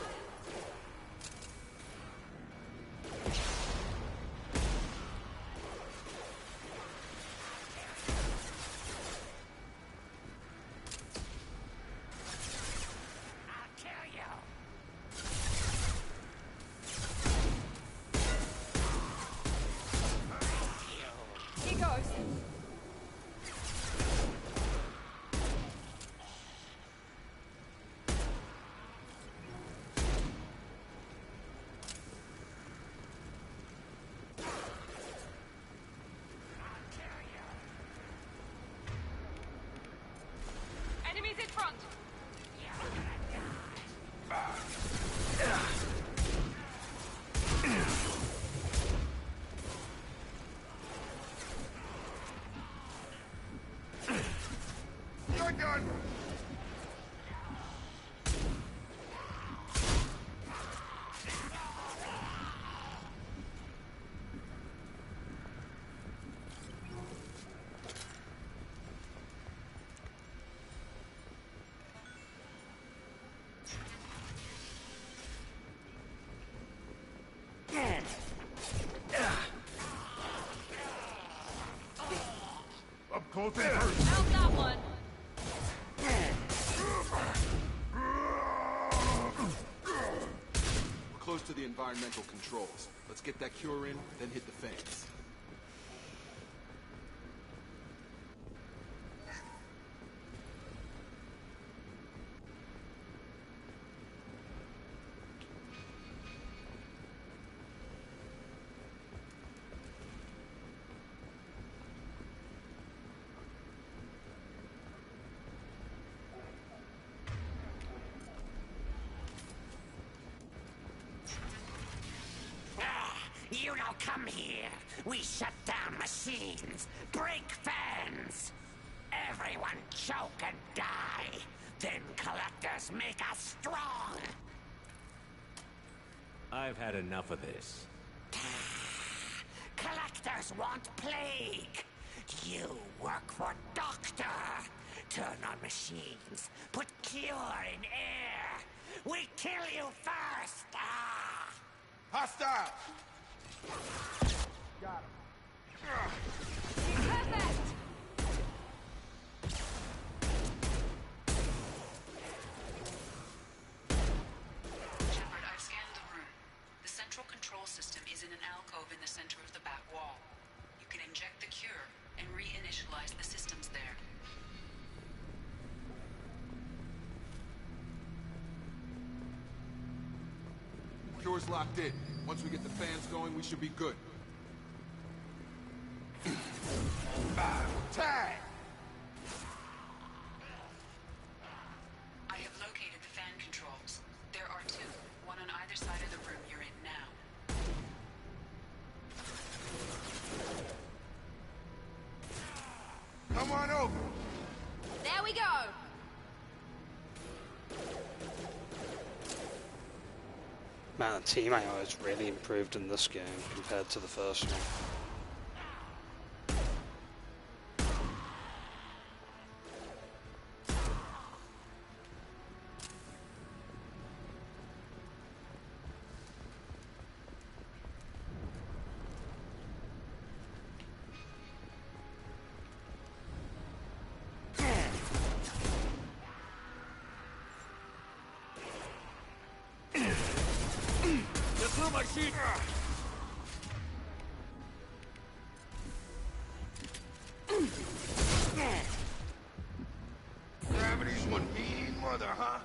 Here goes. Enemies in front.
You're done!
Up close and personal.
How's that one?
We're close to the environmental controls. Let's get that cure in, then hit the fans.
You don't come here. We shut down machines, break fans. Everyone choke and die. Then collectors make us strong.
I've had enough of this.
Collectors want plague. You work for Doctor. Turn on machines. Put cure in air. We kill you first. Ah!
Hostile!
Got him.
Perfect!
Shepard, I've scanned the room. The central control system is in an alcove in the center of the back wall. You can inject the cure and reinitialize the systems there.
Cure's locked in. Once we get the fans going, we should be good. Tag!
I have located the fan controls. There are two, one on either side of the room you're in now.
Come on over!
There we go!
Man, the team AI has really improved in this game compared to the first one.
My sheet!
Gravity's one mean mother, huh?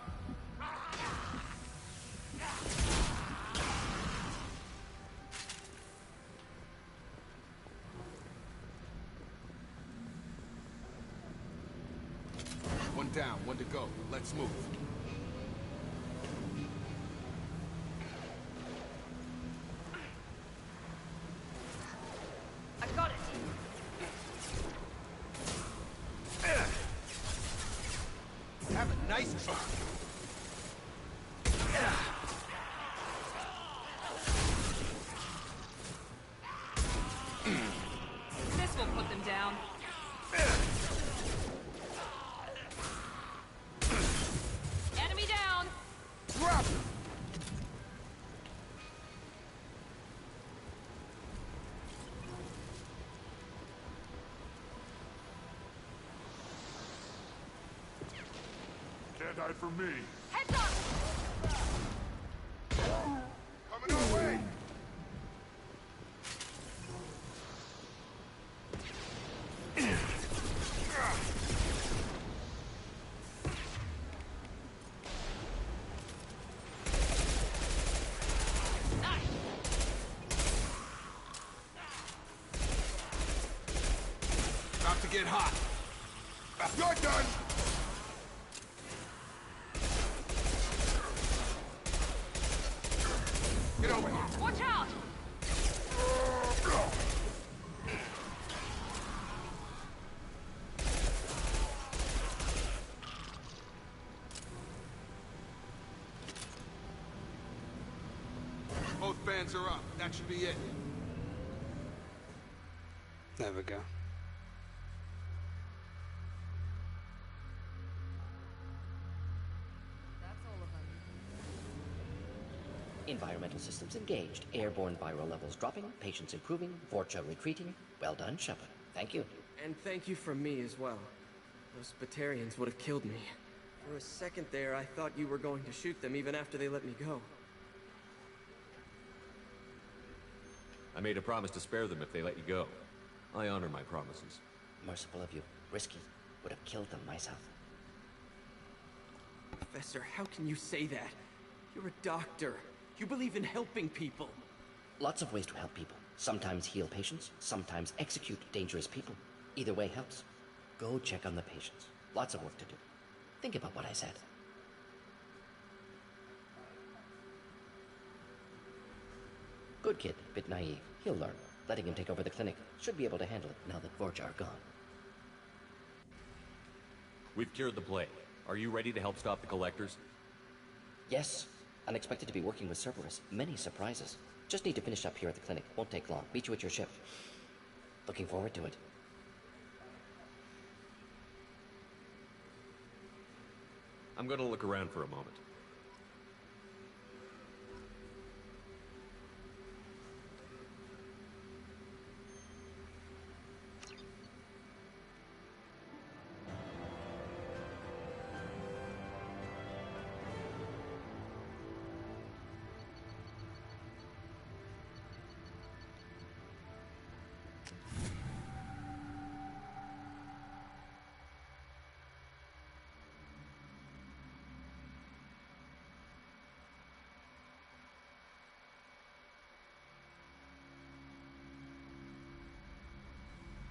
One down, one to go. Let's move.
This will put them down. Enemy down!
Drop!
Can't hide from me.
Heads up!
Coming our way! About to get hot. You're done! Get over here.
Watch out!
Both fans are up. That should be it.
There we go.
Environmental systems engaged. Airborne viral levels dropping. Patients improving. Vorcha retreating. Well done, Shepard. Thank you.
And thank you from me as well. Those Batarians would have killed me. For a second there, I thought you were going to shoot them even after they let me go.
I made a promise to spare them if they let you go. I honor my promises.
Merciful of you. Risky. Would have killed them myself.
Professor, how can you say that? You're a doctor. You believe in helping people.
Lots of ways to help people. Sometimes heal patients, sometimes execute dangerous people. Either way helps. Go check on the patients. Lots of work to do. Think about what I said. Good kid, bit naive. He'll learn. Letting him take over the clinic. Should be able to handle it now that Vorcha are gone.
We've cured the plague. Are you ready to help stop the collectors?
Yes. Unexpected to be working with Cerberus. Many surprises. Just need to finish up here at the clinic. Won't take long. Meet you at your ship. Looking forward to it.
I'm gonna look around for a moment.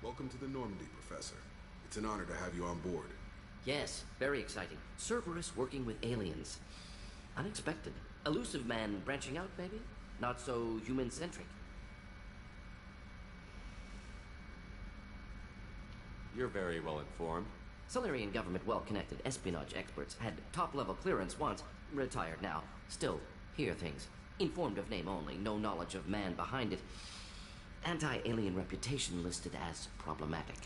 Welcome to the Normandy, Professor. It's an honor to have you on board.
Yes, very exciting. Cerberus working with aliens. Unexpected. Elusive man branching out, maybe? Not so human-centric.
You're very well informed.
Solarian government well-connected espionage experts. Had top-level clearance once. Retired now. Still, hear things. Informed of name only. No knowledge of man behind it. Anti-alien reputation listed as problematic.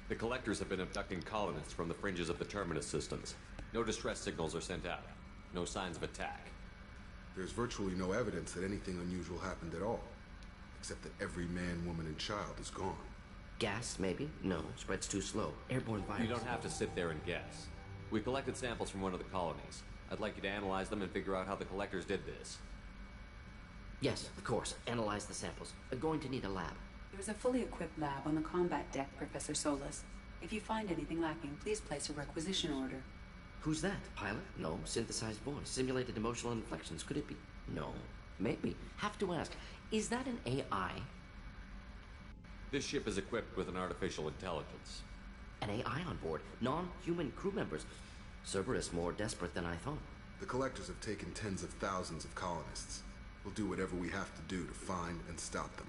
The Collectors have been abducting colonists from the fringes of the Terminus systems. No distress signals are sent out. No signs of attack.
There's virtually no evidence that anything unusual happened at all. Except that every man, woman, and child is gone.
Gas, maybe? No, spreads too slow. Airborne virus.
You don't have to sit there and guess. We collected samples from one of the colonies. I'd like you to analyze them and figure out how the Collectors did this.
Yes, of course. Analyze the samples. Going to need a lab.
There's a fully equipped lab on the combat deck, Professor Solis. If you find anything lacking, please place a requisition order.
Who's that? Pilot? No. Synthesized voice. Simulated emotional inflections. Could it be? No. Maybe. Have to ask. Is that an AI?
This ship is equipped with an artificial intelligence.
An AI on board? Non-human crew members? Cerberus more desperate than I thought.
The Collectors have taken tens of thousands of colonists. We'll do whatever we have to do to find and stop them.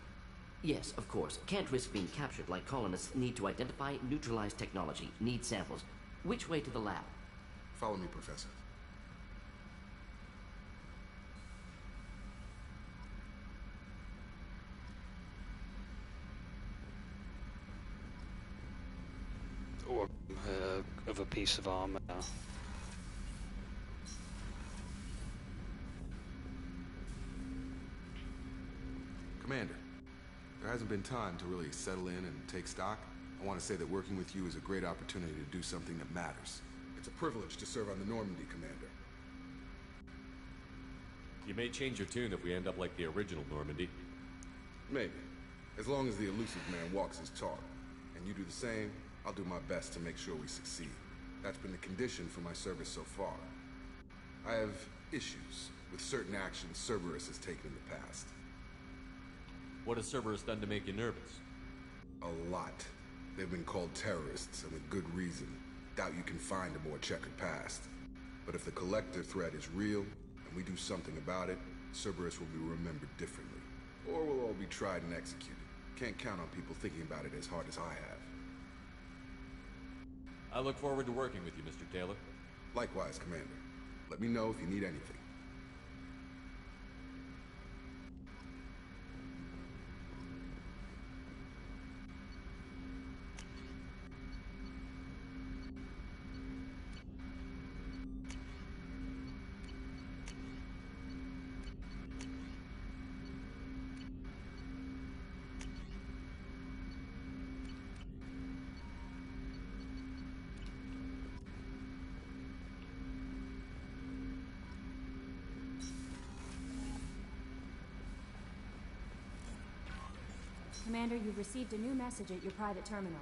Yes, of course. Can't risk being captured like colonists. Need to identify, neutralize technology. Need samples. Which way to the lab?
Follow me, Professor.
Or of a piece of armor.
Commander, there hasn't been time to really settle in and take stock. I want to say that working with you is a great opportunity to do something that matters. It's a privilege to serve on the Normandy, Commander.
You may change your tune if we end up like the original Normandy.
Maybe. As long as the elusive man walks his talk. And you do the same, I'll do my best to make sure we succeed. That's been the condition for my service so far. I have issues with certain actions Cerberus has taken in the past.
What has Cerberus done to make you nervous?
A lot. They've been called terrorists, and with good reason. Doubt you can find a more checkered past. But if the Collector threat is real, and we do something about it, Cerberus will be remembered differently. Or we'll all be tried and executed. Can't count on people thinking about it as hard as I have.
I look forward to working with you, Mr. Taylor.
Likewise, Commander. Let me know if you need anything.
Commander, you've received a new message at your private terminal.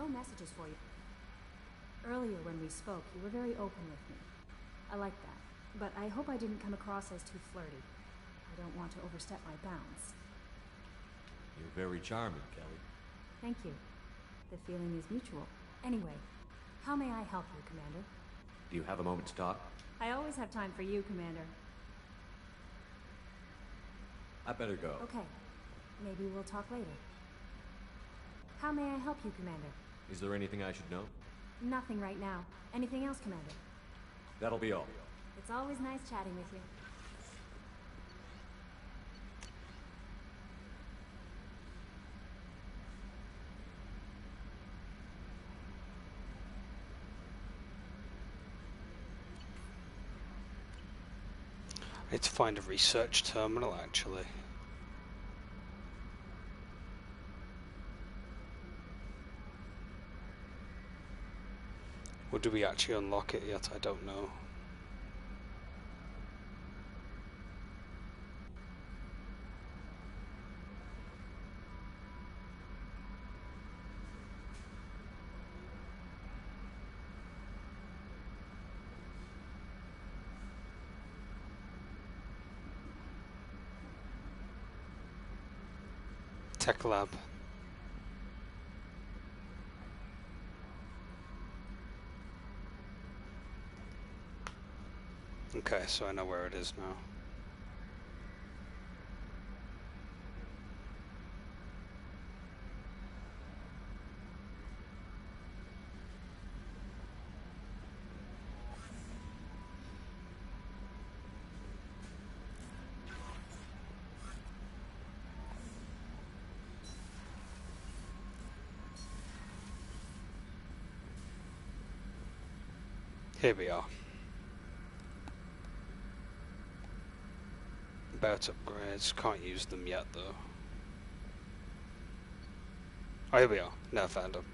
No messages for you. Earlier when we spoke, you were very open with me. I like that. But I hope I didn't come across as too flirty. I don't want to overstep my bounds.
You're very charming, Kelly.
Thank you. The feeling is mutual. Anyway, how may I help you, Commander?
Do you have a moment to talk?
I always have time for you, Commander.
I better go.
Okay. Maybe we'll talk later. How may I help you, Commander?
Is there anything I should know?
Nothing right now. Anything else, Commander?
That'll be all.
It's always nice chatting with you.
I need to find a research terminal, actually. Or do we actually unlock it yet? I don't know. Tech lab. Okay, so I know where it is now. Here we are. About upgrades, can't use them yet though. Oh, here we are. Now I found them.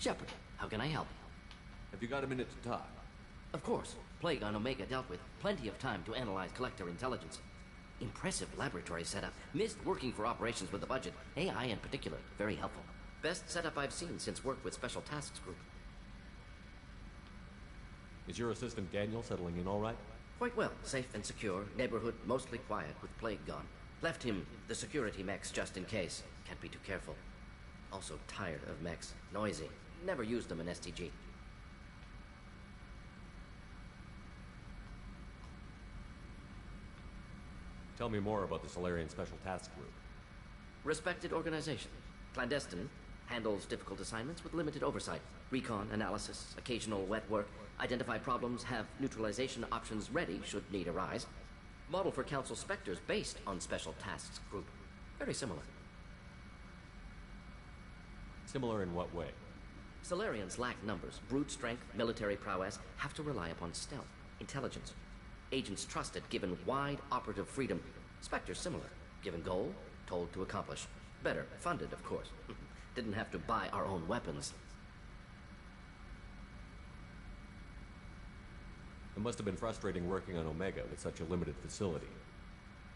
Shepard, how can I help?
Have you got a minute to talk?
Of course. Plague on Omega dealt with. Plenty of time to analyze collector intelligence. Impressive laboratory setup. Missed working for operations with a budget. AI in particular. Very helpful. Best setup I've seen since work with Special Tasks Group.
Is your assistant Daniel settling in all right?
Quite well. Safe and secure. Neighborhood mostly quiet with Plague gone. Left him the security mechs just in case. Can't be too careful. Also tired of mechs. Noisy. Never used them in STG.
Tell me more about the Solarian Special Task Group.
Respected organization. Clandestine. Handles difficult assignments with limited oversight. Recon, analysis, occasional wet work. Identify problems, have neutralization options ready should need arise. Model for Council Spectres based on Special Tasks Group. Very similar.
Similar in what way?
Solarians lack numbers, brute strength, military prowess, have to rely upon stealth, intelligence. Agents trusted, given wide operative freedom. Spectres similar, given goal, told to accomplish. Better, funded, of course. Didn't have to buy our own weapons.
It must have been frustrating working on Omega with such a limited facility.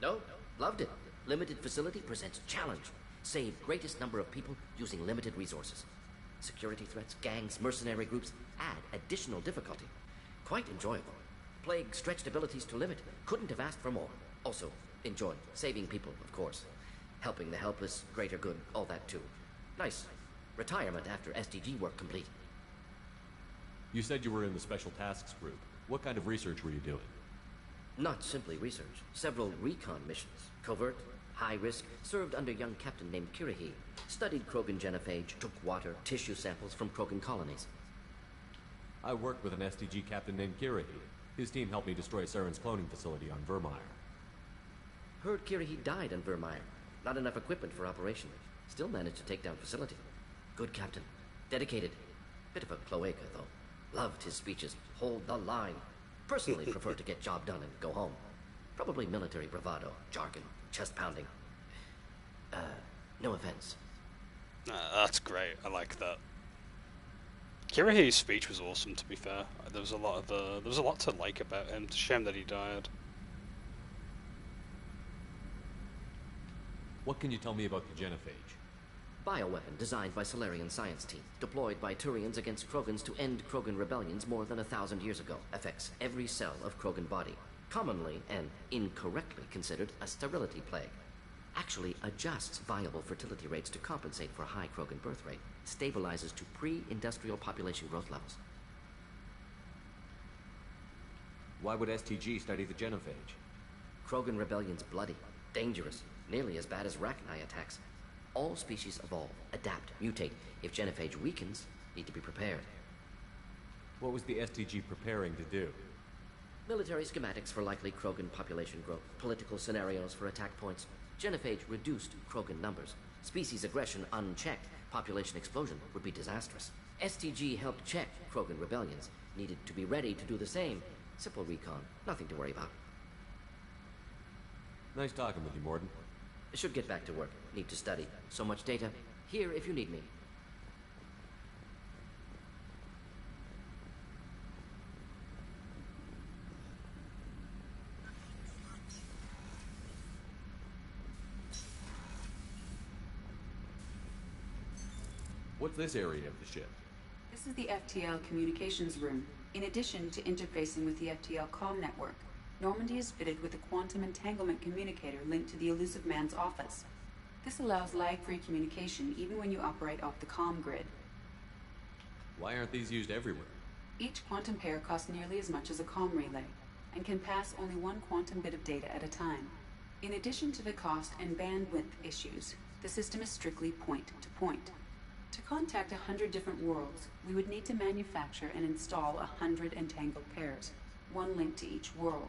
No, loved it. Limited facility presents challenge. Save greatest number of people using limited resources. Security threats, gangs, mercenary groups add additional difficulty. Quite enjoyable. Plague stretched abilities to limit. Couldn't have asked for more. Also, enjoyed. Saving people, of course. Helping the helpless, greater good, all that too. Nice. Retirement after SDG work complete.
You said you were in the Special Tasks Group. What kind of research were you doing?
Not simply research. Several recon missions. Covert, high risk, served under a young captain named Kirrahe. Studied Krogan genophage, took water, tissue samples from Krogan colonies.
I worked with an STG captain named Kirrahe. His team helped me destroy Saren's cloning facility on Vermeer.
Heard Kirrahe died on Vermeer. Not enough equipment for operation. Still managed to take down facility. Good captain. Dedicated. Bit of a cloaca, though. Loved his speeches. Hold the line. Personally prefer to get job done and go home. Probably military bravado, jargon, chest pounding. No offense.
That's great. I like that. Kirrahe's speech was awesome. To be fair, there was a lot to like about him. It's a shame that he died.
What can you tell me about the genophage?
Bioweapon designed by Solarian science team, deployed by Turians against Krogans to end Krogan rebellions more than 1,000 years ago. Affects every cell of Krogan body. Commonly and incorrectly considered a sterility plague. Actually adjusts viable fertility rates to compensate for high Krogan birth rate. Stabilizes to pre-industrial population growth levels.
Why would STG study the genophage?
Krogan rebellion's bloody, dangerous, nearly as bad as Rachni attacks. All species evolve, adapt, mutate. If genophage weakens, need to be prepared.
What was the STG preparing to do?
Military schematics for likely Krogan population growth, political scenarios for attack points. Genophage reduced Krogan numbers. Species aggression unchecked, population explosion would be disastrous. STG helped check Krogan rebellions. Needed to be ready to do the same. Simple recon, nothing to worry about.
Nice talking with you, Morden.
Should get back to work. Need to study. So much data. Here if you need me.
What's this area of the ship?
This is the FTL communications room. In addition to interfacing with the FTL comm network, Normandy is fitted with a quantum entanglement communicator linked to the Elusive Man's office. This allows lag-free communication even when you operate off the comm grid.
Why aren't these used everywhere?
Each quantum pair costs nearly as much as a comm relay, and can pass only one quantum bit of data at a time. In addition to the cost and bandwidth issues, the system is strictly point-to-point. To contact 100 different worlds, we would need to manufacture and install 100 entangled pairs, one linked to each world.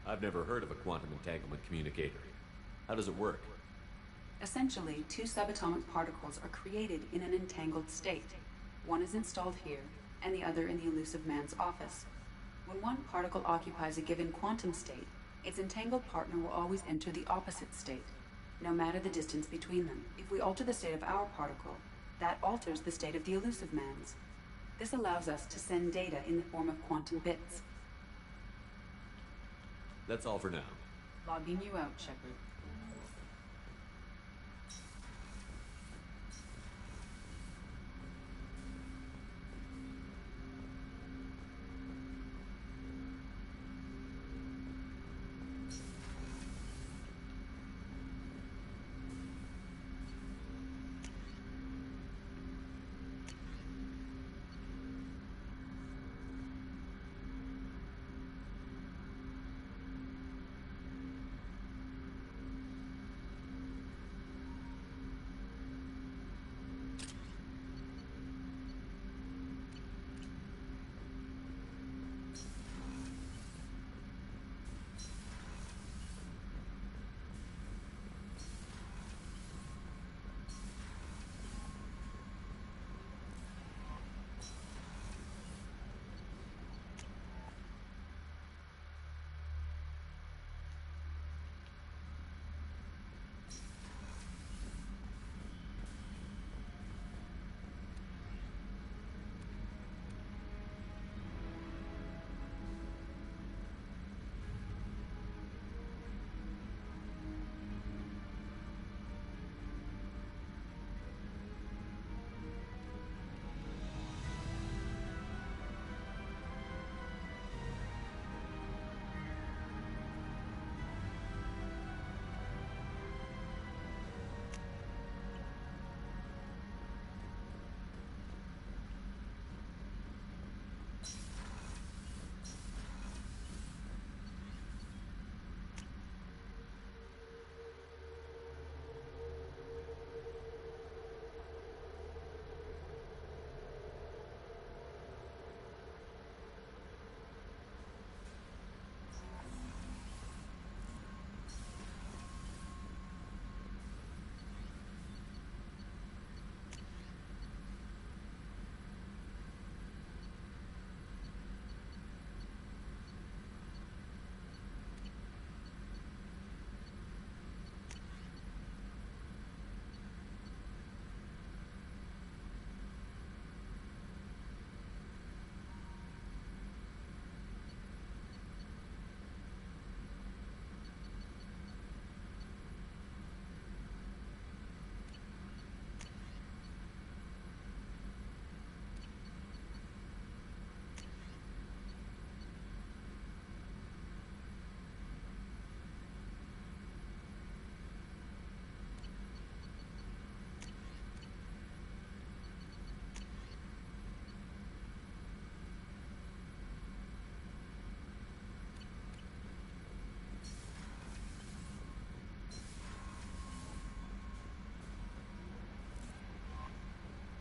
I've never heard of a quantum entanglement communicator. How does it work?
Essentially, two subatomic particles are created in an entangled state. One is installed here, and the other in the Elusive Man's office. When one particle occupies a given quantum state, its entangled partner will always enter the opposite state, no matter the distance between them. If we alter the state of our particle, that alters the state of the Elusive Man's. This allows us to send data in the form of quantum bits.
That's all for now.
Logging you out, Shepard.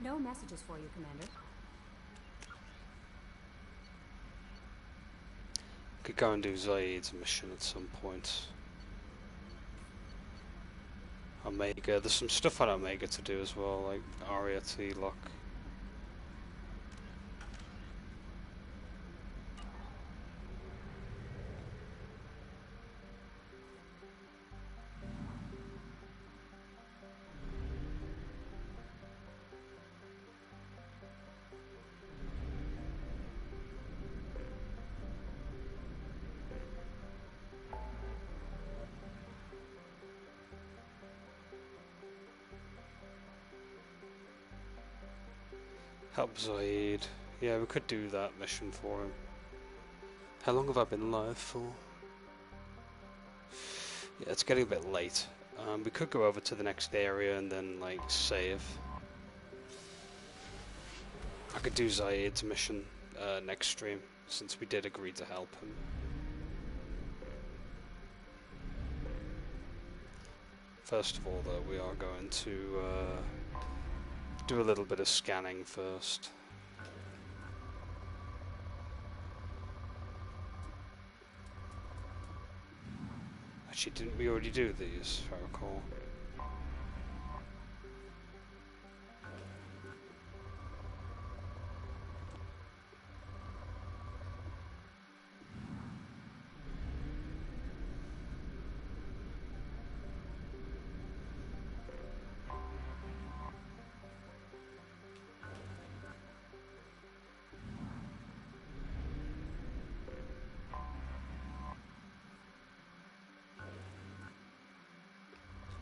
No messages for you, Commander.
Could go and do Zaid's mission at some point. Omega. There's some stuff on Omega to do as well, like Aria T-Lock. Help Zaid. Yeah, we could do that mission for him. How long have I been live for? Yeah, it's getting a bit late. We could go over to the next area and then, like, save. I could do Zaid's mission next stream, since we did agree to help him. First of all, though, we are going to do a little bit of scanning first. Actually, didn't we already do these, if I recall?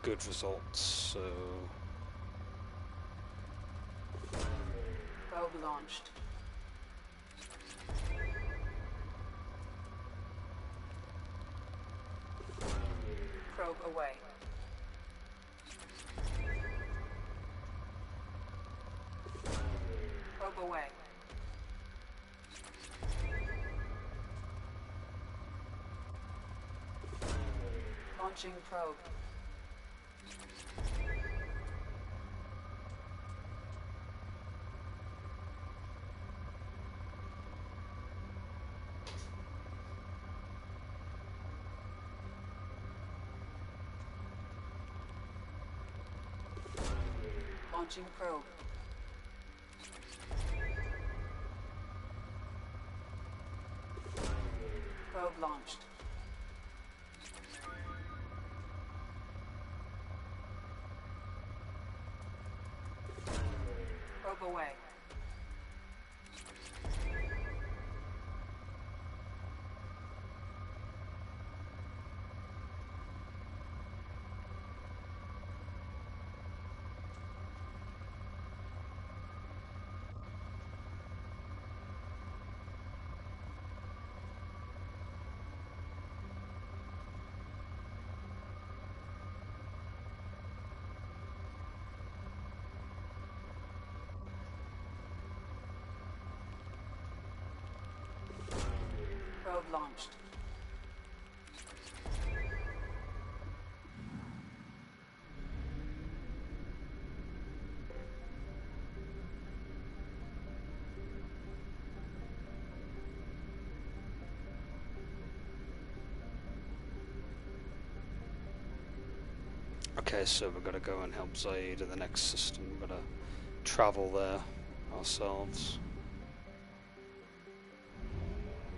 Good results, so...
Probe launched. Probe away. Probe away. Launching probe. Launching probe. Probe launched. Probe away. Probe launched.
Okay, so we're gonna go and help Zaid in the next system. We're gonna travel there ourselves.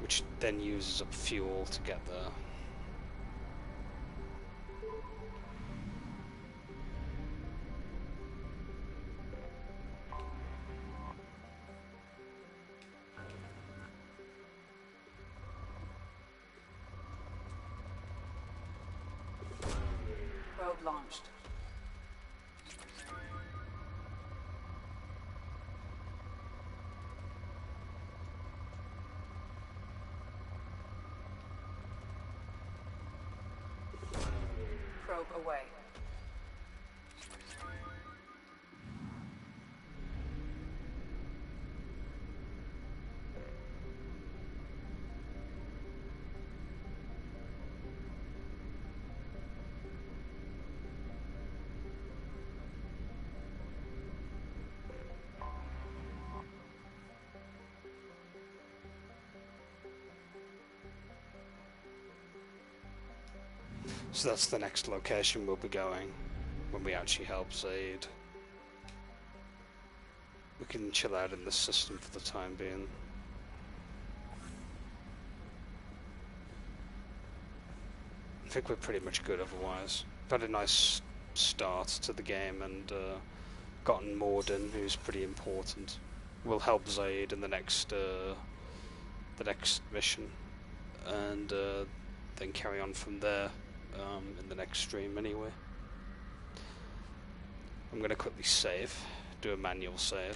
Which then uses up fuel to get there.
Probe launched. Probe away.
So that's the next location we'll be going when we actually help Zaid. We can chill out in this system for the time being. I think we're pretty much good otherwise. We've had a nice start to the game and gotten Morden, who's pretty important. We'll help Zaid in the next mission, and then carry on from there in the next stream anyway. I'm going to quickly save, do a manual save.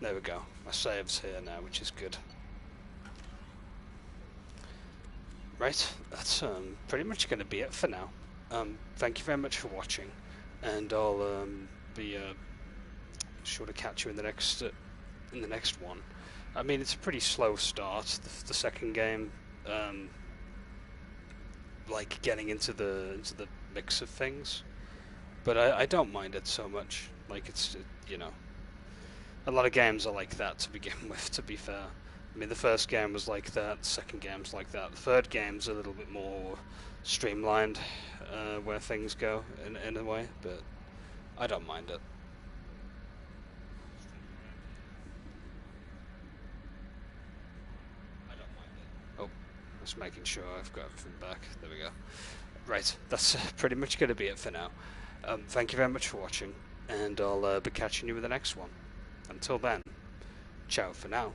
There we go, my save's here now, which is good. Right, that's pretty much going to be it for now. Thank you very much for watching, and I'll be sure to catch you in the next one. I mean, it's a pretty slow start, the second game, like getting into the mix of things, but I don't mind it so much. Like you know, a lot of games are like that to begin with. To be fair, I mean, the first game was like that, the second game's like that, the third game's a little bit more streamlined, where things go in a way, but I don't mind it. Oh, just making sure I've got everything back. There we go. Right, that's pretty much going to be it for now. Thank you very much for watching, and I'll be catching you with the next one. Until then, ciao for now.